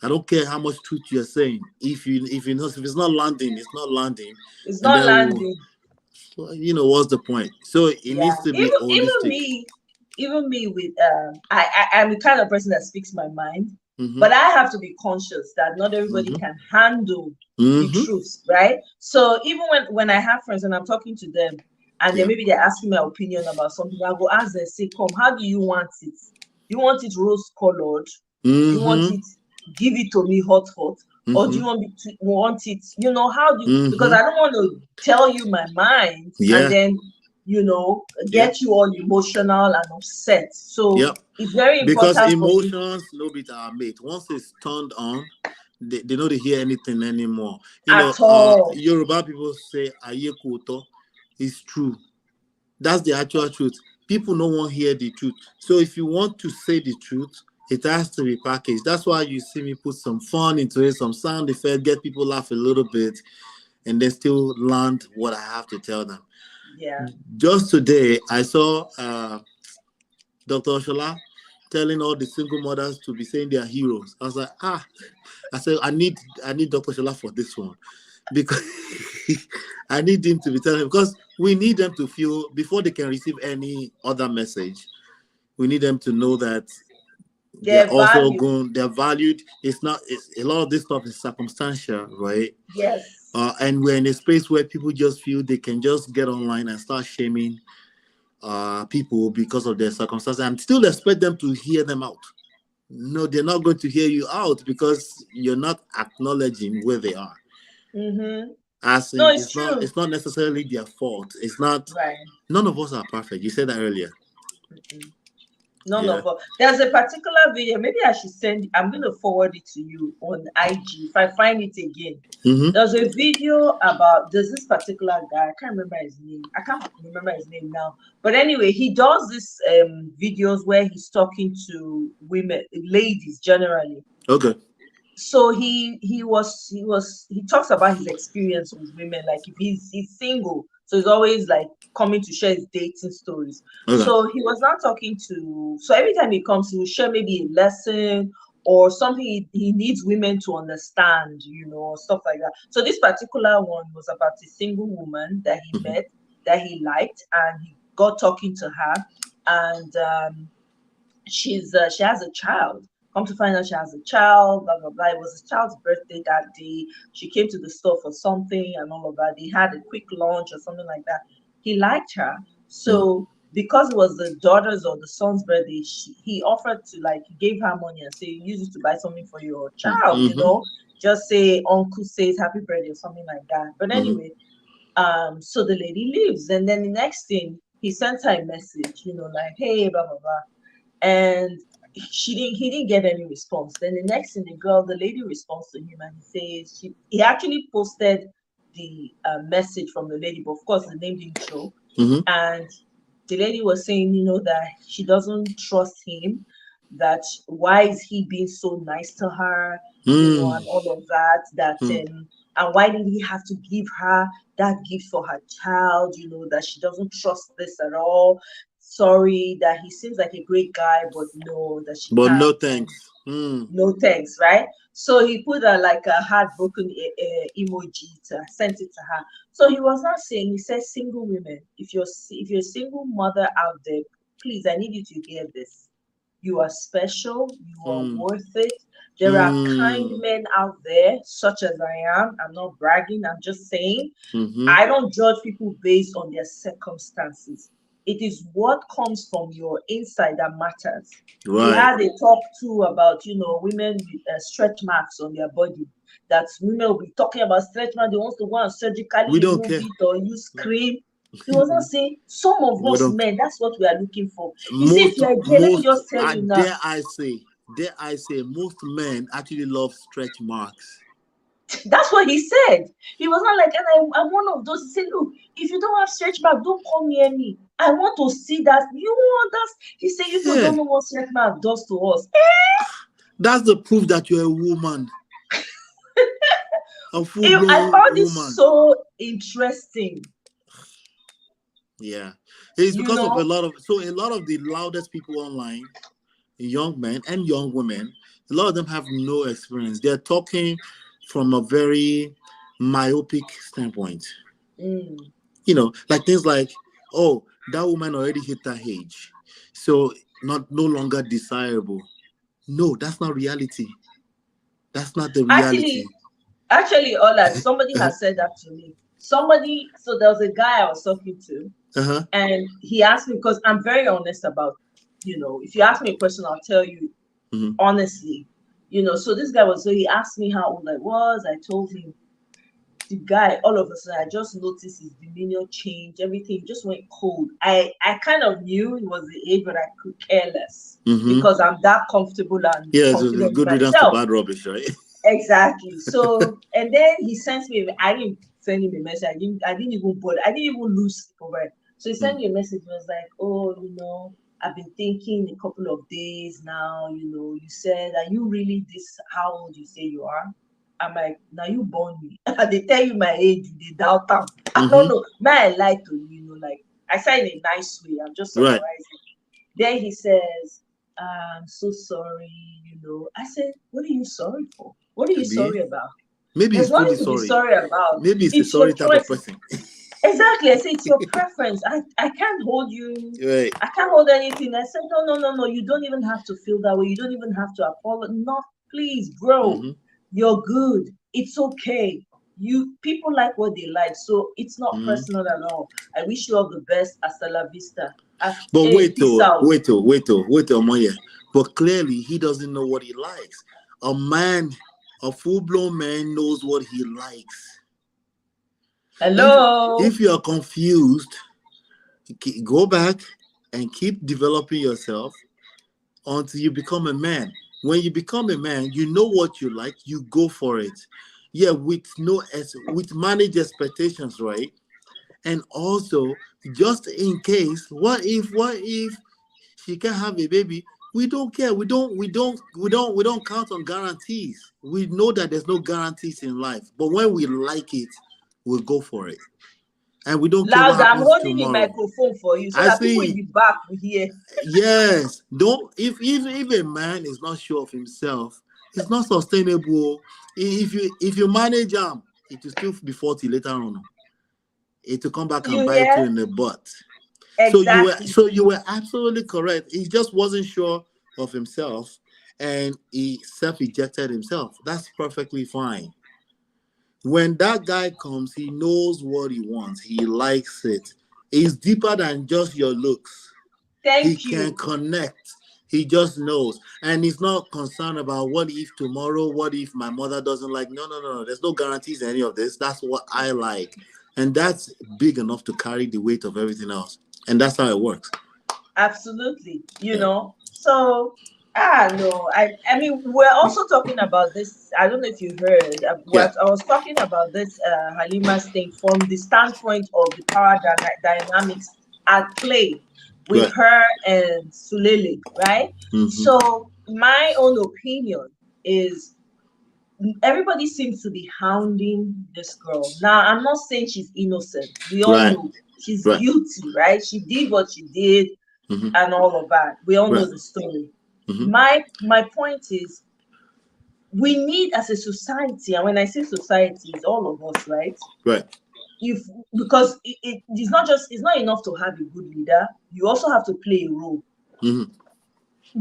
I don't care how much truth you're saying. If it's not landing, it's not landing. It's not landing. What's the point? So it needs to be holistic. Even me with I'm the kind of person that speaks my mind. But I have to be conscious that not everybody can handle the truth, right? So even when I have friends and I'm talking to them, and then maybe they're asking my opinion about something, I go ask them, say, come, how do you want it? You want it rose colored? You want it, give it to me hot, or do you want it, how do you, because I don't want to tell you my mind and then get you all emotional and upset. So it's very important. Because emotions, no bit are made. Once it's turned on, they don't hear anything anymore. At all. Yoruba people say "Aye koto." It's true. That's the actual truth. People don't want to hear the truth. So if you want to say the truth, it has to be packaged. That's why you see me put some fun into it, some sound effect, get people laugh a little bit, and then still land what I have to tell them. Yeah. Just today, I saw Dr. Oshola telling all the single mothers to be saying they are heroes. I was like, I said, I need Dr. Oshola for this one. because I need him to be telling, because we need them to feel before they can receive any other message. We need them to know that they're Their also value. going, they're valued. It's not, it's, a lot of this stuff is circumstantial, right? Yes. And we're in a space where people just feel they can just get online and start shaming people because of their circumstances and still expect them to hear them out. No, they're not going to hear you out because you're not acknowledging where they are. Mm-hmm. As No, in, it's true. it's not necessarily their fault. It's not. Right. None of us are perfect. You said that earlier. Mm-mm. None Yeah. of us. There's a particular video. Maybe I should send. I'm going to forward it to you on IG if I find it again. Mm-hmm. There's a video about there's this particular guy. I can't remember his name. I can't remember his name now. But anyway, he does this videos where he's talking to women, ladies generally. Okay. So he talks about his experience with women. Like if he's single, so he's always like coming to share his dating stories. Okay. So he was not talking to. So every time he comes, he will share maybe a lesson or something he needs women to understand, stuff like that. So this particular one was about a single woman that he met, that he liked, and he got talking to her, and she has a child. Come to find out she has a child, blah blah blah. It was his child's birthday that day. She came to the store for something and all of that. They had a quick lunch or something like that. He liked her. So because it was the daughter's or the son's birthday, he offered to, like, he gave her money and say, use it to buy something for your child, just say uncle says happy birthday or something like that. But anyway, so the lady leaves, and then the next thing he sent her a message, like, hey, blah blah blah. And he didn't get any response. Then the next thing, the lady responds to him and he says he actually posted the message from the lady, but of course the name didn't show. And the lady was saying, that she doesn't trust him, that why is he being so nice to her, and all of that, and why did he have to give her that gift for her child, that she doesn't trust this at all. Sorry, that he seems like a great guy, but no, that she But can't. no thanks. No thanks, right? So he put like a heartbroken emoji sent it to her. So he was not saying, he said, single women, if you're a single mother out there, please, I need you to hear this. You are special. You are worth it. There are kind men out there, such as I am. I'm not bragging. I'm just saying. I don't judge people based on their circumstances. It is what comes from your inside that matters. Right. We had a talk too about, women with stretch marks on their body. That women will be talking about stretch marks. They want to go and surgically remove it or use cream. He was not saying some of us men, that's what we are looking for. You see, if you're gay, let me just tell you now. Dare I say, most men actually love stretch marks. That's what he said. He was not like, and I'm one of those. He said, look, if you don't have stretch mark, don't come near me. I want to see that. You want that? He said, you don't know what stretch mark does to us. That's the proof that you're a woman. A full-blown I found woman. it so interesting. Yeah, it's because of a lot of the loudest people online, young men and young women, a lot of them have no experience. They're talking from a very myopic standpoint. Like things like, oh, that woman already hit that age, so no longer desirable. No, that's not reality. That's not the reality. Actually, Ola, somebody has said that to me. So there was a guy I was talking to, and he asked me, because I'm very honest about, if you ask me a question, I'll tell you honestly, so this guy he asked me how old I was. I told him. The guy, all of a sudden, I just noticed his demeanor change. Everything just went cold. I kind of knew it was the age, but I could care less because I'm that comfortable and it's a good riddance to bad rubbish, right? Exactly. So, and then he sent me. I didn't send him a message. I didn't even bother. I didn't even lose over it. So he sent me a message. He was like, "Oh, I've been thinking a couple of days now. You said, are you really this? How old you say you are?" I'm like, now you born me. They tell you my age, they doubt them. I don't know. Man, I lie to you, like I said in a nice way. I'm just summarizing. Right. Then he says, I'm so sorry, I said, what are you sorry for? What are you sorry about? Maybe There's he's truly nothing to be sorry. sorry about. Maybe he's a It's your sorry type of choice. person. Exactly. I say it's your preference. I can't hold you. Right. I can't hold anything. I said, no. You don't even have to feel that way. You don't even have to apologize. No, please, bro. Mm-hmm. You're good. It's okay. People like what they like, so it's not Mm-hmm. personal at all. I wish you all the best. Hasta la vista. But Hey, peace out. wait, Omoye. But clearly, he doesn't know what he likes. A full-blown man knows what he likes. Hello. If you are confused, go back and keep developing yourself until you become a man. When you become a man, you know what you like, you go for it. Yeah, with managed expectations, right? And also, just in case, what if she can have a baby? We don't care. We don't count on guarantees. We know that there's no guarantees in life. But when we like it, we'll go for it. And we don't care what Louder. I'm happens holding the tomorrow. microphone for you so I that people in see. the back will hear. Yes. Don't if a man is not sure of himself, it's not sustainable. If you manage him, it will still be 40 later on. It will come back and You bite you hear? in the butt. Exactly. So you were absolutely correct. He just wasn't sure of himself and he self-ejected himself. That's perfectly fine. When that guy comes, he knows what he wants. He likes it. It's deeper than just your looks. He Thank can you. connect. He just knows. And he's not concerned about what if tomorrow, what if my mother doesn't like. No. There's no guarantees in any of this. That's what I like. And that's big enough to carry the weight of everything else. And that's how it works. Absolutely. Yeah. So no. I mean, we're also talking about this. I don't know if you heard Yeah. what I was talking about this Halima's thing from the standpoint of the power dynamics at play with Right. her and Sulele, right? Mm-hmm. So my own opinion is everybody seems to be hounding this girl. Now, I'm not saying she's innocent. We all Right. know she's Right. guilty, right? She did what she did Mm-hmm. and all of that. We all know Right. the story. Mm-hmm. My point is we need as a society, and when I say society, it's all of us, right? Right. Because it's not enough to have a good leader, you also have to play a role. Mm-hmm.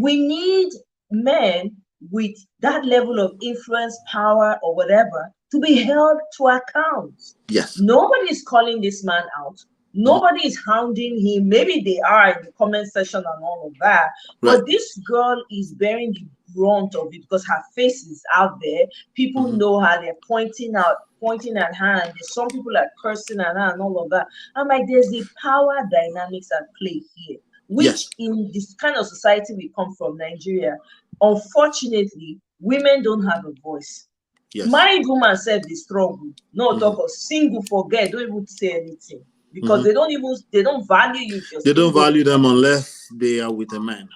We need men with that level of influence, power, or whatever to be held to account. Yes. Nobody is calling this man out. Nobody is hounding him. Maybe they are in the comment section and all of that. Right. But this girl is bearing the brunt of it because her face is out there. People Mm-hmm. know her. They're pointing at her. And some people are cursing at her and all of that. I'm like, there's a power dynamics at play here, which Yes. in this kind of society we come from, Nigeria, unfortunately, women don't have a voice. Yes. Married woman said the struggle. No talk of single, forget, don't even say anything. Because they don't value you if you're They don't single. value them unless they are with a man.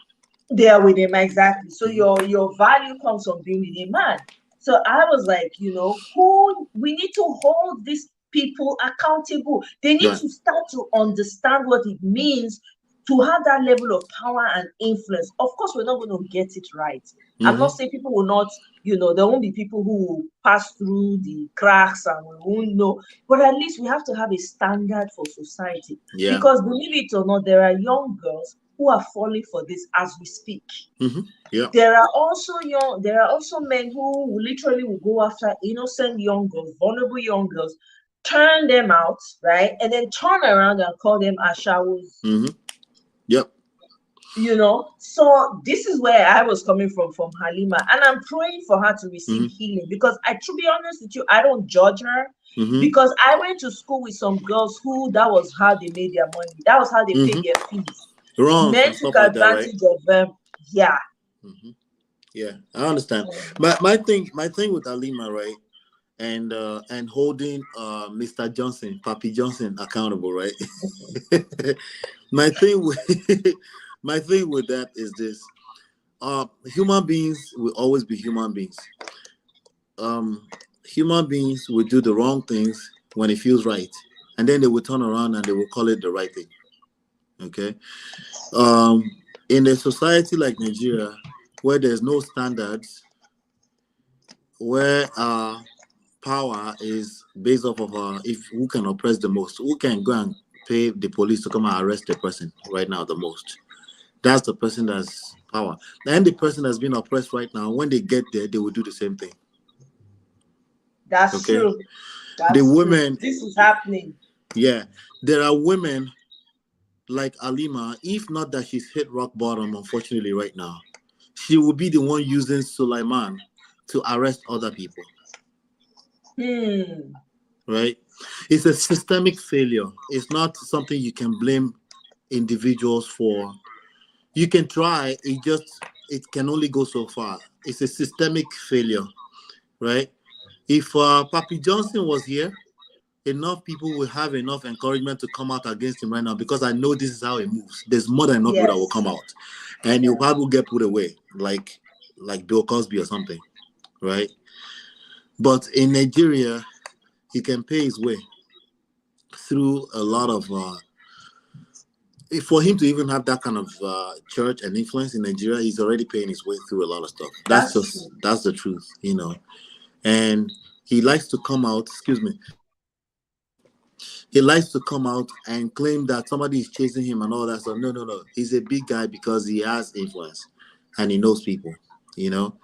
They are with a man, exactly. So your value comes from being with a man. So I was like, we need to hold these people accountable. They need Right. to start to understand what it means to have that level of power and influence. Of course, we're not going to get it right. I'm not saying people will not, there won't be people who will pass through the cracks and we won't know. But at least we have to have a standard for society. Yeah. Because believe it or not, there are young girls who are falling for this as we speak. Yeah. There are also men who literally will go after innocent young girls, vulnerable young girls, turn them out, right? And then turn around and call them ashawus. Yep. So this is where I was coming from Halima, and I'm praying for her to receive healing because to be honest with you, I don't judge her because I went to school with some girls who that was how they made their money. That was how they paid their fees. Wrong. Men took advantage of them. Yeah. Yeah, I understand. My thing with Halima, right? And holding Mr. Johnson, Papi Johnson accountable, right? my thing with that is this. Human beings will always be human beings. Human beings will do the wrong things when it feels right. And then they will turn around and they will call it the right thing. Okay? In a society like Nigeria, where there's no standards, where power is based off of if who can oppress the most, who can go and pay the police to come and arrest the person right now the most. That's the person that's power. And the person that's being oppressed right now, when they get there, they will do the same thing. That's Okay. true. That's The true. women. This is happening. Yeah, there are women like Halima. If not that she's hit rock bottom, unfortunately, right now, she will be the one using Sulaiman to arrest other people. Right? It's a systemic failure. It's not something you can blame individuals for. You can try, it can only go so far. It's a systemic failure, right? If Papi Johnson was here, enough people will have enough encouragement to come out against him right now, because I know this is how it moves. There's more than enough people that will come out, and you'll probably get put away, like Bill Cosby or something, right? But in Nigeria, he can pay his way through a lot of for him to even have that kind of church and influence in Nigeria, he's already paying his way through a lot of stuff. That's the truth, you know. And he likes to come out, he likes to come out and claim that somebody is chasing him and all that stuff. No. He's a big guy because he has influence and he knows people, you know.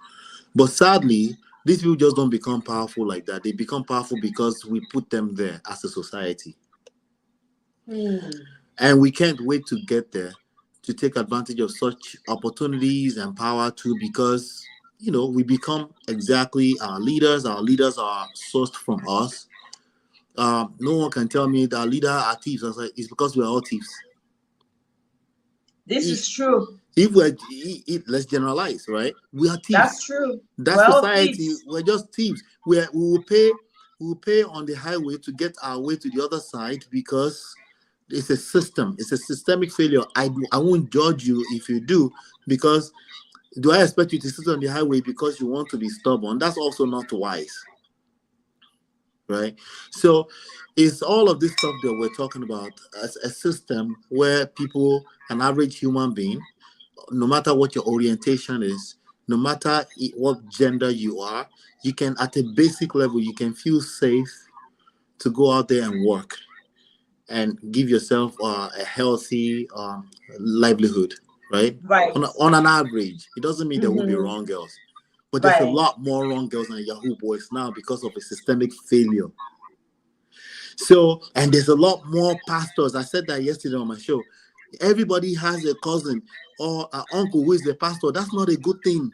But sadly, these people just don't become powerful like that. They become powerful because we put them there as a society. And we can't wait to get there to take advantage of such opportunities and power too, because, you know, we become exactly our leaders. Our leaders are sourced from us. No one can tell me that our leader are thieves. I was like, it's because we're all thieves. This is true. If we're, let's generalize, right? We are thieves. That's true. That society, we're just thieves. We will pay on the highway to get our way to the other side, because it's a system. It's a systemic failure. I won't judge you if you do, because do I expect you to sit on the highway because you want to be stubborn? That's also not wise, right? So it's all of this stuff that we're talking about as a system where people, an average human being, no matter what your orientation is, no matter what gender you are, you can, at a basic level, you can feel safe to go out there and work and give yourself a healthy livelihood, right? On an average. It doesn't mean there will be wrong girls, but there's a lot more wrong girls than Yahoo boys now because of a systemic failure. So, and there's a lot more pastors. I said that yesterday on my show. Everybody has a cousin or an uncle who is a pastor. That's not a good thing.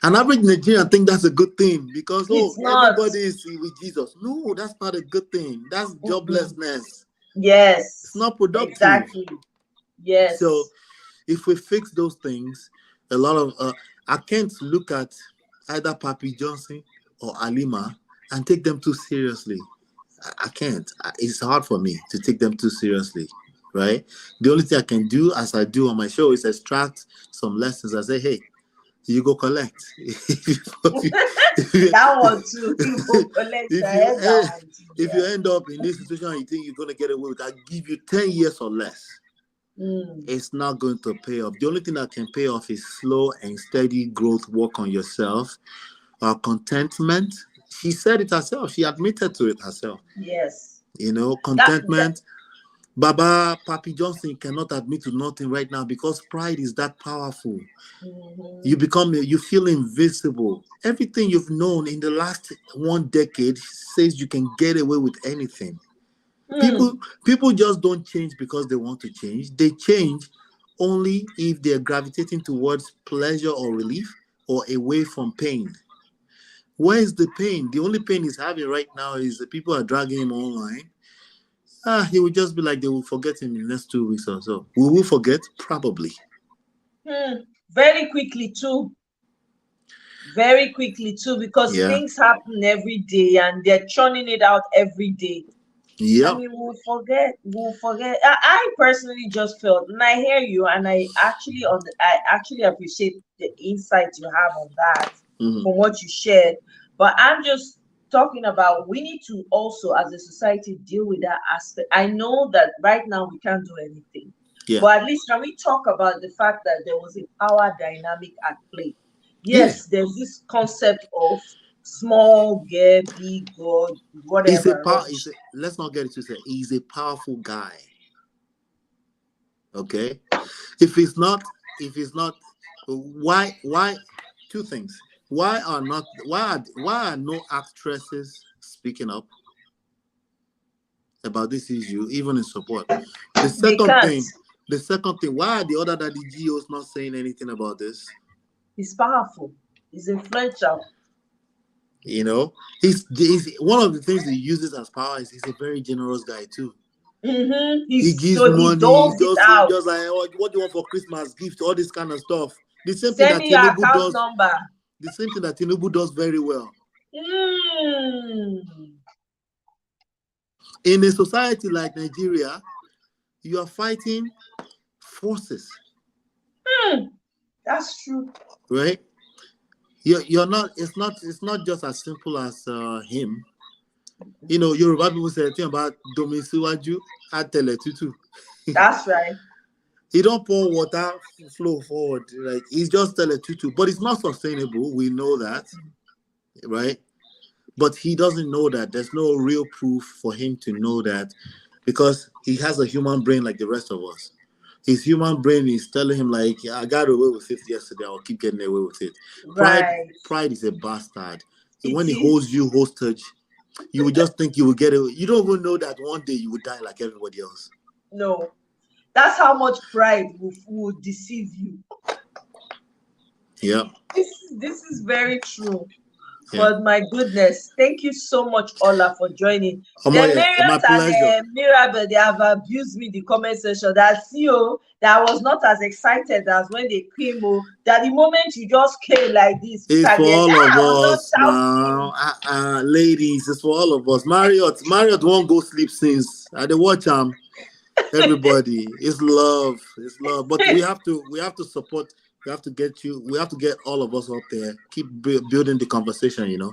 An average Nigerian think that's a good thing because everybody is with Jesus. No, that's not a good thing. That's joblessness. Yes. It's not productive. Exactly. Yes. So if we fix those things, a lot of I can't look at either Papi Johnson or Halima and take them too seriously. I can't. It's hard for me to take them too seriously, right? The only thing I can do, as I do on my show, is extract some lessons. I say, hey, you go collect. That one too. You go collect. If you end up in this situation and you think you're going to get away with it, I'll give you 10 years or less. It's not going to pay off. The only thing that can pay off is slow and steady growth, work on yourself, contentment. She said it herself. She admitted to it herself. Yes. You know, contentment. Baba Papi Johnson cannot admit to nothing right now because pride is that powerful. You feel invisible. Everything you've known in the last 1 decade says you can get away with anything. People just don't change because they want to change. They change only if they're gravitating towards pleasure or relief or away from pain. Where is the pain? The only pain he's having right now is that people are dragging him online. He will just be like, they will forget him in the next 2 weeks or so. We will forget? Probably. Very quickly too. Very quickly too, because things happen every day and they're churning it out every day. Yeah. I mean, we'll forget. I personally just felt, and I hear you, and I actually appreciate the insight you have on that from what you shared. But I'm just talking about, we need to also, as a society, deal with that aspect. I know that right now we can't do anything, but at least can we talk about the fact that there was a power dynamic at play? Yes, there's this concept of small girl, big god, whatever. Let's not get it twisted. He's a powerful guy. Okay, if he's not, why? Two things. Why are no actresses speaking up about this issue, even in support? The second thing, why are the other daddy GOs not saying anything about this? He's powerful. He's influential. You know, he's one of the things he uses as power is he's a very generous guy too. He gives money, just like, oh, what do you want for Christmas gift, all this kind of stuff. The same thing that Tinubu does. The same thing that Tinubu does very well. In a society like Nigeria, you are fighting forces. That's true. Right? You're not. It's not just as simple as him. You know, Yoruba people say a thing about Domisiwaju Atele Tutu. That's right. He don't pour water flow forward. Like, he's just Tele Tutu. But it's not sustainable. We know that. Right? But he doesn't know that. There's no real proof for him to know that, because he has a human brain like the rest of us. His human brain is telling him, like, I got away with it yesterday, I'll keep getting away with it. Pride is a bastard. When he holds you hostage, you will just think you will get away. You don't even know that one day you will die like everybody else. No. That's how much pride will deceive you. Yeah. This is very true. Yeah. But my goodness, thank you so much, Ola, for joining. My pleasure. And Mirabel, they have abused me in the comment section. That CEO that was not as excited as when they came. That the moment you just came like this, it's for all of us now. Ladies, it's for all of us. Marriott won't go sleep since. I did watch him. Everybody, it's love. But we have to support. We have to get all of us up there. Keep building the conversation, you know.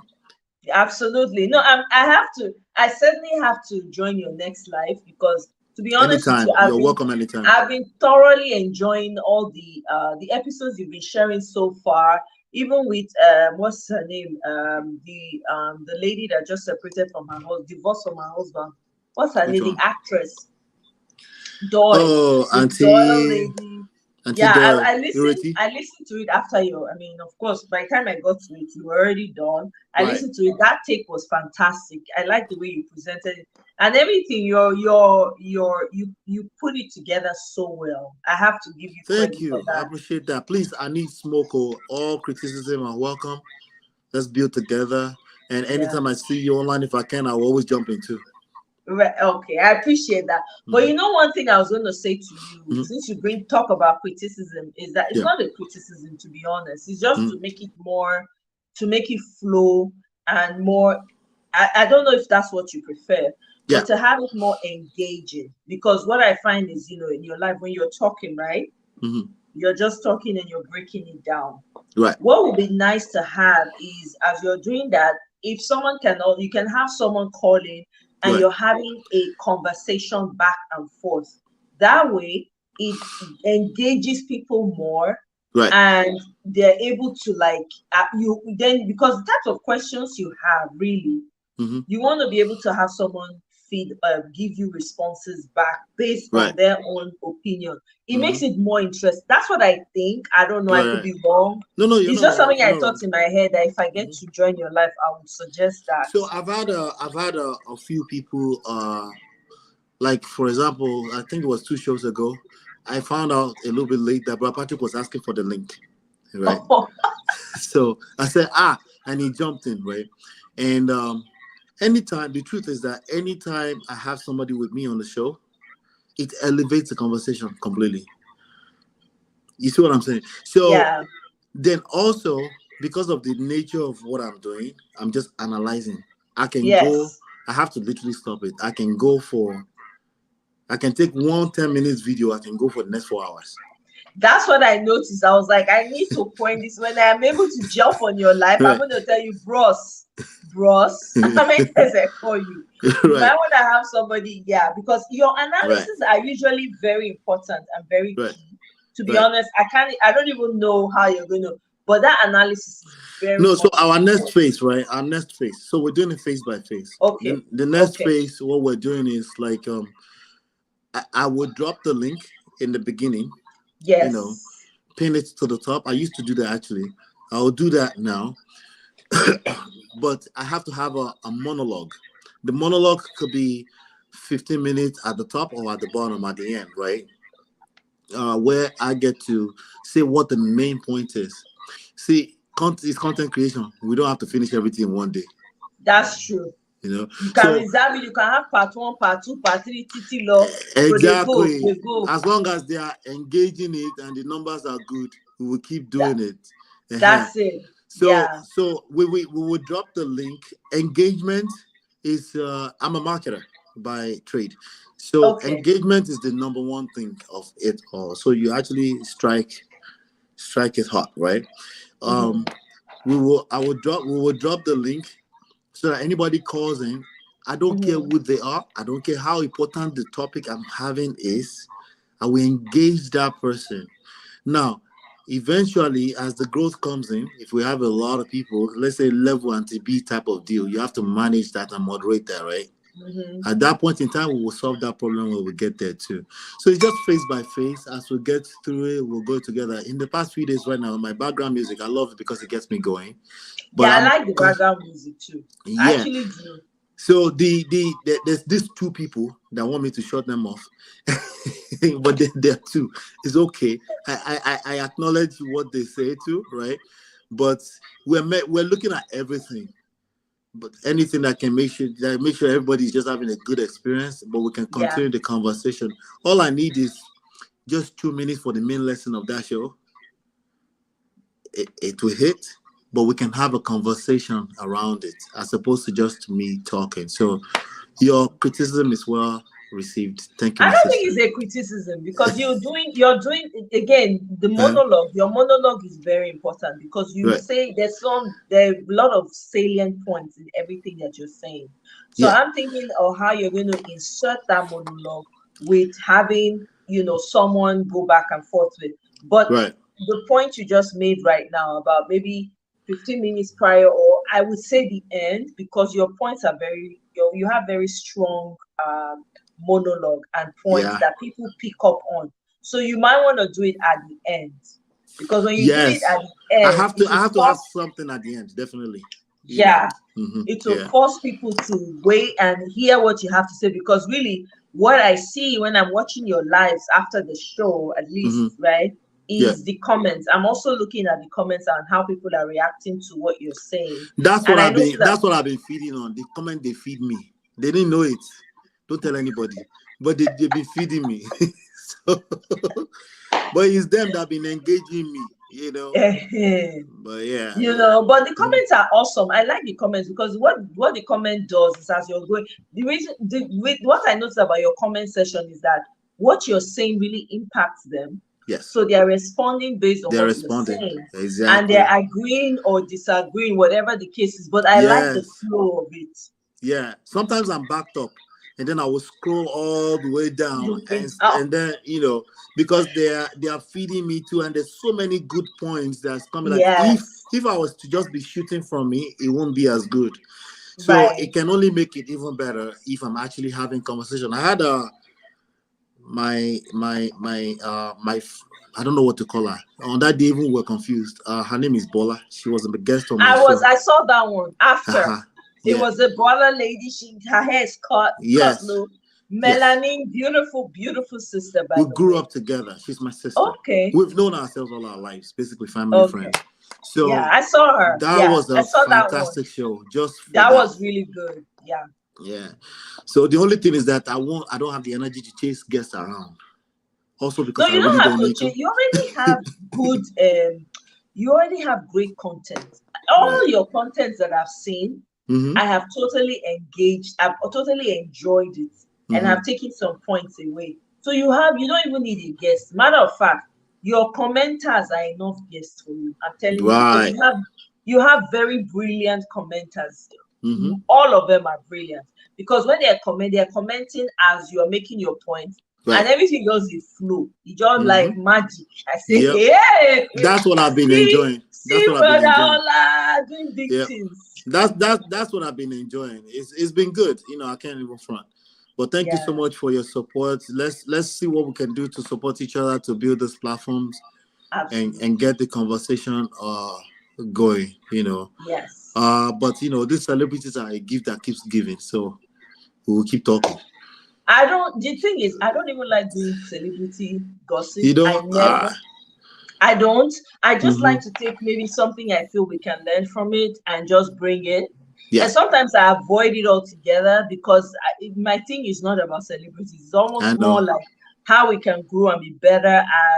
Absolutely. No, I certainly have to join your next live, because to be honest with you, you're welcome anytime. I've been thoroughly enjoying all the episodes you've been sharing so far. Even with what's her name? The lady that just separated from her husband, divorced from her husband. What's her name? The actress. Doyle. Oh, Auntie. Doyle lady. Yeah, I listened to it after of course, by the time I got to it, you were already done. I listened to it. That take was fantastic. I like the way you presented it and everything. You put it together so well. I have to give you thank you. I appreciate that. Please, I need smoke. All criticism are welcome. Let's build together. And anytime I see you online, if I can, I will always jump in too. Right, okay, I appreciate that. But you know, one thing I was going to say to you, since you talk about criticism, is that it's not a criticism, to be honest. It's just to make it more, to make it flow and more. I don't know if that's what you prefer, but to have it more engaging. Because what I find is, in your life, when you're talking, right, you're just talking and you're breaking it down. Right. What would be nice to have is, as you're doing that, if someone you can have someone calling and you're having a conversation back and forth. That way, it engages people more, and they're able to because the types of questions you have, really, you want to be able to have someone give you responses back based on their own opinion. It makes it more interesting. That's what I think. I don't know. I could be wrong. No, it's just something I thought in my head that if I get to join your life, I would suggest that. So I've had a few people, like, for example, I think it was 2 shows ago, I found out a little bit late that Brother Patrick was asking for the link, right? So I said, and he jumped in, right? And the truth is that anytime I have somebody with me on the show, it elevates the conversation completely. You see what I'm saying? So then also, because of the nature of what I'm doing, I'm just analyzing. I can go, I have to literally stop it. I can take 1 10 minutes video, I can go for the next 4 hours. That's what I noticed. I was like, I need to point this. When I'm able to jump on your life, I'm going to tell you, bros, how many times I call you? I want to have somebody, because your analysis are usually very important and very key. To be honest, I don't even know how you're going to But that analysis is very No, so much our next important. phase, right? Our next phase. So we're doing it phase by phase. Okay. The next Okay. phase, what we're doing is like I would drop the link in the beginning, you know, Yes. pin it to the top. I used to do that actually. I'll do that now. But I have to have a monologue. The monologue could be 15 minutes at the top or at the bottom at the end, right? Where I get to say what the main point is. See, it's content creation. We don't have to finish everything in one day, That's true. you know. You can So reserve it. You can have part 1, part 2, part 3, titi law. So exactly, they go. as long as they are engaging it and the numbers are good, we will keep doing it. That's it. So Yeah. we will drop the link. Engagement is I'm a marketer by trade. So Okay. engagement is the number one thing of it all. So you actually strike it hot, right? Mhm. We will drop the link so that anybody calls in. I don't care Mhm. who they are. I don't care how important the topic I'm having is. I will engage that person. Now, eventually, as the growth comes in, if we have a lot of people, let's say level and TB type of deal, you have to manage that and moderate that, right? Mhm. At that point in time, we will solve that problem when we get there too. So it's just phase by phase. As we get through it, we'll go together. In the past few days right now, my background music, I love it because it gets me going. But Yeah, I like the background music too. I yeah. actually do. So there's these two people that want me to shut them off, but they're two. It's okay. I acknowledge what they say too, right? But we're looking at everything, but anything that can make sure everybody's just having a good experience, but we can Yeah. continue the conversation. All I need is just 2 minutes for the main lesson of that show. It will hit, but we can have a conversation around it as opposed to just me talking. So your criticism is well received. Thank you, I my don't think sister. it's a criticism because you're doing again the Uh, monologue. Your monologue is very important because you right. say there are a lot of salient points in everything that you're saying. So Yeah. I'm thinking of how you're going to insert that monologue with having someone go back and forth with. But Right. the point you just made right now about maybe 15 minutes prior, or I would say the end, because your points are you have very strong monologue and points Yeah. that people pick up on. So you might want to do it at the end, because when you do it Yes. at the end, it I will have to have force, something at the end, definitely. yeah, it will Yeah. force people to wait and hear what you have to say. Because really, what I see when I'm watching your lives after the show, at least, right, Yeah. is the comments. I'm also looking at the comments and how people are reacting to what you're saying. That's And what I noticed that. I've been feeding on. The comment they feed me. They didn't know it. Don't tell anybody. But they've been feeding me. So, but it's them that have been engaging me, you know. But yeah. But the comments are awesome. I like the comments because what the comment does is, as you're going, what I noticed about your comment section is that what you're saying really impacts them. Yes. So they're responding based on They're what you're responding. saying. Exactly. And they're agreeing or disagreeing, whatever the case is. But I like the flow of it. Yeah. Sometimes I'm backed up, and then I will scroll all the way down, and then because they are feeding me too, and there's so many good points that's coming. Like Yes. if I was to just be shooting from me, it won't be as good. So Right. it can only make it even better if I'm actually having conversation. I had my I don't know what to call her. On that day, even we're confused. Her name is Bola. She was a guest on my show. I saw that one after. Yeah. It was a brother lady. Her hair is cut low. Melanin, beautiful, beautiful sister. By we the grew way. up together. She's my sister. Okay. We've known ourselves all our lives, basically family friends. So yeah, I saw her. That was a fantastic show. Just for that was really good. Yeah. Yeah. So the only thing is that I don't have the energy to chase guests around. Also because you don't have to chase. You already have good. You already have great content. All your contents that I've seen, I have totally engaged. I've totally enjoyed it, and I've taken some points away. So you don't even need a guest. Matter of fact, your commenters are enough guests for you. I'm telling you, because you have very brilliant commenters. All of them are brilliant because when they're commenting as you're making your point, and everything just flow. It's just like magic. I say, that's what I've been enjoying. That's See, what I've been brother enjoying. Ola doing big Yeah, things. that's what I've been enjoying. It's been good. I can't even front. But thank you Yeah, so much for your support. Let's see what we can do to support each other to build these platforms and absolutely. get the conversation going. Yes. But these celebrities are a gift that keeps giving. So we will keep talking. The thing is, I don't even like doing celebrity gossip. You I know, never. I don't. I just mhm. like to take maybe something I feel we can learn from it and just bring it. Yeah, And sometimes I avoid it altogether because my thing is not about celebrities. It's I almost more know. like how we can grow and be better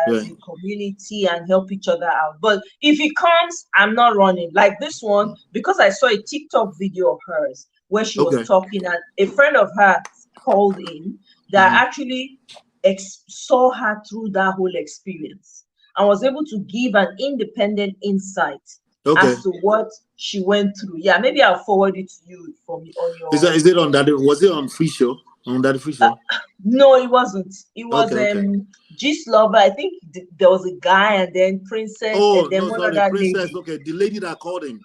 as Right. a community and help each other out. But if it comes, I'm not running. Like this one, because I saw a TikTok video of hers where she was Okay. talking and a friend of hers called in that Mhm. actually saw her through that whole experience and was able to give an independent insight Okay. as to what she went through. Yeah, maybe I'll forward it to you from on your. Is it on that? Was it on free show? On that free Uh, show? no, it wasn't. It was Okay. Okay. Gist Lover. I think there was a guy and then Princess and Oh then no, one sorry, other Princess. lady. Okay, the lady that called him.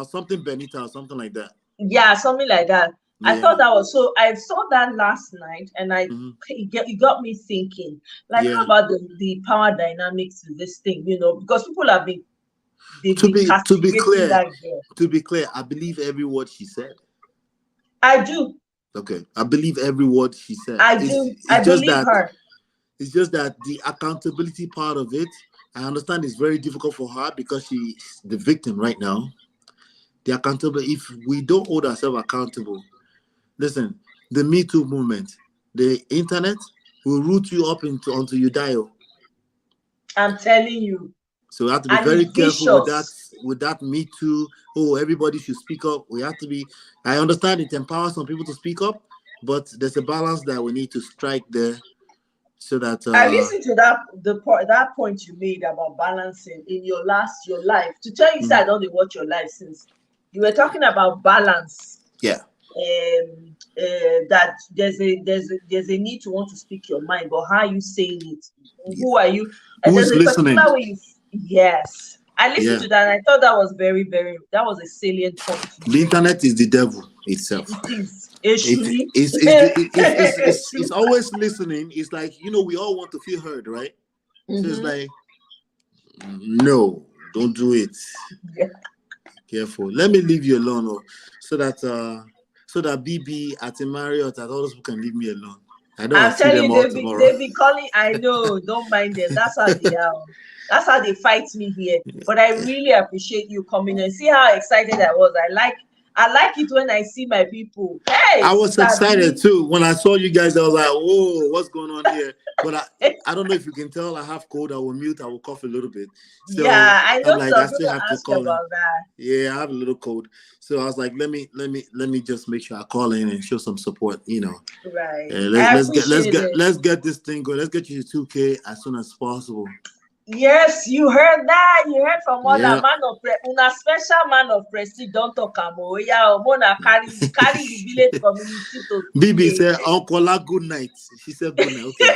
Something Benita or something like that. Yeah, something like that. I Yeah. thought that was so. I saw that last night, and Mhm. it got me thinking. Like, how Yeah. about the power dynamics of this thing? Because people they've To been be to be castigating clear, that girl. I believe every word she said. I do. Okay, I believe every word she said. I It's do. I it's just believe that her. it's just that the accountability part of it. I understand it's very difficult for her because she's the victim right now. The accountability. If we don't hold ourselves accountable, listen. The Me Too movement, the internet will root you up into until you die. Oh. I'm telling you. So we have to be And very it's careful with that. vicious. With that Me Too. Oh, everybody should speak up. We have to be. I understand it empowers some people to speak up, but there's a balance that we need to strike there, so that I listened to that point you made about balancing in your life. To tell you, mhm. I don't watch your life since you were talking about balance. Yeah. That there's a need to want to speak your mind, but how are you saying it? Yeah. Who are you? And Who's there's a listening? particular way yes. I listened Yeah. to that and I thought that was that was a salient point you The made. internet is the devil itself. It is. It's always listening. It's like we all want to feel heard, right? So it's Mhm. like, no, don't do it. Yeah. Careful. Let me leave you alone, so that BB at Marriott that all those people can leave me alone. I don't want I'm to see telling them you, all tomorrow. they be calling. I know, don't mind them. That's how they are. That's how they fight me here. But I really appreciate you coming and see how excited I was. I like it when I see my people. Hey, I was Sister excited B. too when I saw you guys. I was like, "Whoa, what's going on here?" But I don't know if you can tell. I have cold. I will mute. I will cough a little bit. So Yeah, I I'm know like, I some still people have to ask call in. about that. Yeah, I have a little cold. So I was like, let me just make sure I call in and show some support. Right. Let's I let's get let's appreciate get it. let's get this thing going. Let's get you to 2K as soon as possible. Yes, you heard that. You heard from other Yeah. man of una special man of prestige. Don't talk yeah, Mona carry the village community to BB 2K. said, Uncle, good night. She said, good night. Okay.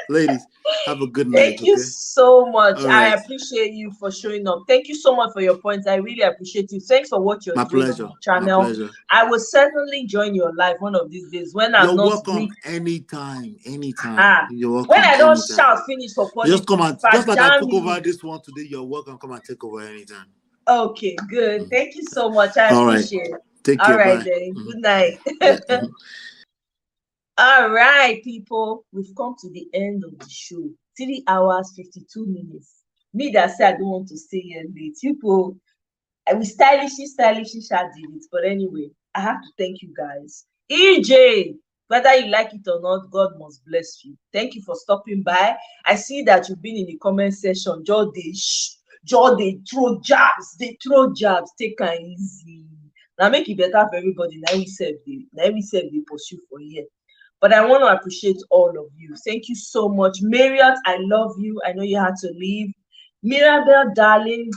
Ladies, have a good night. Thank you Okay. so much. All I right. appreciate you for showing up. Thank you so much for your points. I really appreciate you. Thanks for what you're My doing on pleasure. my My channel. pleasure. I will certainly join your live one of these days when I'm You're not welcome weak. anytime. Anytime. You're When welcome I don't anytime. shout finish for Just come politics, and if I just like I jam took over you. this one today, you're welcome. Come and take over anytime. Okay, good. Thank you so much. I All right. appreciate it. Take All care. right Bye. then. Good night. Yeah. All right, people. We've come to the end of the show. 3 hours, 52 minutes. Me that say I don't want to stay here late. People, we stylishly did it. But anyway, I have to thank you guys. EJ, whether you like it or not, God must bless you. Thank you for stopping by. I see that you've been in the comment section. They throw jabs. Take it easy. Now make it better for everybody. Now we serve the pursue for here. But I want to appreciate all of you. Thank you so much. Marriott, I love you. I know you had to leave. Mirabel, darling,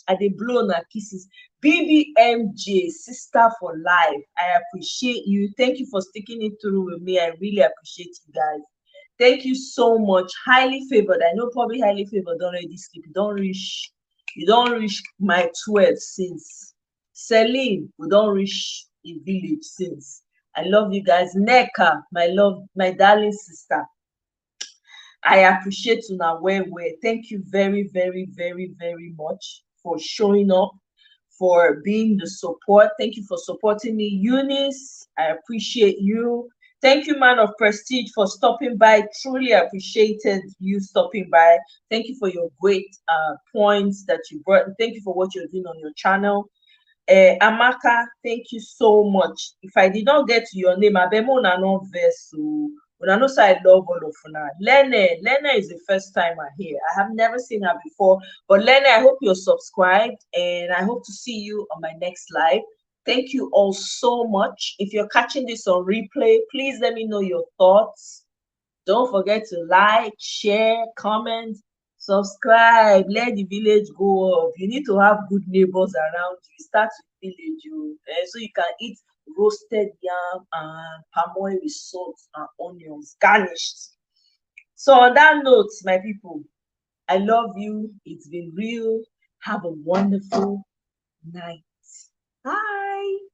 I dey blow na kisses. BBMJ, sister for life. I appreciate you. Thank you for sticking it through with me. I really appreciate you guys. Thank you so much. Highly favored. I know probably highly favored don't already sleep. Don't reach. You don't reach my 12 since. Celine, we don't reach a village since. I love you guys. Neka, my love, my darling sister. I appreciate you now. Where. Thank you very, very, very, very much for showing up, for being the support. Thank you for supporting me. Eunice, I appreciate you. Thank you, man of prestige, for stopping by. Truly appreciated you stopping by. Thank you for your great points that you brought. Thank you for what you're doing on your channel. Amaka, thank you so much. If I did not get to your name, Abemo una no verse. Una no say I love all of una. Lene is the first time I hear. I have never seen her before. But Lene, I hope you're subscribed, and I hope to see you on my next live. Thank you all so much. If you're catching this on replay, please let me know your thoughts. Don't forget to like, share, comment, subscribe. Let the village go up. You need to have good neighbors around you. Start with village, so you can eat roasted yam and palm oil with salt and onions garnished. So on that note, my people, I love you. It's been real. Have a wonderful night. Bye.